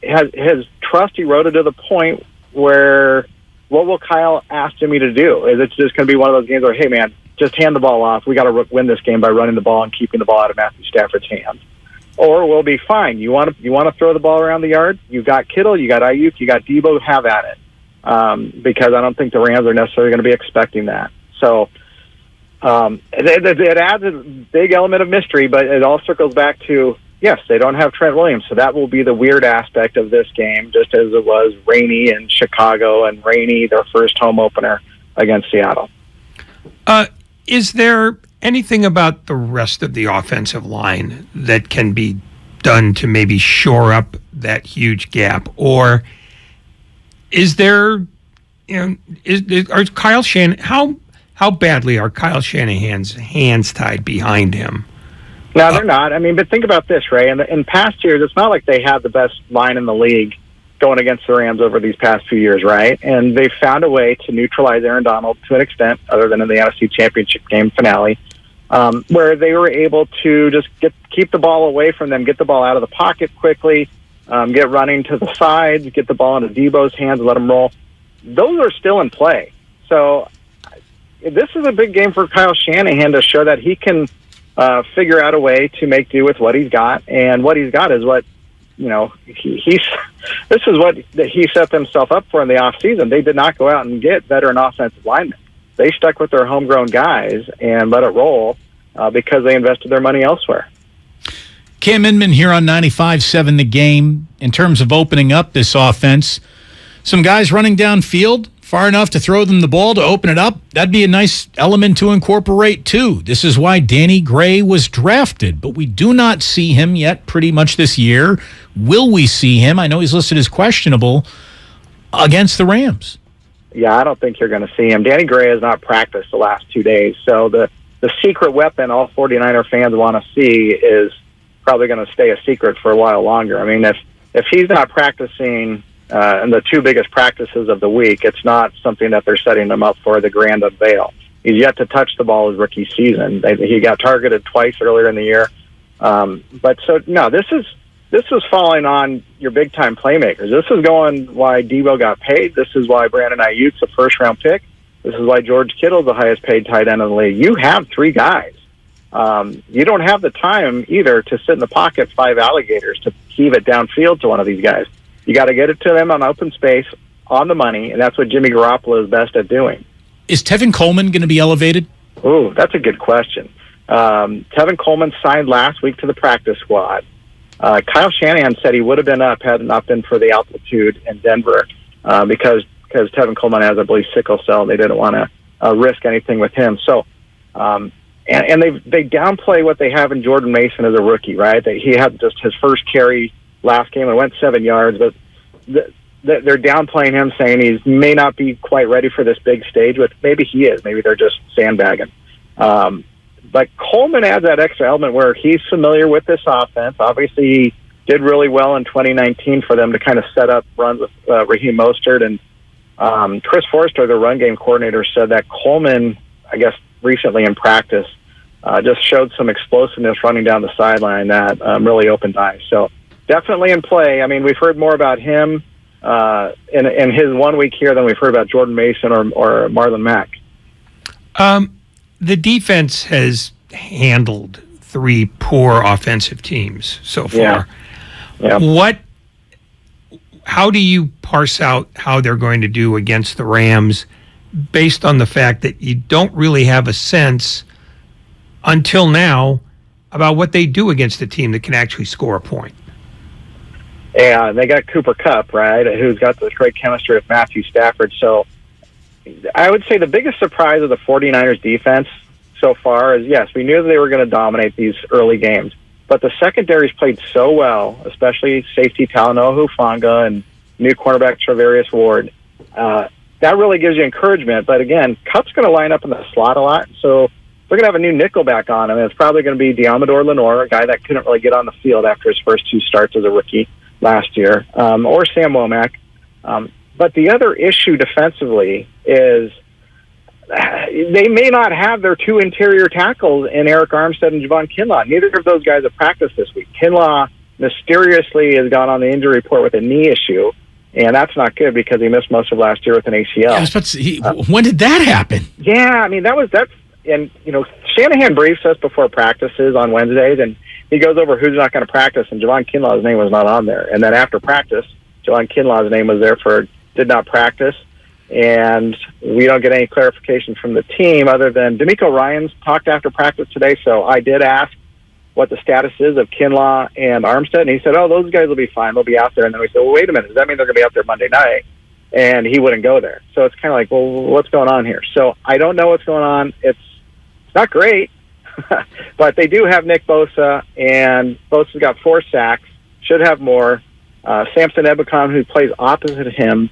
his trust eroded to the point where what will Kyle ask Jimmy to do? Is it just going to be one of those games where, hey, man, just hand the ball off. We got to win this game by running the ball and keeping the ball out of Matthew Stafford's hands. Or we'll be fine. You want to throw the ball around the yard? You got Kittle, you got Ayuk, you got Debo. Have at it. Because I don't think the Rams are necessarily going to be expecting that. So it adds a big element of mystery, but it all circles back to, yes, they don't have Trent Williams, so that will be the weird aspect of this game, just as it was rainy in Chicago and rainy their first home opener against Seattle. Is there anything about the rest of the offensive line that can be done to maybe shore up that huge gap? Or is there, are Kyle Shanahan, how badly are Kyle Shanahan's hands tied behind him? No, they're not. I mean, but think about this, Ray. In past years, it's not like they had the best line in the league going against the Rams over these past few years, right? And they found a way to neutralize Aaron Donald to an extent, other than in the NFC Championship game finale, where they were able to just keep the ball away from them, get the ball out of the pocket quickly, get running to the sides, get the ball into Debo's hands, let him roll. Those are still in play. So this is a big game for Kyle Shanahan to show that he can figure out a way to make do with what he's got, and what he's got is what, this is what he set himself up for in the offseason. They did not go out and get veteran offensive linemen. They stuck with their homegrown guys and let it roll because they invested their money elsewhere. Cam Inman here on 95.7 The Game. In terms of opening up this offense, some guys running downfield far enough to throw them the ball to open it up, that'd be a nice element to incorporate too. This is why Danny Gray was drafted, but we do not see him yet pretty much this year. Will we see him? I know he's listed as questionable against the Rams. Yeah, I don't think you're going to see him. Danny Gray has not practiced the last 2 days, so the secret weapon all 49er fans want to see is probably going to stay a secret for a while longer. I mean, if he's not practicing in the 2 biggest practices of the week, it's not something that they're setting him up for the grand unveil. He's yet to touch the ball his rookie season. He got targeted twice earlier in the year. This is falling on your big-time playmakers. This is going why Debo got paid. This is why Brandon Ayuk's a first-round pick. This is why George Kittle's the highest-paid tight end in the league. You have 3 guys. You don't have the time either to sit in the pocket 5 alligators to heave it downfield to one of these guys. You got to get it to them on open space, on the money, and that's what Jimmy Garoppolo is best at doing. Is Tevin Coleman going to be elevated? Ooh, that's a good question. Tevin Coleman signed last week to the practice squad. Kyle Shanahan said he would have been up had it not been for the altitude in Denver because Tevin Coleman has, I believe, sickle cell. They didn't want to risk anything with him. So, and they downplay what they have in Jordan Mason as a rookie, right? That he had just his first carry last game and went 7 yards, but they're downplaying him, saying he may not be quite ready for this big stage, but maybe he is. Maybe they're just sandbagging. But Coleman adds that extra element where he's familiar with this offense. Obviously, he did really well in 2019 for them to kind of set up runs with Raheem Mostert. And Chris Forrester, the run game coordinator, said that Coleman, I guess recently in practice, just showed some explosiveness running down the sideline that really opened eyes. So definitely in play. I mean, we've heard more about him in his 1 week here than we've heard about Jordan Mason or Marlon Mack. The defense has handled 3 poor offensive teams so far. Yeah. How do you parse out how they're going to do against the Rams based on the fact that you don't really have a sense until now about what they do against a team that can actually score a point? Yeah, they got Cooper Kupp, right, who's got this great chemistry with Matthew Stafford. So I would say the biggest surprise of the 49ers defense so far is, yes, we knew that they were going to dominate these early games, but the secondary's played so well, especially safety Talanoa Hufanga and new cornerback Travarius Ward. That really gives you encouragement. But again, Kupp's going to line up in the slot a lot, so they're going to have a new nickelback on him. And it's probably going to be Diamador Lenore, a guy that couldn't really get on the field after his first 2 starts as a rookie last year, or Sam Womack. But the other issue defensively is they may not have their 2 interior tackles in Eric Armstead and Javon Kinlaw. Neither of those guys have practiced this week. Kinlaw mysteriously has gone on the injury report with a knee issue, and that's not good because he missed most of last year with an ACL. Yeah, I was about to say, when did that happen? Yeah, I mean, that's and, Shanahan briefs us before practices on Wednesdays, and he goes over who's not going to practice, and Javon Kinlaw's name was not on there. And then after practice, Javon Kinlaw's name was there for did not practice, and we don't get any clarification from the team other than D'Amico Ryans talked after practice today, so I did ask what the status is of Kinlaw and Armstead, and he said, those guys will be fine, they'll be out there. And then we said, well, wait a minute, does that mean they're going to be out there Monday night? And he wouldn't go there. So it's kind of like, well, what's going on here? So I don't know what's going on. It's not great, but they do have Nick Bosa, and Bosa's got 4 sacks, should have more. Samson Ebukam, who plays opposite him,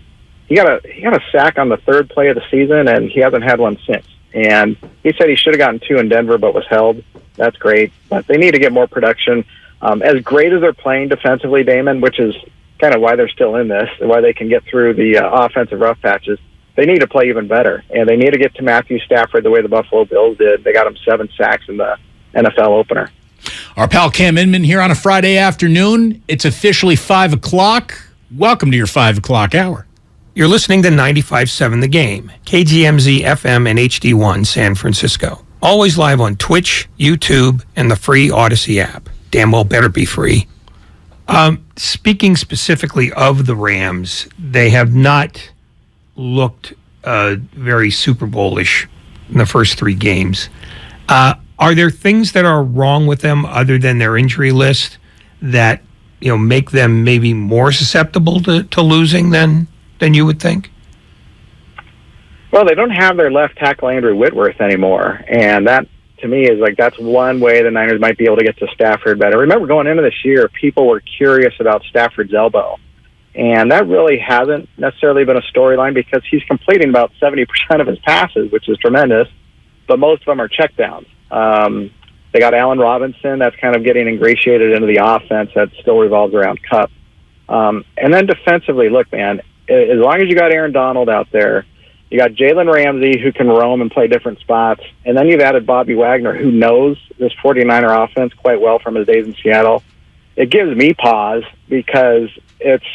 he got a sack on the 3rd play of the season, and he hasn't had one since. And he said he should have gotten 2 in Denver, but was held. That's great, but they need to get more production. As great as they're playing defensively, Damon, which is kind of why they're still in this, why they can get through the offensive rough patches, they need to play even better, and they need to get to Matthew Stafford the way the Buffalo Bills did. They got him 7 sacks in the NFL opener. Our pal Cam Inman here on a Friday afternoon. It's officially 5 o'clock. Welcome to your 5 o'clock hour. You're listening to 95.7 The Game, KGMZ FM and HD1 San Francisco. Always live on Twitch, YouTube, and the free Odyssey app. Damn well better be free. Speaking specifically of the Rams, they have not looked very Super Bowl-ish in the first 3 games. Are there things that are wrong with them other than their injury list that make them maybe more susceptible to losing than you would think? Well, they don't have their left tackle Andrew Whitworth anymore, and that to me is that's one way the Niners might be able to get to Stafford better. Remember, going into this year, people were curious about Stafford's elbow, and that really hasn't necessarily been a storyline because he's completing about 70% of his passes, which is tremendous, but most of them are checkdowns. They got Allen Robinson that's kind of getting ingratiated into the offense that still revolves around Kupp. And then defensively, look, man, as long as you got Aaron Donald out there, you got Jalen Ramsey who can roam and play different spots, and then you've added Bobby Wagner who knows this 49er offense quite well from his days in Seattle. It gives me pause because it's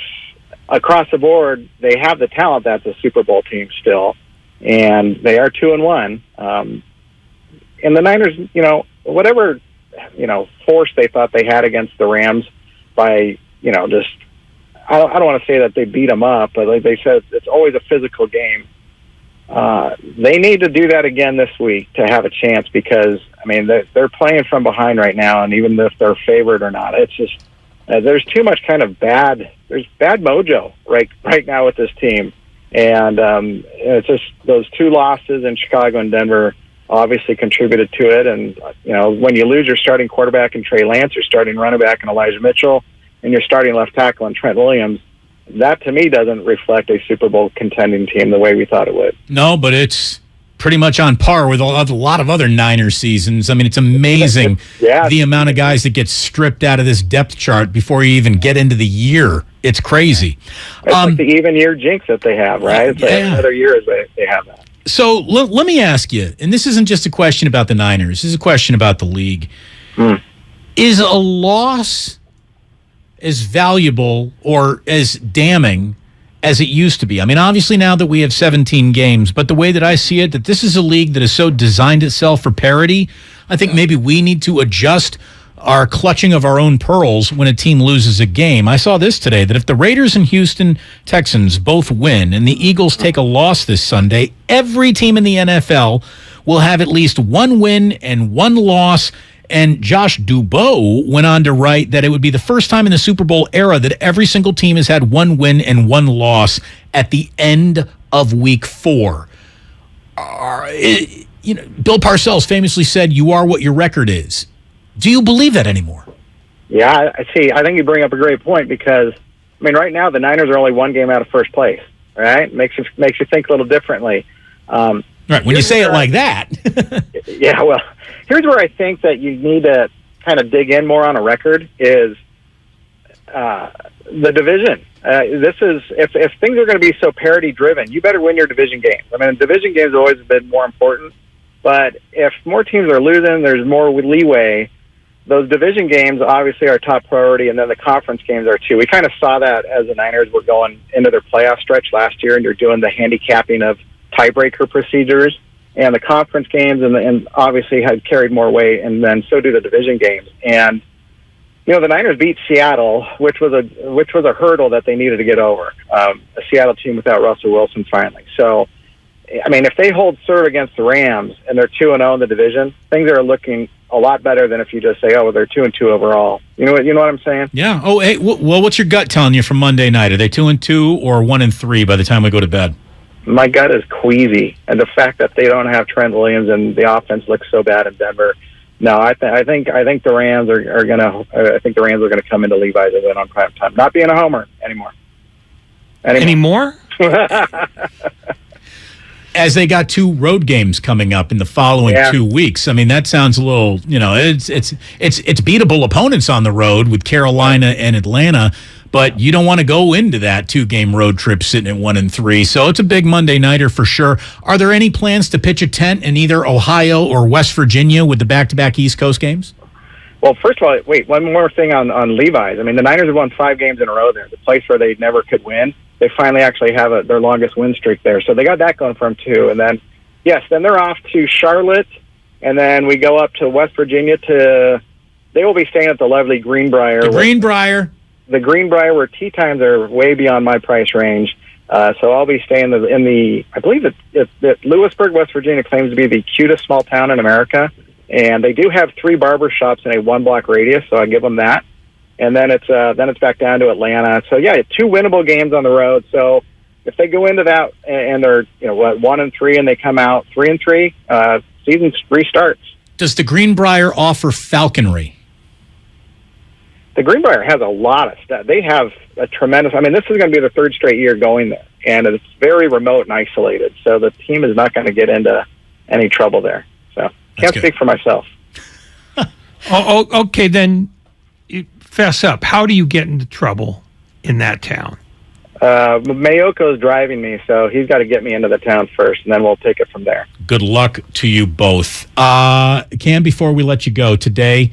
across the board. They have the talent that's a Super Bowl team still, and they are 2-1. And the Niners, whatever, force they thought they had against the Rams by, just, I don't want to say that they beat them up, but like they said, it's always a physical game. They need to do that again this week to have a chance because, they're playing from behind right now, and even if they're favored or not, it's just, there's too much kind of bad mojo right now with this team. And it's just those two losses in Chicago and Denver obviously contributed to it. And, when you lose your starting quarterback in Trey Lance, your starting running back in Elijah Mitchell, and your starting left tackle in Trent Williams, that to me doesn't reflect a Super Bowl contending team the way we thought it would. No, but it's pretty much on par with a lot of other Niners seasons. I mean, it's amazing the amount of guys that get stripped out of this depth chart before you even get into the year. It's crazy. It's like the even year jinx that they have, right? It's like another year as they have that. So let me ask you, and this isn't just a question about the Niners. This is a question about the league. Is a loss as valuable or as damning as it used to be? I mean, obviously now that we have 17 games, but the way that I see it, that this is a league that has so designed itself for parity, I think maybe we need to adjust our clutching of our own pearls when a team loses a game. I saw this today, that if the Raiders and Houston Texans both win and the Eagles take a loss this Sunday, every team in the NFL will have at least one win and one loss. And Josh Dubois went on to write that it would be the first time in the Super Bowl era that every single team has had one win and one loss at the end of Week 4. Bill Parcells famously said, "You are what your record is." Do you believe that anymore? Yeah, I see. I think you bring up a great point because, I mean, right now the Niners are only one game out of first place, right? Makes you think a little differently. Right, when you say it like that. Yeah, well, here's where I think that you need to kind of dig in more on a record is the division. This is if things are going to be so parity-driven, you better win your division games. I mean, division games have always been more important, but if more teams are losing, there's more leeway. Those division games obviously are top priority, and then the conference games are too. We kind of saw that as the Niners were going into their playoff stretch last year, and you're doing the handicapping of tiebreaker procedures, and the conference games and obviously had carried more weight, and then so do the division games. And the Niners beat Seattle, which was a hurdle that they needed to get over. A Seattle team without Russell Wilson finally. So, I mean, if they hold serve against the Rams and they're 2-0 in the division, things are looking a lot better than if you just say, "Oh, well, they're 2-2 overall." You know what I'm saying? Yeah. Oh, hey, well, what's your gut telling you from Monday night? Are they 2-2 or 1-3 by the time we go to bed? My gut is queasy, and the fact that they don't have Trent Williams and the offense looks so bad in Denver. No, I think the Rams are gonna. I think the Rams are gonna come into Levi's and win on prime time. Not being a homer anymore. Anymore? As they got 2 road games coming up in the following 2 weeks. I mean, that sounds a little, it's beatable opponents on the road with Carolina and Atlanta, but you don't want to go into that 2-game road trip sitting at 1-3. So it's a big Monday nighter for sure. Are there any plans to pitch a tent in either Ohio or West Virginia with the back-to-back East Coast games? Well, first of all, wait, one more thing on Levi's. I mean, the Niners have won 5 games in a row there, the place where they never could win. They finally actually have their longest win streak there. So they got that going for them, too. And then, then they're off to Charlotte, and then we go up to West Virginia they will be staying at the lovely Greenbrier. The Greenbrier, where tee times are way beyond my price range. So I'll be staying in the I believe that Lewisburg, West Virginia claims to be the cutest small town in America. And they do have 3 barber shops in a 1-block radius, so I give them that. And then it's back down to Atlanta. So 2 winnable games on the road. So if they go into that and they're 1-3 and they come out 3-3, season restarts. Does the Greenbrier offer falconry? The Greenbrier has a lot of stuff. They have a tremendous. I mean, this is going to be the 3rd straight year going there, and it's very remote and isolated. So the team is not going to get into any trouble there. So can't speak for myself. Okay, then fess up. How do you get into trouble in that town? Mayoko's driving me, so he's got to get me into the town first, and then we'll take it from there. Good luck to you both. Cam, before we let you go, today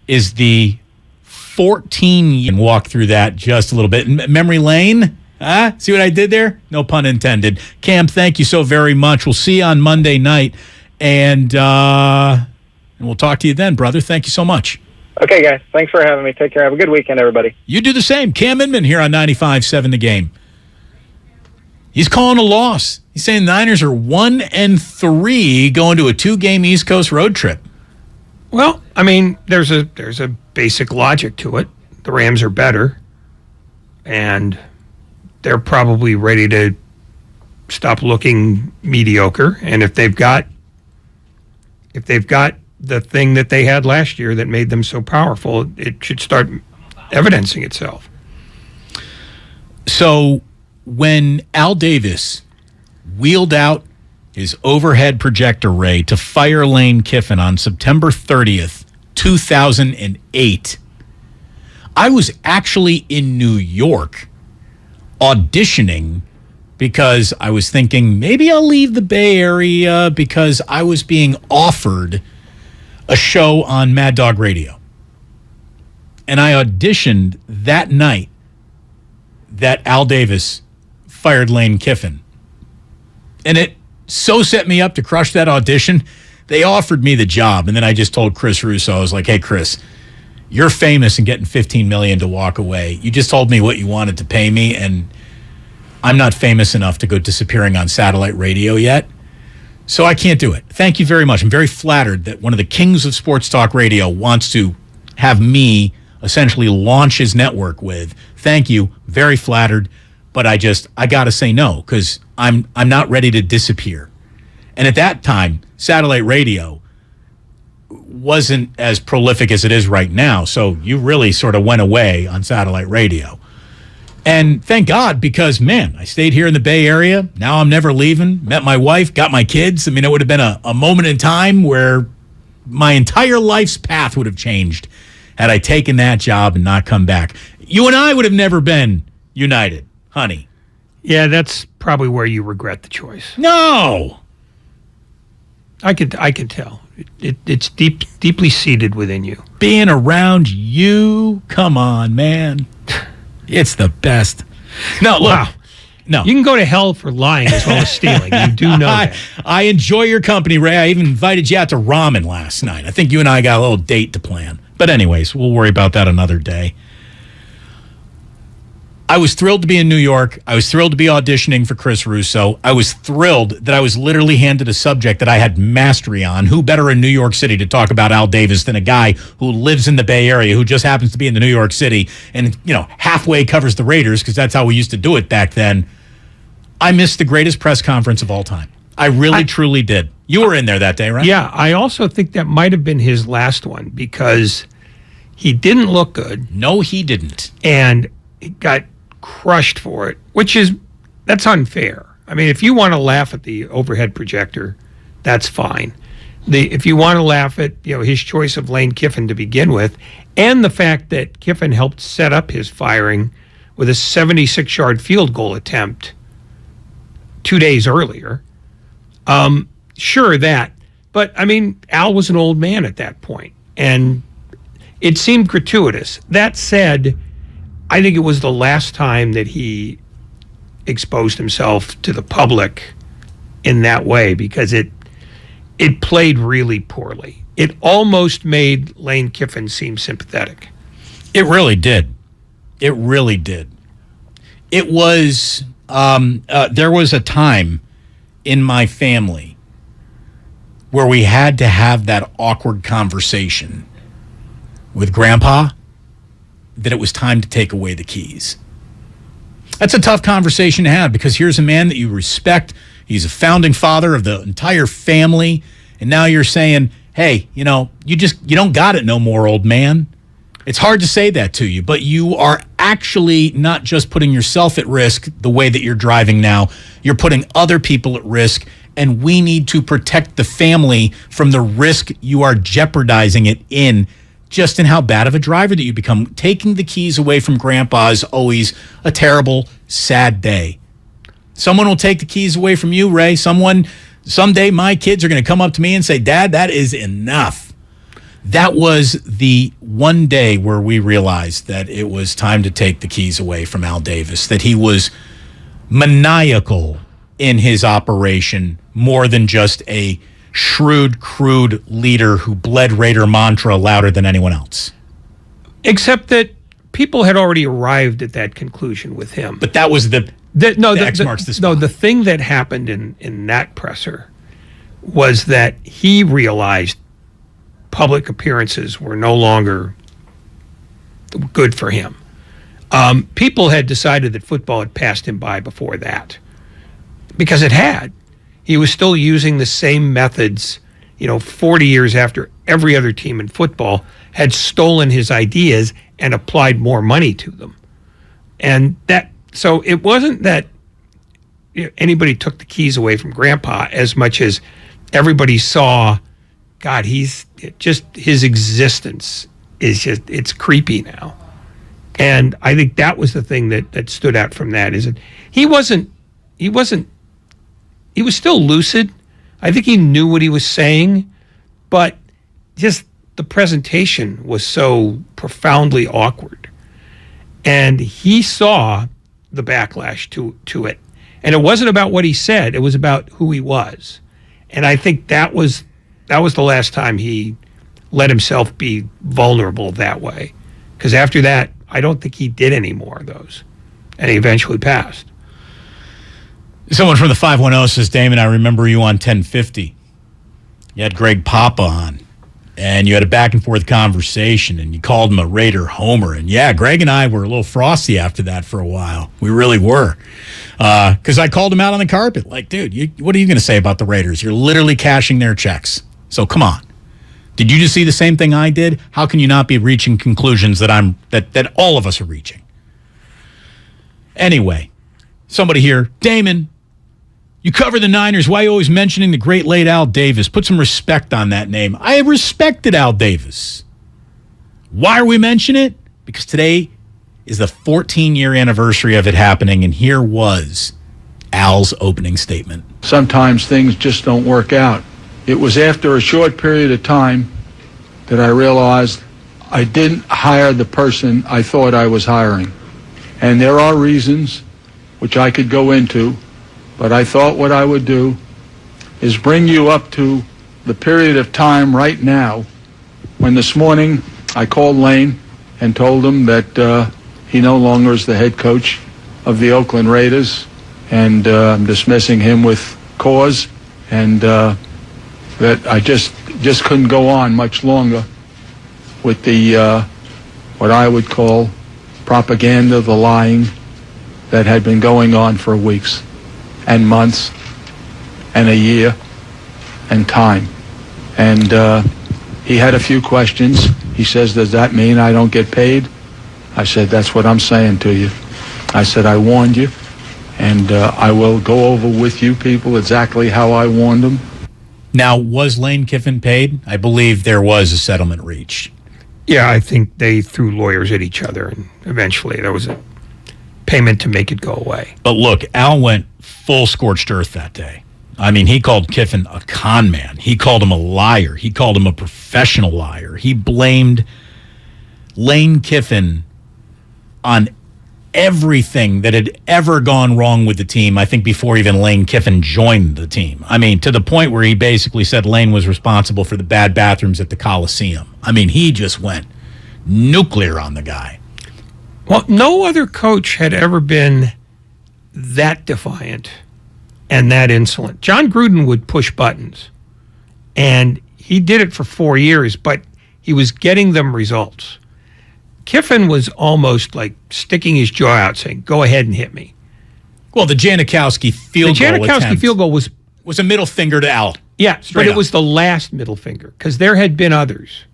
is the 14 and walk through that just a little bit. Memory lane? See what I did there? No pun intended. Cam, thank you so very much. We'll see you on Monday night, and we'll talk to you then, brother. Thank you so much. Okay, guys. Thanks for having me. Take care. Have a good weekend, everybody. You do the same. Cam Inman here on 95.7 The Game. He's calling a loss. He's saying the Niners are 1-3 going to a 2-game East Coast road trip. Well, I mean, there's a basic logic to it. The Rams are better, and they're probably ready to stop looking mediocre, and if they've got the thing that they had last year that made them so powerful, it should start evidencing itself. So when Al Davis wheeled out his overhead projector ray to fire Lane Kiffin on September 30th, 2008, I was actually in New York auditioning because I was thinking maybe I'll leave the Bay Area because I was being offered a show on Mad Dog Radio. And I auditioned that night that Al Davis fired Lane Kiffin. And it so set me up to crush that audition. They offered me the job, and then I just told Chris Russo, I was like, hey, Chris, you're famous and getting $15 million to walk away. You just told me what you wanted to pay me, and I'm not famous enough to go disappearing on satellite radio yet, so I can't do it. Thank you very much. I'm very flattered that one of the kings of sports talk radio wants to have me essentially launch his network with. Thank you. Very flattered. But I got to say no, because I'm not ready to disappear. And at that time, satellite radio wasn't as prolific as it is right now. So you really sort of went away on satellite radio. And thank God, because, man, I stayed here in the Bay Area. Now I'm never leaving. Met my wife, got my kids. I mean, it would have been a moment in time where my entire life's path would have changed had I taken that job and not come back. You and I would have never been united, honey. Yeah, that's probably where you regret the choice. No! I could tell. It's deeply seated within you. Being around you, come on, man. It's the best. No, look. Wow. No. You can go to hell for lying as well as stealing. You do know that. I enjoy your company, Ray. I even invited you out to ramen last night. I think you and I got a little date to plan. But anyways, we'll worry about that another day. I was thrilled to be in New York. I was thrilled to be auditioning for Chris Russo. I was thrilled that I was literally handed a subject that I had mastery on. Who better in New York City to talk about Al Davis than a guy who lives in the Bay Area, who just happens to be in the New York City and, halfway covers the Raiders, because that's how we used to do it back then. I missed the greatest press conference of all time. I really, truly did. You were in there that day, right? Yeah, I also think that might have been his last one because he didn't look good. No, he didn't. And he got crushed for it, that's unfair. I mean, if you want to laugh at the overhead projector, that's fine. If you want to laugh at his choice of Lane Kiffin to begin with, and the fact that Kiffin helped set up his firing with a 76-yard field goal attempt 2 days earlier, sure that. But I mean, Al was an old man at that point, and it seemed gratuitous. That said, I think it was the last time that he exposed himself to the public in that way, because it played really poorly. It almost made Lane Kiffin seem sympathetic. It really did. It really did. It was, there was a time in my family where we had to have that awkward conversation with Grandpa that it was time to take away the keys. That's a tough conversation to have, because here's a man that you respect. He's a founding father of the entire family. And now you're saying, hey, you don't got it no more, old man. It's hard to say that to you, but you are actually not just putting yourself at risk the way that you're driving now. You're putting other people at risk, and we need to protect the family from the risk you are jeopardizing it in, just in how bad of a driver that you become. Taking the keys away from Grandpa is always a terrible, sad day. Someone will take the keys away from you, Ray. Someday my kids are going to come up to me and say, Dad, that is enough. That was the one day where we realized that it was time to take the keys away from Al Davis, that he was maniacal in his operation more than just a shrewd, crude leader who bled Raider mantra louder than anyone else. Except that people had already arrived at that conclusion with him. But that was the X marks the spot. No, the thing that happened in that presser was that he realized public appearances were no longer good for him. People had decided that football had passed him by before that. because it had. He was still using the same methods, 40 years after every other team in football had stolen his ideas and applied more money to them. And so it wasn't that anybody took the keys away from Grandpa as much as everybody saw, God, his existence it's creepy now. And I think that was the thing that stood out from that, is that he was still lucid. I think he knew what he was saying, but just the presentation was so profoundly awkward. And he saw the backlash to it. And it wasn't about what he said, it was about who he was. And I think that was the last time he let himself be vulnerable that way. Because after that, I don't think he did any more of those. And he eventually passed. Someone from the 510 says, Damon, I remember you on 1050. You had Greg Papa on, and you had a back-and-forth conversation, and you called him a Raider homer. And, yeah, Greg and I were a little frosty after that for a while. We really were. Because I called him out on the carpet. Like, dude, what are you going to say about the Raiders? You're literally cashing their checks. So, come on. Did you just see the same thing I did? How can you not be reaching conclusions that all of us are reaching? Anyway, somebody here, Damon, you cover the Niners. Why are you always mentioning the great late Al Davis? Put some respect on that name. I respected Al Davis. Why are we mentioning it? Because today is the 14-year anniversary of it happening, and here was Al's opening statement. Sometimes things just don't work out. It was after a short period of time that I realized I didn't hire the person I thought I was hiring. And there are reasons which I could go into, but I thought what I would do is bring you up to the period of time right now when this morning I called Lane and told him that he no longer is the head coach of the Oakland Raiders, and I'm dismissing him with cause, and that I just couldn't go on much longer with the what I would call propaganda, the lying that had been going on for weeks and months and a year and time. And he had a few questions. He says, does that mean I don't get paid? I said, that's what I'm saying to you. I said, I warned you, and I will go over with you people exactly how I warned them. Now, was Lane Kiffin paid? I believe there was a settlement reached. Yeah, I think they threw lawyers at each other, and eventually there was a payment to make it go away. But look, Al went full scorched earth that day. I mean, he called Kiffin a con man. He called him a liar. He called him a professional liar. He blamed Lane Kiffin on everything that had ever gone wrong with the team, I think before even Lane Kiffin joined the team. I mean, to the point where he basically said Lane was responsible for the bad bathrooms at the Coliseum. I mean, he just went nuclear on the guy. Well, no other coach had ever been that defiant and that insolent. John Gruden would push buttons, and he did it for 4 years, but he was getting them results. Kiffin was almost like sticking his jaw out saying, go ahead and hit me. Well, the Janikowski field goal was a middle finger to Al. Yeah, but it was the last middle finger, because there had been others.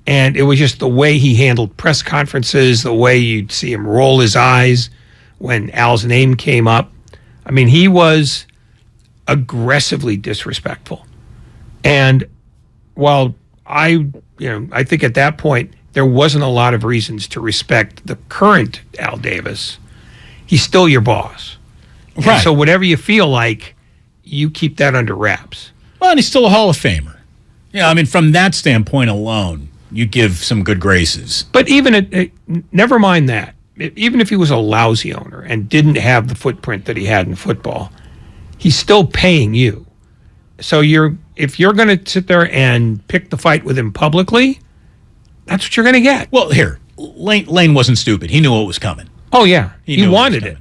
And it was just the way he handled press conferences, the way you'd see him roll his eyes when Al's name came up. I mean, he was aggressively disrespectful. And while I think at that point, there wasn't a lot of reasons to respect the current Al Davis, he's still your boss. Right. And so whatever you feel like, you keep that under wraps. Well, and he's still a Hall of Famer. Yeah, I mean, from that standpoint alone, you give some good graces. But even never mind that. Even if he was a lousy owner and didn't have the footprint that he had in football, he's still paying you. So if you're going to sit there and pick the fight with him publicly, that's what you're going to get. Well, here, Lane wasn't stupid. He knew what was coming. Oh, yeah. He wanted it.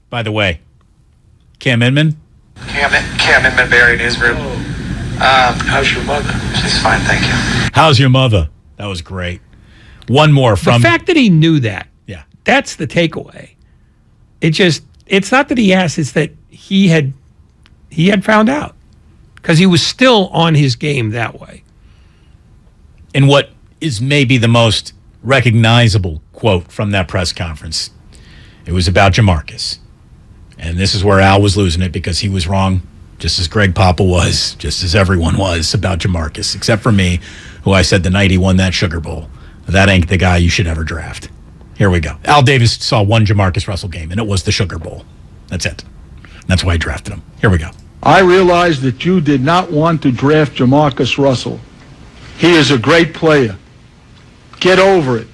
By the way, Cam Inman? Cam Inman buried his group. How's your mother? She's fine, thank you. How's your mother? That was great. One more from... The fact that he knew that. Yeah. That's the takeaway. It just... it's not that he asked, it's that he had found out because he was still on his game that way. And what is maybe the most recognizable quote from that press conference, it was about Jamarcus. And this is where Al was losing it because he was wrong, just as Greg Papa was, just as everyone was about Jamarcus, except for me, who I said the night he won that Sugar Bowl, that ain't the guy you should ever draft. Here we go. Al Davis saw one Jamarcus Russell game, and it was the Sugar Bowl. That's it. That's why I drafted him. Here we go. I realize that you did not want to draft Jamarcus Russell. He is a great player. Get over it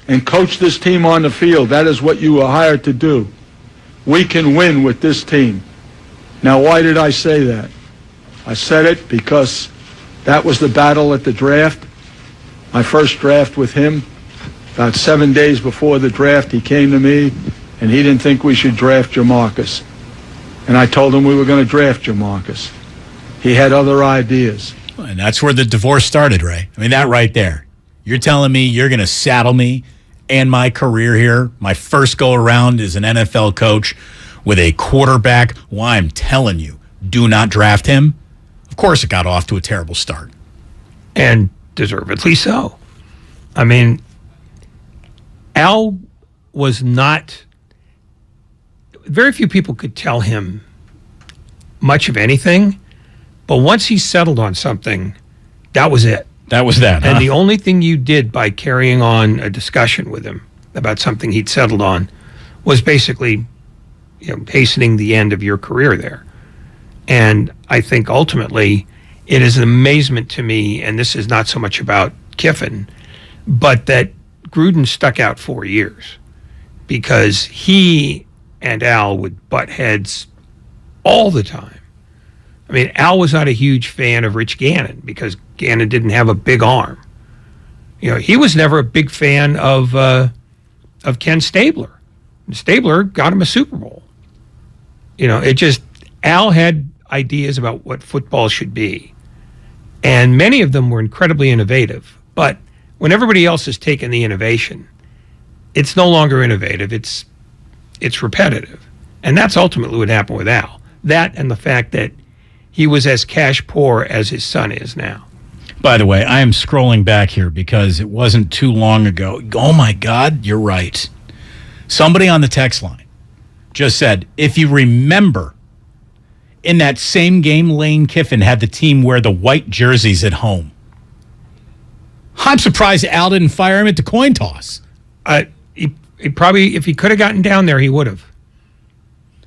and coach this team on the field. That is what you were hired to do. We can win with this team. Now, why did I say that? I said it because that was the battle at the draft. My first draft with him, about 7 days before the draft, he came to me, and he didn't think we should draft Jamarcus. And I told him we were going to draft Jamarcus. He had other ideas. And that's where the divorce started, Ray. I mean, that right there. You're telling me you're going to saddle me and my career here, my first go-around as an NFL coach, with a quarterback who I'm telling you, do not draft him? Of course it got off to a terrible start. And deservedly so. I mean, Al was not... Very few people could tell him much of anything, but once he settled on something, that was it. That was that, And the only thing you did by carrying on a discussion with him about something he'd settled on was basically, hastening the end of your career there. And I think ultimately it is an amazement to me, and this is not so much about Kiffin, but that Gruden stuck out 4 years because he and Al would butt heads all the time. I mean, Al was not a huge fan of Rich Gannon because Gannon didn't have a big arm. He was never a big fan of Ken Stabler. And Stabler got him a Super Bowl. Al had ideas about what football should be. And many of them were incredibly innovative. But when everybody else has taken the innovation, it's no longer innovative. It's repetitive. And that's ultimately what happened with Al. That and the fact that he was as cash poor as his son is now. By the way, I am scrolling back here because it wasn't too long ago. Oh, my God, you're right. Somebody on the text line just said, if you remember, in that same game, Lane Kiffin had the team wear the white jerseys at home. I'm surprised Al didn't fire him at the coin toss. He probably, if he could have gotten down there, he would have.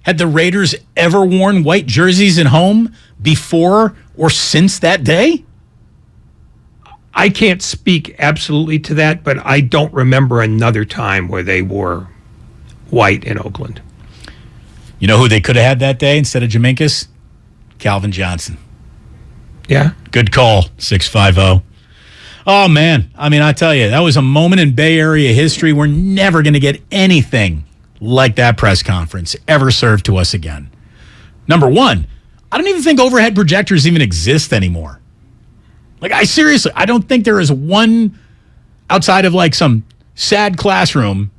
Had the Raiders ever worn white jerseys at home before or since that day? I can't speak absolutely to that, but I don't remember another time where they wore white in Oakland. You know who they could have had that day instead of Jaminkus? Calvin Johnson. Yeah. Good call, 650. Oh, man. I mean, I tell you, that was a moment in Bay Area history. We're never going to get anything like that press conference ever served to us again. Number one, I don't even think overhead projectors even exist anymore. Like, I don't think there is one outside of like some sad classroom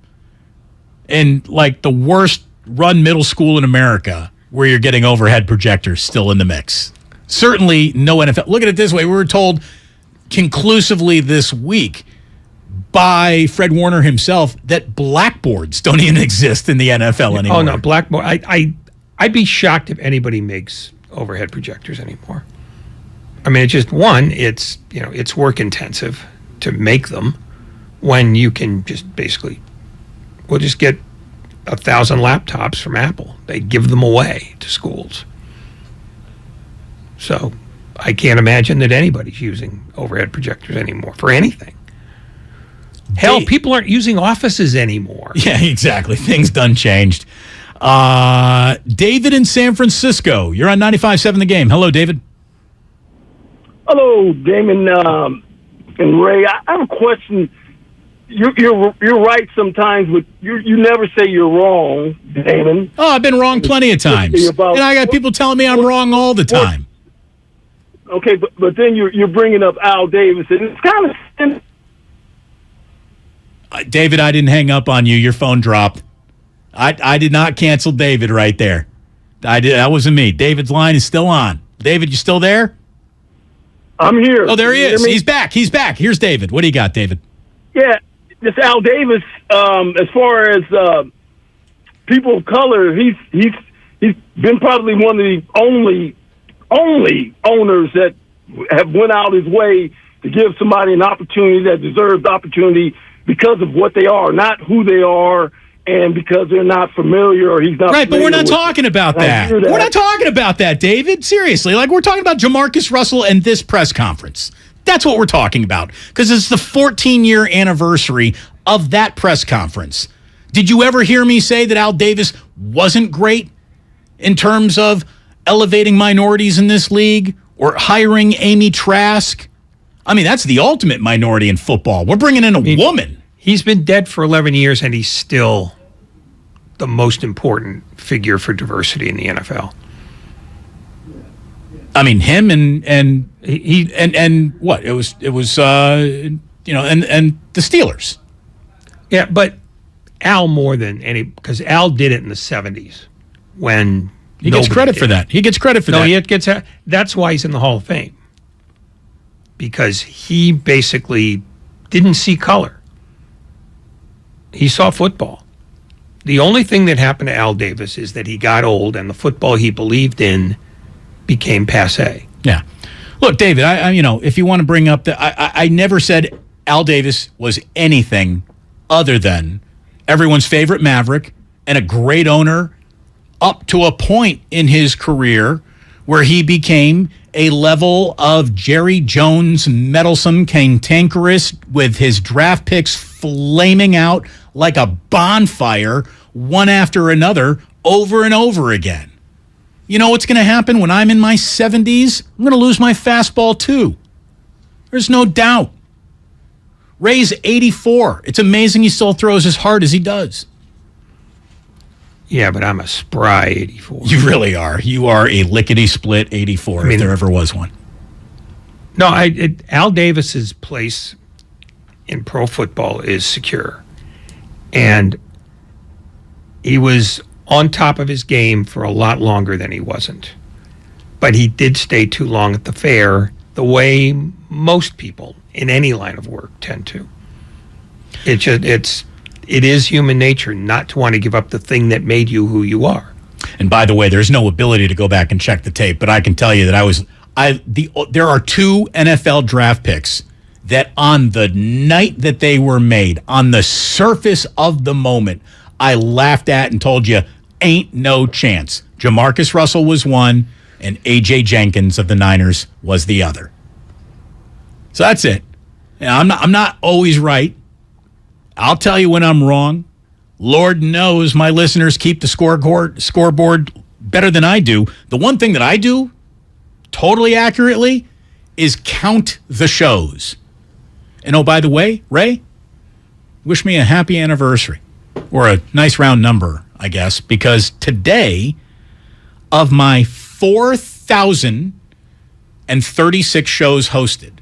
in like the worst run middle school in America where you're getting overhead projectors still in the mix. Certainly no NFL. Look at it this way. We were told conclusively this week by Fred Warner himself that blackboards don't even exist in the NFL anymore. Oh, no, blackboard. I'd be shocked if anybody makes overhead projectors anymore. I mean, it's just it's work intensive to make them when you can just basically, we'll just get 1,000 laptops from Apple. They give them away to schools. So I can't imagine that anybody's using overhead projectors anymore for anything. Hell, people aren't using offices anymore. Yeah, exactly. Things done changed. David in San Francisco. You're on 95.7 The Game. Hello, David. Hello, Damon and Ray. I have a question. You're right sometimes, but you never say you're wrong, Damon. Oh, I've been wrong plenty of times. And I got people telling me I'm wrong all the time. Okay, but then you're bringing up Al Davis, and it's kind of... David, I didn't hang up on you. Your phone dropped. I did not cancel David right there. That wasn't me. David's line is still on. David, you still there? I'm here. Oh, there he Can you is. hear me? He's back. He's back. Here's David. What do you got, David? Yeah, this Al Davis. As far as people of color, he's been probably one of the only owners that have went out his way to give somebody an opportunity that deserves the opportunity because of what they are, not who they are, and because they're not familiar or he's not right. But we're not familiar with talking it. about And I that. hear We're not talking about that, David. Seriously, like we're talking about Jamarcus Russell and this press conference. That's what we're talking about because it's the 14-year anniversary of that press conference. Did you ever hear me say that Al Davis wasn't great in terms of elevating minorities in this league or hiring Amy Trask? I mean, that's the ultimate minority in football. We're bringing in a woman. He's been dead for 11 years, and he's still the most important figure for diversity in the NFL. I mean, him and what it was and the Steelers. Yeah, but Al more than any because Al did it in the 70s when he gets credit for that. He gets credit for that. No, he gets that's why he's in the Hall of Fame because he basically didn't see color. He saw football. The only thing that happened to Al Davis is that he got old and the football he believed in became passé. Yeah. Look, David, I if you want to bring up I never said Al Davis was anything other than everyone's favorite Maverick and a great owner up to a point in his career where he became a level of Jerry Jones, meddlesome, cantankerous, with his draft picks flaming out like a bonfire one after another over and over again. You know what's going to happen when I'm in my 70s? I'm going to lose my fastball too. There's no doubt. Ray's 84. It's amazing he still throws as hard as he does. Yeah, but I'm a spry 84. You really are. You are a lickety-split 84, if there ever was one. No, Al Davis's place in pro football is secure. And he was on top of his game for a lot longer than he wasn't. But he did stay too long at the fair, the way most people in any line of work tend to. It is human nature not to want to give up the thing that made you who you are. And by the way, there's no ability to go back and check the tape, but I can tell you that there are two NFL draft picks that on the night that they were made, on the surface of the moment, I laughed at and told you, ain't no chance. Jamarcus Russell was one, and A.J. Jenkins of the Niners was the other. So that's it. And I'm not always right. I'll tell you when I'm wrong. Lord knows my listeners keep the scoreboard better than I do. The one thing that I do totally accurately is count the shows. And oh, by the way, Ray, wish me a happy anniversary. Or a nice round number, I guess, because today, of my 4,036 shows hosted,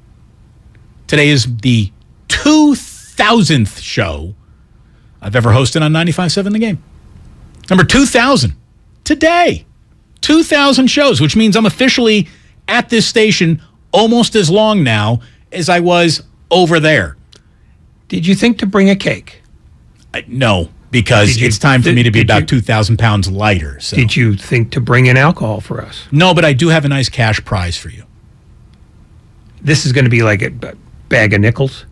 today is the 2,000th show I've ever hosted on 95.7 The Game. Number 2,000. Today. 2,000 shows, which means I'm officially at this station almost as long now as I was over there. Did you think to bring a cake? No, because it's time for me to be about 2,000 pounds lighter. So. Did you think to bring in alcohol for us? No, but I do have a nice cash prize for you. This is going to be like a bag of nickels?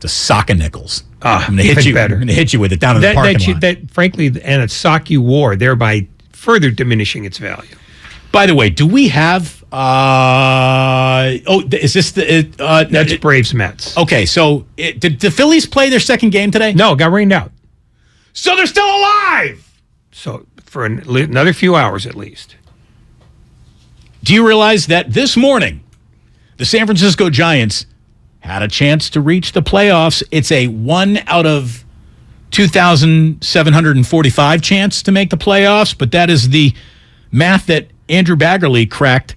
The sock of nickels. Ah, I'm going even to better. I'm going to hit you with it down in the parking lot. That, frankly, and a sock you wore, thereby further diminishing its value. By the way, do we have... is this the... That's Braves-Mets. Okay, so did the Phillies play their second game today? No, got rained out. So they're still alive! So for another few hours at least. Do you realize that this morning, the San Francisco Giants had a chance to reach the playoffs? It's a 1 out of 2,745 chance to make the playoffs, but that is the math that Andrew Baggerly cracked.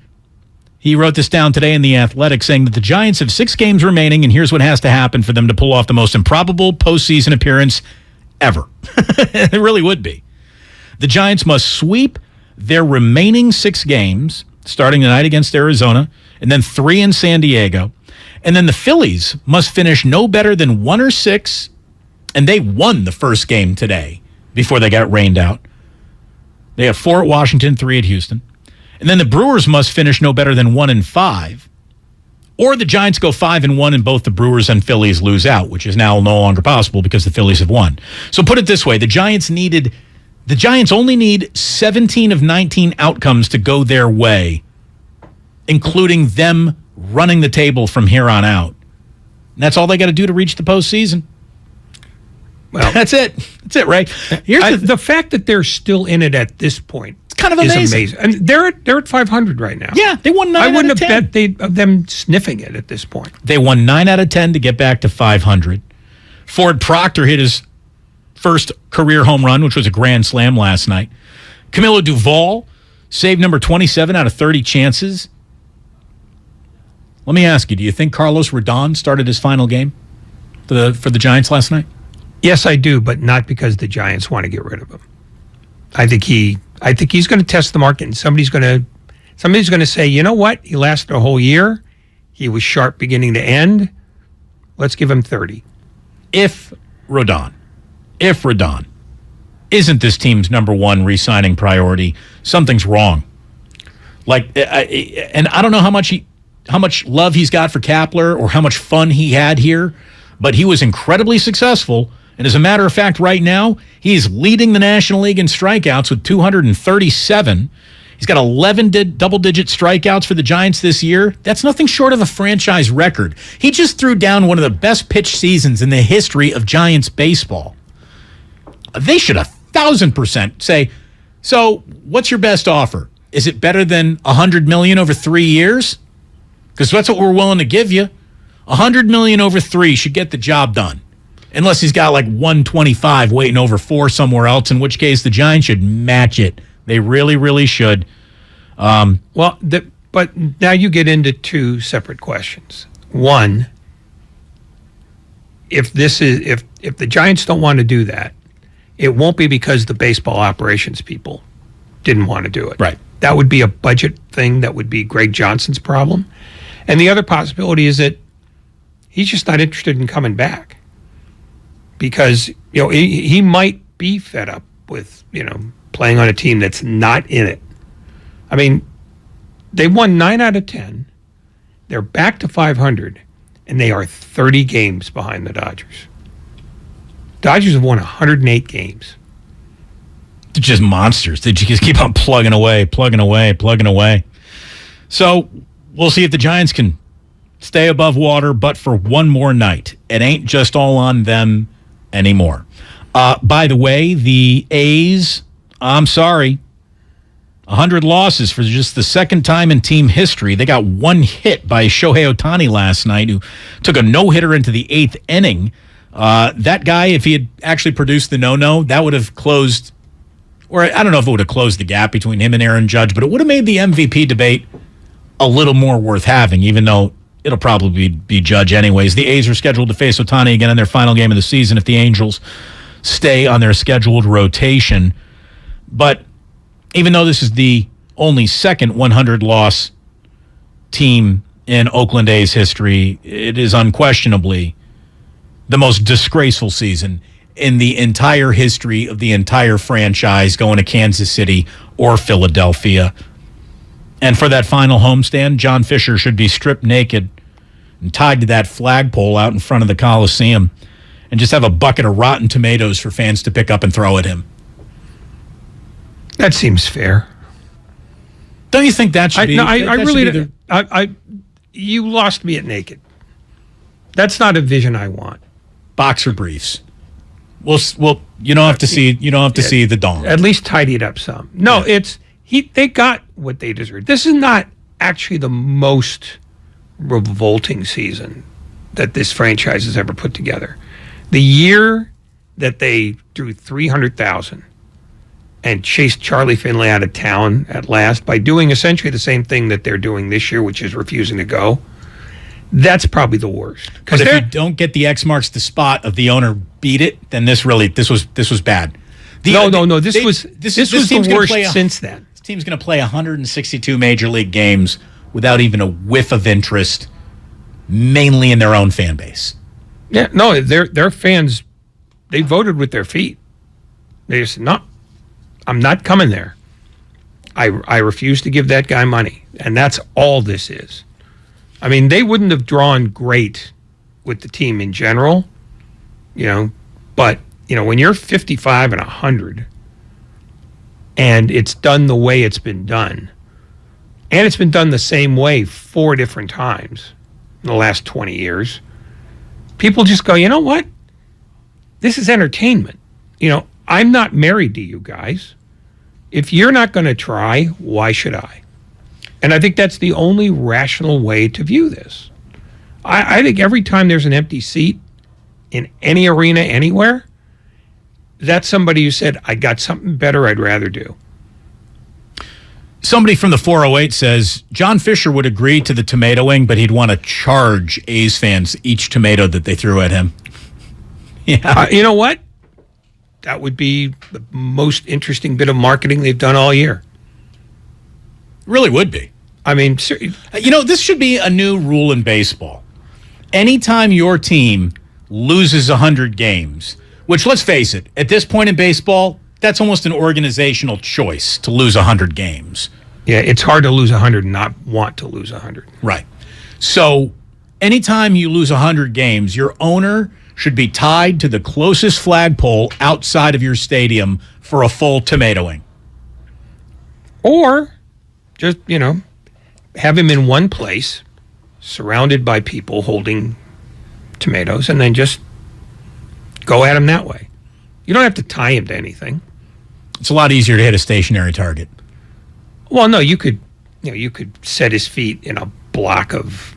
He wrote this down today in The Athletic, saying that the Giants have 6 games remaining, and here's what has to happen for them to pull off the most improbable postseason appearance ever. It really would be. The Giants must sweep their remaining 6 games, starting tonight against Arizona, and then 3 in San Diego. And then the Phillies must finish no better than 1 or 6, and they won the first game today before they got rained out. They have 4 at Washington, 3 at Houston. And then the Brewers must finish no better than 1 and 5. Or the Giants go 5-1 and both the Brewers and Phillies lose out, which is now no longer possible because the Phillies have won. So put it this way, the Giants only need 17 of 19 outcomes to go their way, including them running the table from here on out. And that's all they got to do to reach the postseason. Well, that's it. That's it, Ray. Here's the fact that they're still in it at this point. It's kind of amazing. And they're at 500 right now. Yeah, they won 9 out of 10. I wouldn't have bet them sniffing it at this point. They won 9 out of 10 to get back to 500. Ford Proctor hit his first career home run, which was a grand slam last night. Camilo Duvall saved number 27 out of 30 chances. Let me ask you, do you think Carlos Rodon started his final game for the Giants last night? Yes, I do, but not because the Giants want to get rid of him. I think he's going to test the market, and somebody's going to say, you know what? He lasted a whole year. He was sharp beginning to end. Let's give him 30. If Rodon isn't this team's number one re-signing priority, something's wrong. And I don't know how much love he's got for Kapler or how much fun he had here, but he was incredibly successful. And as a matter of fact, right now, he's leading the National League in strikeouts with 237. He's got 11 double-digit strikeouts for the Giants this year. That's nothing short of a franchise record. He just threw down one of the best pitch seasons in the history of Giants baseball. They should 1,000% say, so what's your best offer? Is it better than $100 million over 3 years? Because that's what we're willing to give you. $100 million over 3 should get the job done. Unless he's got like 125 waiting over 4 somewhere else, in which case the Giants should match it. They really, really should. But now you get into 2 separate questions. One, if the Giants don't want to do that, it won't be because the baseball operations people didn't want to do it. Right. That would be a budget thing. That would be Greg Johnson's problem. And the other possibility is that he's just not interested in coming back. Because, he might be fed up with, playing on a team that's not in it. I mean, they won 9 out of 10. They're back to 500, and they are 30 games behind the Dodgers. Dodgers have won 108 games. They're just monsters. They just keep on plugging away. So we'll see if the Giants can stay above water, but for one more night. It ain't just all on them anymore. By the way, the A's, I'm sorry, 100 losses for just the second time in team history. They got 1 hit by Shohei Ohtani last night, who took a no-hitter into the 8th inning. That guy, if he had actually produced the no-no, that would have closed, or I don't know if it would have closed the gap between him and Aaron Judge, but it would have made the MVP debate a little more worth having, even though it'll probably be Judge anyways. The A's are scheduled to face Ohtani again in their final game of the season if the Angels stay on their scheduled rotation. But even though this is the only second 100-loss team in Oakland A's history, it is unquestionably the most disgraceful season in the entire history of the entire franchise, going to Kansas City or Philadelphia. And for that final homestand, John Fisher should be stripped naked and tied to that flagpole out in front of the Coliseum and just have a bucket of rotten tomatoes for fans to pick up and throw at him. That seems fair. Don't you think that should be? No, I really. You lost me at naked. That's not a vision I want. Boxer briefs. Well, you don't have to see. You don't have to see the dong. At least tidy it up some. No, they got what they deserved. This is not actually the most revolting season that this franchise has ever put together. The year that they drew 300,000 and chased Charlie Finley out of town at last by doing essentially the same thing that they're doing this year, which is refusing to go. That's probably the worst. Because if you don't get the X marks the spot of the owner beat it, then this was bad. No. This was the worst since then. This team's going to play 162 major league games without even a whiff of interest, mainly in their own fan base. Yeah, no, their fans, they voted with their feet. They just said, no, I'm not coming there. I refuse to give that guy money. And that's all this is. I mean, they wouldn't have drawn great with the team in general, but, when you're 55 and 100 and it's done the way it's been done, and it's been done the same way 4 different times in the last 20 years, people just go, you know what? This is entertainment. I'm not married to you guys. If you're not going to try, why should I? And I think that's the only rational way to view this. I think every time there's an empty seat in any arena anywhere, that's somebody who said, I got something better I'd rather do. Somebody from the 408 says, John Fisher would agree to the tomatoing, but he'd want to charge A's fans each tomato that they threw at him. Yeah. You know what? That would be the most interesting bit of marketing they've done all year. Really would be. I mean, this should be a new rule in baseball. Anytime your team loses 100 games, which, let's face it, at this point in baseball, that's almost an organizational choice to lose 100 games. Yeah, it's hard to lose 100 and not want to lose 100. Right. So anytime you lose 100 games, your owner should be tied to the closest flagpole outside of your stadium for a full tomatoing. Or just, have him in one place, surrounded by people holding tomatoes, and then just go at him that way. You don't have to tie him to anything. It's a lot easier to hit a stationary target. Well, no, you could set his feet in a block of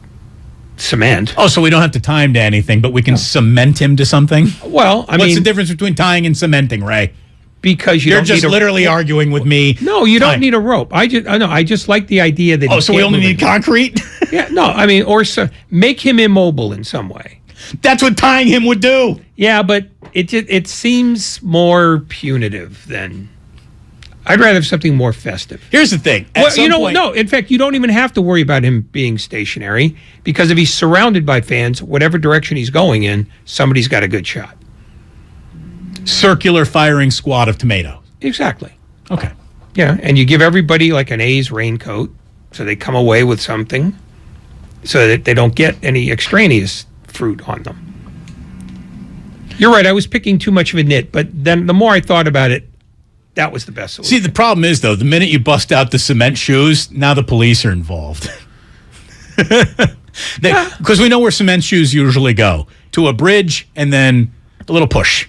cement. Oh, so we don't have to tie him to anything, but we can cement him to something? Well, what's the difference between tying and cementing, Ray? Because you're just literally arguing with me. No, you don't need a rope. I just like the idea that. Oh, so we only need concrete? Yeah, no, I mean, or make him immobile in some way. That's what tying him would do. Yeah, but it seems more punitive than. I'd rather have something more festive. Here's the thing. No, in fact, you don't even have to worry about him being stationary, because if he's surrounded by fans, whatever direction he's going in, somebody's got a good shot. Circular firing squad of tomatoes. Exactly. Okay. Yeah, and you give everybody like an A's raincoat so they come away with something so that they don't get any extraneous fruit on them. You're right, I was picking too much of a nit, but then the more I thought about it, that was the best solution. See, the problem is, though, the minute you bust out the cement shoes, now the police are involved. Because we know where cement shoes usually go. To a bridge and then a little push.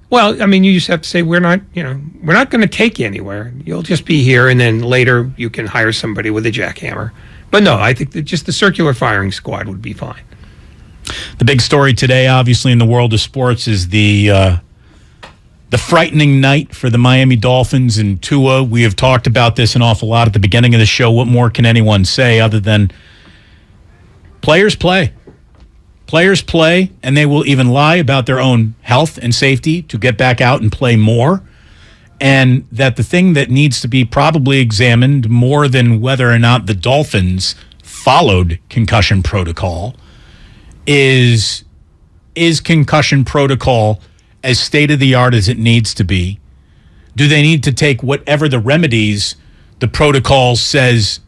Well, I mean, you just have to say, we're not going to take you anywhere. You'll just be here, and then later you can hire somebody with a jackhammer. But no, I think that just the circular firing squad would be fine. The big story today, obviously, in the world of sports is the frightening night for the Miami Dolphins and Tua. We have talked about this an awful lot at the beginning of the show. What more can anyone say other than players play? Players play, and they will even lie about their own health and safety to get back out and play more. And that the thing that needs to be probably examined more than whether or not the Dolphins followed concussion protocol is concussion protocol as state-of-the-art as it needs to be? Do they need to take whatever the remedies the protocol says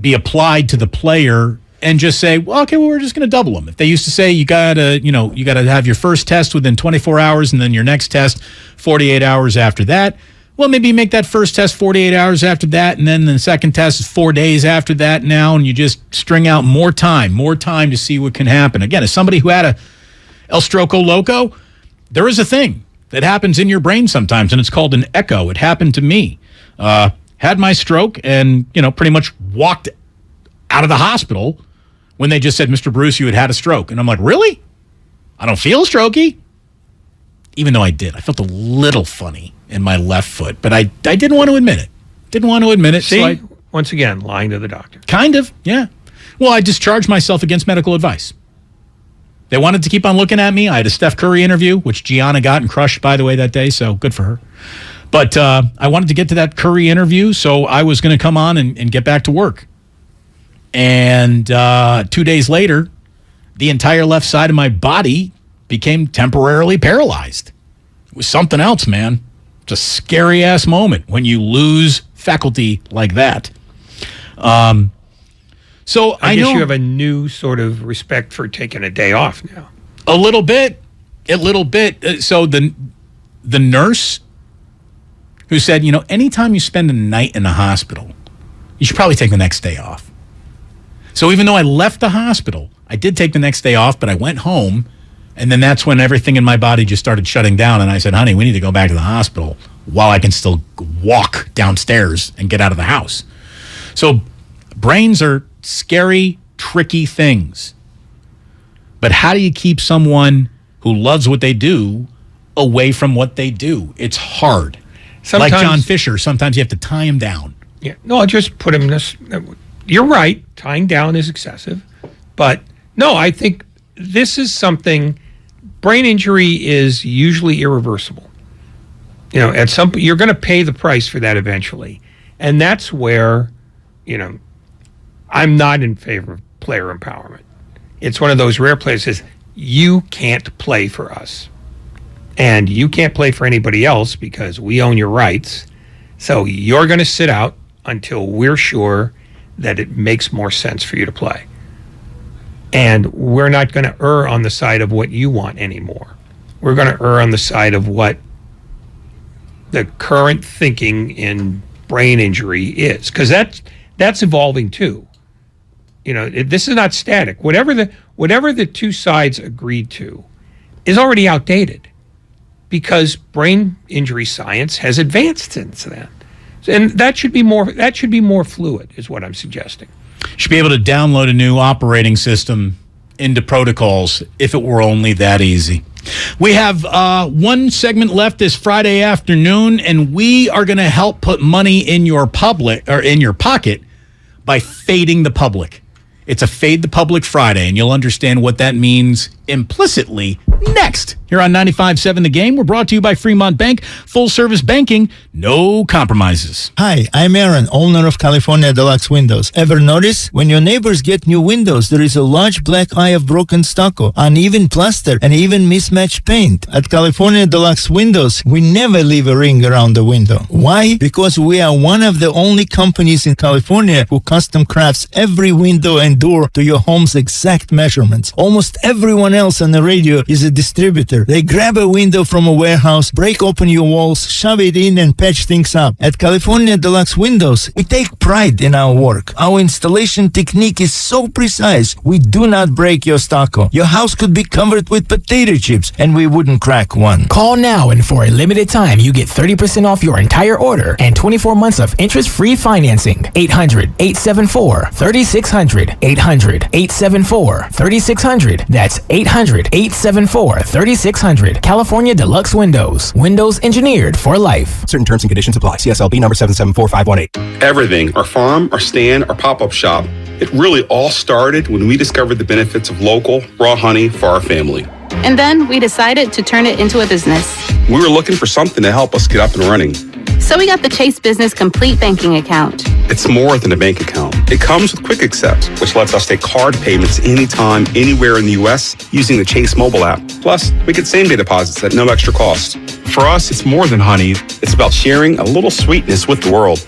be applied to the player and just say, well, okay, well, we're just going to double them? If they used to say you got to have your first test within 24 hours and then your next test 48 hours after that, well, maybe you make that first test 48 hours after that, and then the second test is 4 days after that now, and you just string out more time to see what can happen. Again, as somebody who had a El Stroco Loco, there is a thing that happens in your brain sometimes, and it's called an echo. It happened to me. Had my stroke and, pretty much walked out of the hospital when they just said, Mr. Bruce, you had a stroke. And I'm like, really? I don't feel strokey? Even though I did. I felt a little funny in my left foot, but I didn't want to admit it. See, once again, lying to the doctor. Kind of, yeah. Well, I discharged myself against medical advice. They wanted to keep on looking at me. I had a Steph Curry interview, which Gianna got and crushed, by the way, that day, so good for her. But I wanted to get to that Curry interview, so I was going to come on and get back to work. And 2 days later, the entire left side of my body became temporarily paralyzed. It was something else, man. It's a scary-ass moment when you lose faculty like that. So I guess know you have a new sort of respect for taking a day off now. A little bit. So the nurse who said, anytime you spend a night in the hospital, you should probably take the next day off. So even though I left the hospital, I did take the next day off, but I went home, and then that's when everything in my body just started shutting down, and I said, honey, we need to go back to the hospital while I can still walk downstairs and get out of the house. So brains are scary, tricky things. But how do you keep someone who loves what they do away from what they do? It's hard. Sometimes, like John Fisher, sometimes you have to tie him down. Yeah, no, I'll just put him in this. You're right. Tying down is excessive. But no, I think this is something, brain injury is usually irreversible. At some point, you're going to pay the price for that eventually. And that's where, I'm not in favor of player empowerment. It's one of those rare places, you can't play for us. And you can't play for anybody else because we own your rights. So you're going to sit out until we're sure that it makes more sense for you to play. And we're not going to err on the side of what you want anymore. We're going to err on the side of what the current thinking in brain injury is. Because that's evolving too. This is not static. Whatever the two sides agreed to is already outdated because brain injury science has advanced since then. And that should be more fluid, is what I'm suggesting. You should be able to download a new operating system into protocols if it were only that easy. We have one segment left this Friday afternoon, and we are going to help put money in your pocket by fading the public. It's a Fade the Public Friday, and you'll understand what that means implicitly next. Here on 95.7 The Game, we're brought to you by Fremont Bank. Full-service banking, no compromises. Hi, I'm Aaron, owner of California Deluxe Windows. Ever notice? When your neighbors get new windows, there is a large black eye of broken stucco, uneven plaster, and even mismatched paint. At California Deluxe Windows, we never leave a ring around the window. Why? Because we are one of the only companies in California who custom crafts every window and door to your home's exact measurements. Almost everyone else on the radio is a distributor. They grab a window from a warehouse, break open your walls, shove it in, and patch things up. At California Deluxe Windows, we take pride in our work. Our installation technique is so precise, we do not break your stucco. Your house could be covered with potato chips, and we wouldn't crack one. Call now, and for a limited time, you get 30% off your entire order and 24 months of interest-free financing. 800-874-3600. 800-874-3600. That's 800-874-3600. California Deluxe Windows. Windows engineered for life. Certain terms and conditions apply. CSLB number 774518. Everything, our farm, our stand, our pop-up shop, it really all started when we discovered the benefits of local, raw honey for our family. And then we decided to turn it into a business. We were looking for something to help us get up and running. So we got the Chase Business Complete Banking Account. It's more than a bank account. It comes with Quick Accept, which lets us take card payments anytime, anywhere in the U.S. using the Chase mobile app. Plus, we get same-day deposits at no extra cost. For us, it's more than honey. It's about sharing a little sweetness with the world.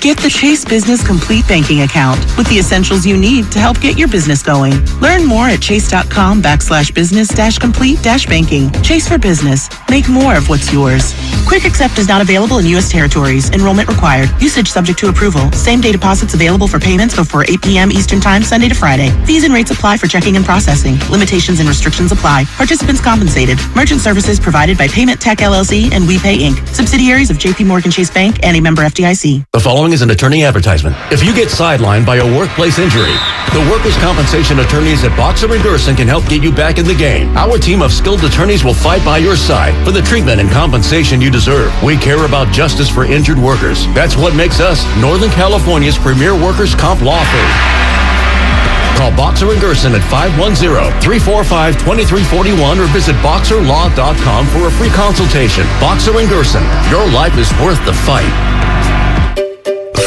Get the Chase Business Complete Banking Account with the essentials you need to help get your business going. Learn more at chase.com/business-complete-banking. Chase for business. Make more of what's yours. Quick Accept is not available in U.S. territories. Enrollment required. Usage subject to approval. Same-day deposits available for payments before 8 p.m. Eastern Time, Sunday to Friday. Fees and rates apply for checking and processing. Limitations and restrictions apply. Participants compensated. Merchant services provided by Payment Tech LLC and WePay Inc. Subsidiaries of J.P. Morgan Chase Bank and a member FDIC. The following is an attorney advertisement. If you get sidelined by a workplace injury, the workers' compensation attorneys at Boxer and Gerson can help get you back in the game. Our team of skilled attorneys will fight by your side for the treatment and compensation you deserve. We care about justice for injured workers. That's what makes us Northern California's premier workers' comp law firm. Call Boxer and Gerson at 510-345-2341 or visit boxerlaw.com for a free consultation. Boxer and Gerson, your life is worth the fight.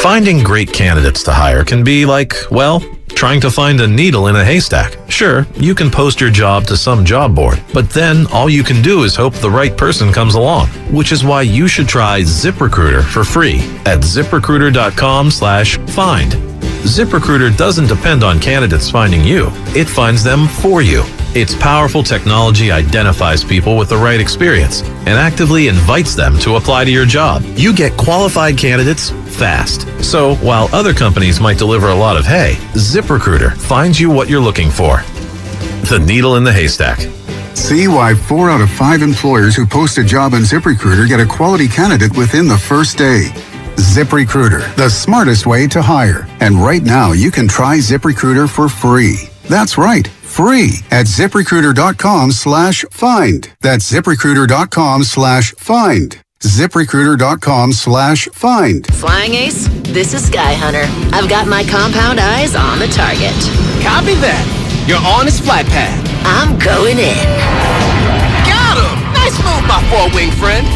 Finding great candidates to hire can be like, well, trying to find a needle in a haystack. Sure, you can post your job to some job board, but then all you can do is hope the right person comes along, which is why you should try ZipRecruiter for free at ZipRecruiter.com/find. ZipRecruiter doesn't depend on candidates finding you. It finds them for you. Its powerful technology identifies people with the right experience and actively invites them to apply to your job. You get qualified candidates fast. So while other companies might deliver a lot of hay, ZipRecruiter finds you what you're looking for. The needle in the haystack. See why 4 out of 5 employers who post a job on ZipRecruiter get a quality candidate within the first day. ZipRecruiter, the smartest way to hire. And right now, you can try ZipRecruiter for free. That's right, free at ZipRecruiter.com/find. That's ZipRecruiter.com/find. ZipRecruiter.com/find. Flying Ace, this is Sky Hunter. I've got my compound eyes on the target. Copy that. You're on his flight path. I'm going in. Got him! Nice move, my four-wing friend.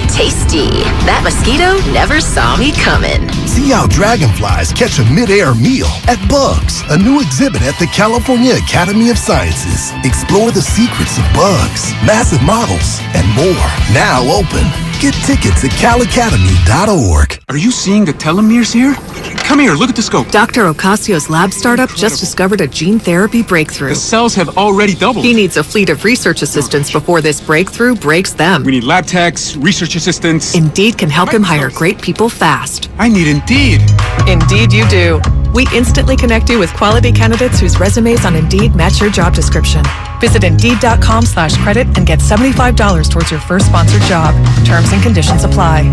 Tasty. That mosquito never saw me coming. See how dragonflies catch a mid-air meal at Bugs, a new exhibit at the California Academy of Sciences. Explore the secrets of bugs, massive models, and more. Now open. Get tickets at calacademy.org. Are you seeing the telomeres here? Come here, look at the scope. Dr. Ocasio's lab startup just discovered a gene therapy breakthrough. The cells have already doubled. He needs a fleet of research assistants before this breakthrough breaks them. We need lab techs, research assistants. Indeed can help him hire great people fast. I need Indeed. Indeed you do. We instantly connect you with quality candidates whose resumes on Indeed match your job description. Visit Indeed.com/credit and get $75 towards your first sponsored job. Terms and conditions apply.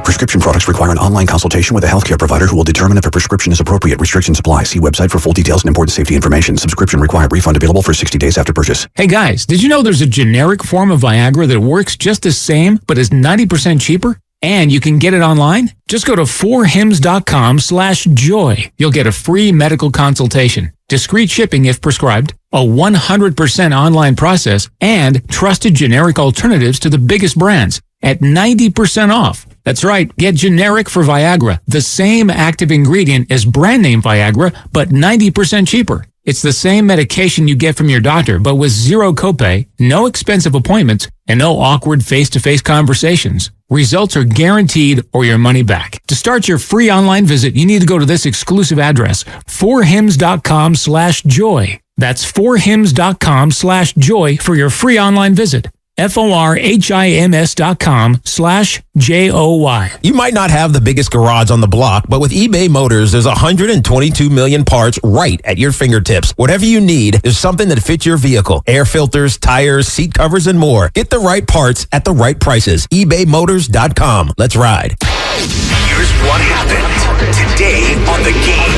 Prescription products require an online consultation with a healthcare provider who will determine if a prescription is appropriate. Restrictions apply. See website for full details and important safety information. Subscription required. Refund available for 60 days after purchase. Hey guys, did you know there's a generic form of Viagra that works just the same but is 90% cheaper? And you can get it online? Just go to 4hims.com/joy. You'll get a free medical consultation, discreet shipping if prescribed, a 100% online process, and trusted generic alternatives to the biggest brands at 90% off. That's right, get generic for Viagra, the same active ingredient as brand name Viagra, but 90% cheaper. It's the same medication you get from your doctor, but with zero copay, no expensive appointments, and no awkward face-to-face conversations. Results are guaranteed or your money back. To start your free online visit, you need to go to this exclusive address, 4hims.com/joy. That's 4hims.com/joy for your free online visit. FORHIMS.com/JOY. You might not have the biggest garage on the block, but with eBay Motors, there's 122 million parts right at your fingertips. Whatever you need, there's something that fits your vehicle. Air filters, tires, seat covers, and more. Get the right parts at the right prices. ebaymotors.com. Let's ride. Here's what happened today on The Game.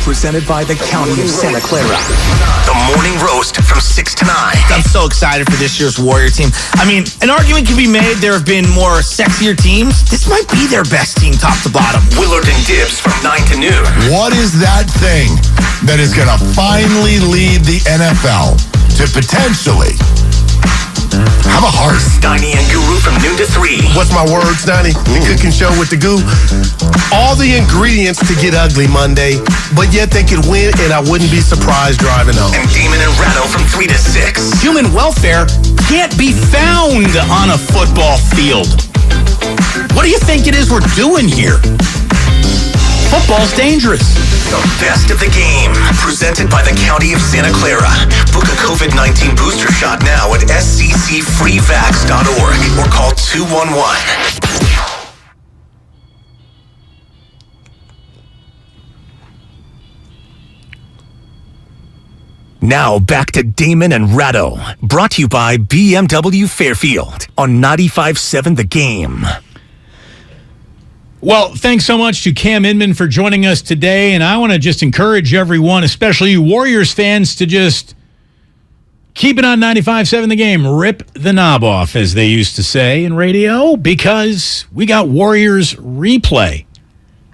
Presented by the County of Santa Clara. The morning roast from 6 to 9. I'm so excited for this year's Warrior team. I mean, an argument can be made there have been more sexier teams. This might be their best team top to bottom. Willard and Dibbs from 9 to noon. What is that thing that is going to finally lead the NFL to potentially have a heart? Steiny and Guru from noon to 3. What's my word, Steiny? The cooking show with the goo. All the ingredients to get ugly Monday, but yet they could win, and I wouldn't be surprised driving home. And Damon and Ratto from 3 to 6. Human welfare can't be found on a football field. What do you think it is we're doing here? Football's dangerous. The best of the game, presented by the County of Santa Clara. Book a COVID-19 booster shot now at sccfreevax.org or call 211. Now back to Damon and Ratto, brought to you by BMW Fairfield on 95.7 The Game. Well, thanks so much to Cam Inman for joining us today, and I want to just encourage everyone, especially you Warriors fans, to just keep it on 95.7 The Game. Rip the knob off, as they used to say in radio, because we got Warriors replay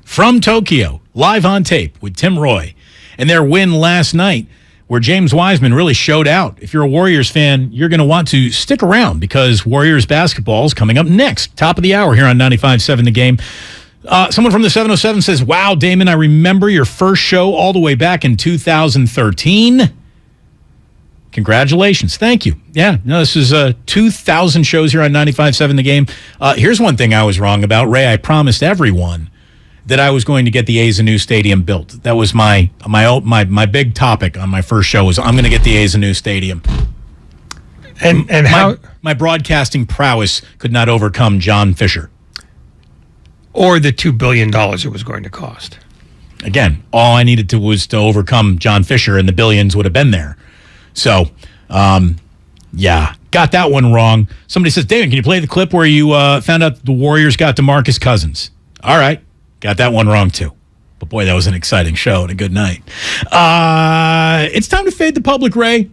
from Tokyo, live on tape with Tim Roy and their win last night, where James Wiseman really showed out. If you're a Warriors fan, you're going to want to stick around because Warriors basketball is coming up next. Top of the hour here on 95.7 The Game. Someone from the 707 says, wow, Damon, I remember your first show all the way back in 2013. Congratulations. Thank you. Yeah, no, this is 2,000 shows here on 95.7 The Game. Here's one thing I was wrong about. Ray, I promised everyone that I was going to get the A's a new stadium built. That was my big topic on my first show was I'm going to get the A's a new stadium. And how my broadcasting prowess could not overcome John Fisher. Or the $2 billion it was going to cost. Again, all I needed was to overcome John Fisher, and the billions would have been there. So, yeah, got that one wrong. Somebody says, David, can you play the clip where you found out the Warriors got DeMarcus Cousins? All right, got that one wrong too. But boy, that was an exciting show and a good night. It's time to fade the public, Ray.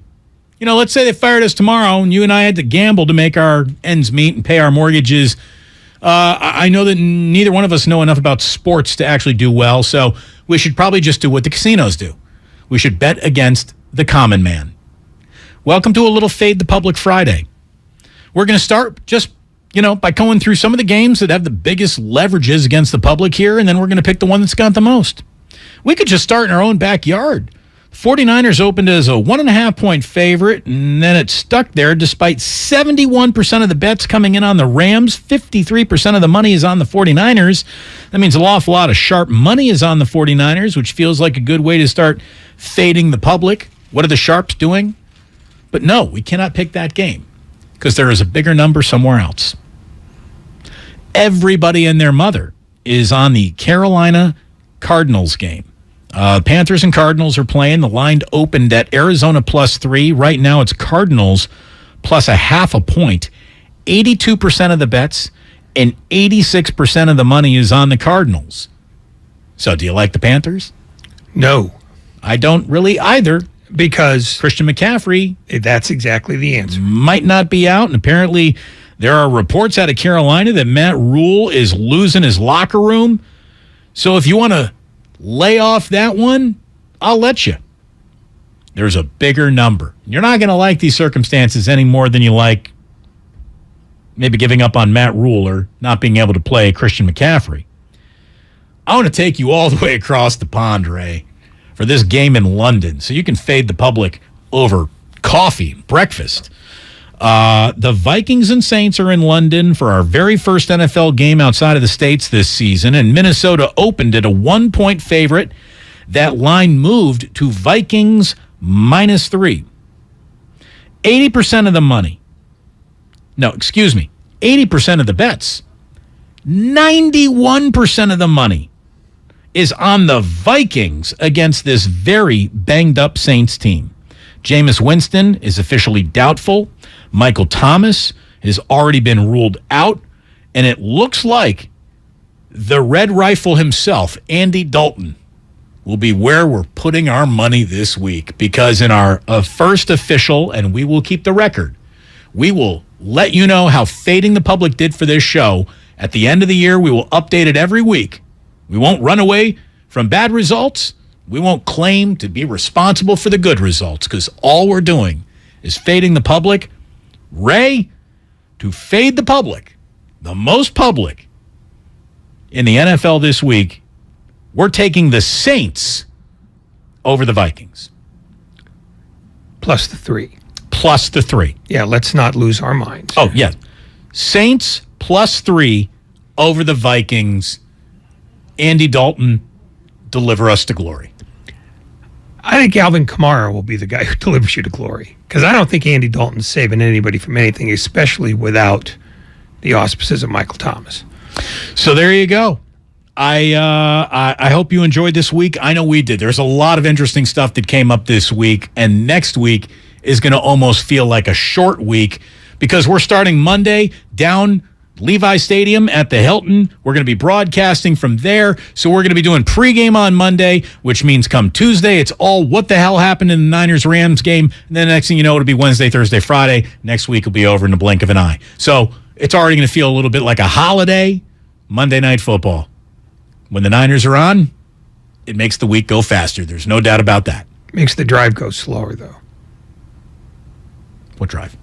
You know, let's say they fired us tomorrow, and you and I had to gamble to make our ends meet and pay our mortgages. I know that neither one of us know enough about sports to actually do well, so we should probably just do what the casinos do. We should bet against the common man. Welcome to a little Fade the Public Friday. We're going to start just, by going through some of the games that have the biggest leverages against the public here, and then we're going to pick the one that's got the most. We could just start in our own backyard. 49ers opened as a 1.5-point favorite, and then it stuck there despite 71% of the bets coming in on the Rams. 53% of the money is on the 49ers. That means an awful lot of sharp money is on the 49ers, which feels like a good way to start fading the public. What are the sharps doing? But no, we cannot pick that game because there is a bigger number somewhere else. Everybody and their mother is on the Carolina Cardinals game. Panthers and Cardinals are playing. The line opened at Arizona +3. Right now it's Cardinals plus 0.5 point. 82% of the bets and 86% of the money is on the Cardinals. So do you like the Panthers? No. I don't really either. Because Christian McCaffrey. That's exactly the answer. Might not be out. And apparently there are reports out of Carolina that Matt Rule is losing his locker room. So if you want to lay off that one, I'll let you. There's a bigger number. You're not going to like these circumstances any more than you like maybe giving up on Matt Rule or not being able to play Christian McCaffrey. I want to take you all the way across the pond, Ray, for this game in London so you can fade the public over coffee, breakfast. The Vikings and Saints are in London for our very first NFL game outside of the States this season, and Minnesota opened at a 1-point favorite. That line moved to Vikings -3. 80% of the money. No, excuse me. 80% of the bets. 91% of the money is on the Vikings against this very banged-up Saints team. Jameis Winston is officially doubtful. Michael Thomas has already been ruled out. And it looks like the Red Rifle himself, Andy Dalton, will be where we're putting our money this week. Because in our first official, and we will keep the record, we will let you know how fading the public did for this show. At the end of the year, we will update it every week. We won't run away from bad results. We won't claim to be responsible for the good results because all we're doing is fading the public. Ray, to fade the public, the most public in the NFL this week, we're taking the Saints over the Vikings. Plus the 3. Plus the 3. Yeah, let's not lose our minds. Oh, yeah. Saints +3 over the Vikings. Andy Dalton, deliver us to glory. I think Alvin Kamara will be the guy who delivers you to glory. Because I don't think Andy Dalton's saving anybody from anything, especially without the auspices of Michael Thomas. So there you go. I hope you enjoyed this week. I know we did. There's a lot of interesting stuff that came up this week, and next week is going to almost feel like a short week because we're starting Monday down Levi Stadium at the Hilton. We're going to be broadcasting from there. So we're going to be doing pregame on Monday, which means come Tuesday, it's all what the hell happened in the Niners-Rams game. And then the next thing you know, it'll be Wednesday, Thursday, Friday. Next week will be over in the blink of an eye. So it's already going to feel a little bit like a holiday Monday Night Football. When the Niners are on, it makes the week go faster. There's no doubt about that. Makes the drive go slower, though. What drive?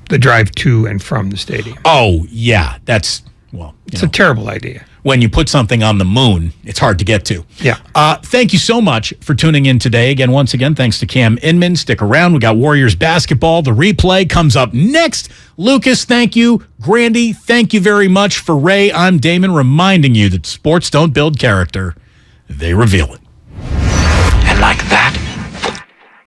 The drive to and from the stadium. Oh, yeah. That's, well, it's a terrible idea. When you put something on the moon, it's hard to get to. Yeah. Thank you so much for tuning in today. Once again, thanks to Cam Inman. Stick around. We got Warriors basketball. The replay comes up next. Lucas, thank you. Grandy, thank you very much. For Ray, I'm Damon, reminding you that sports don't build character. They reveal it. And like that,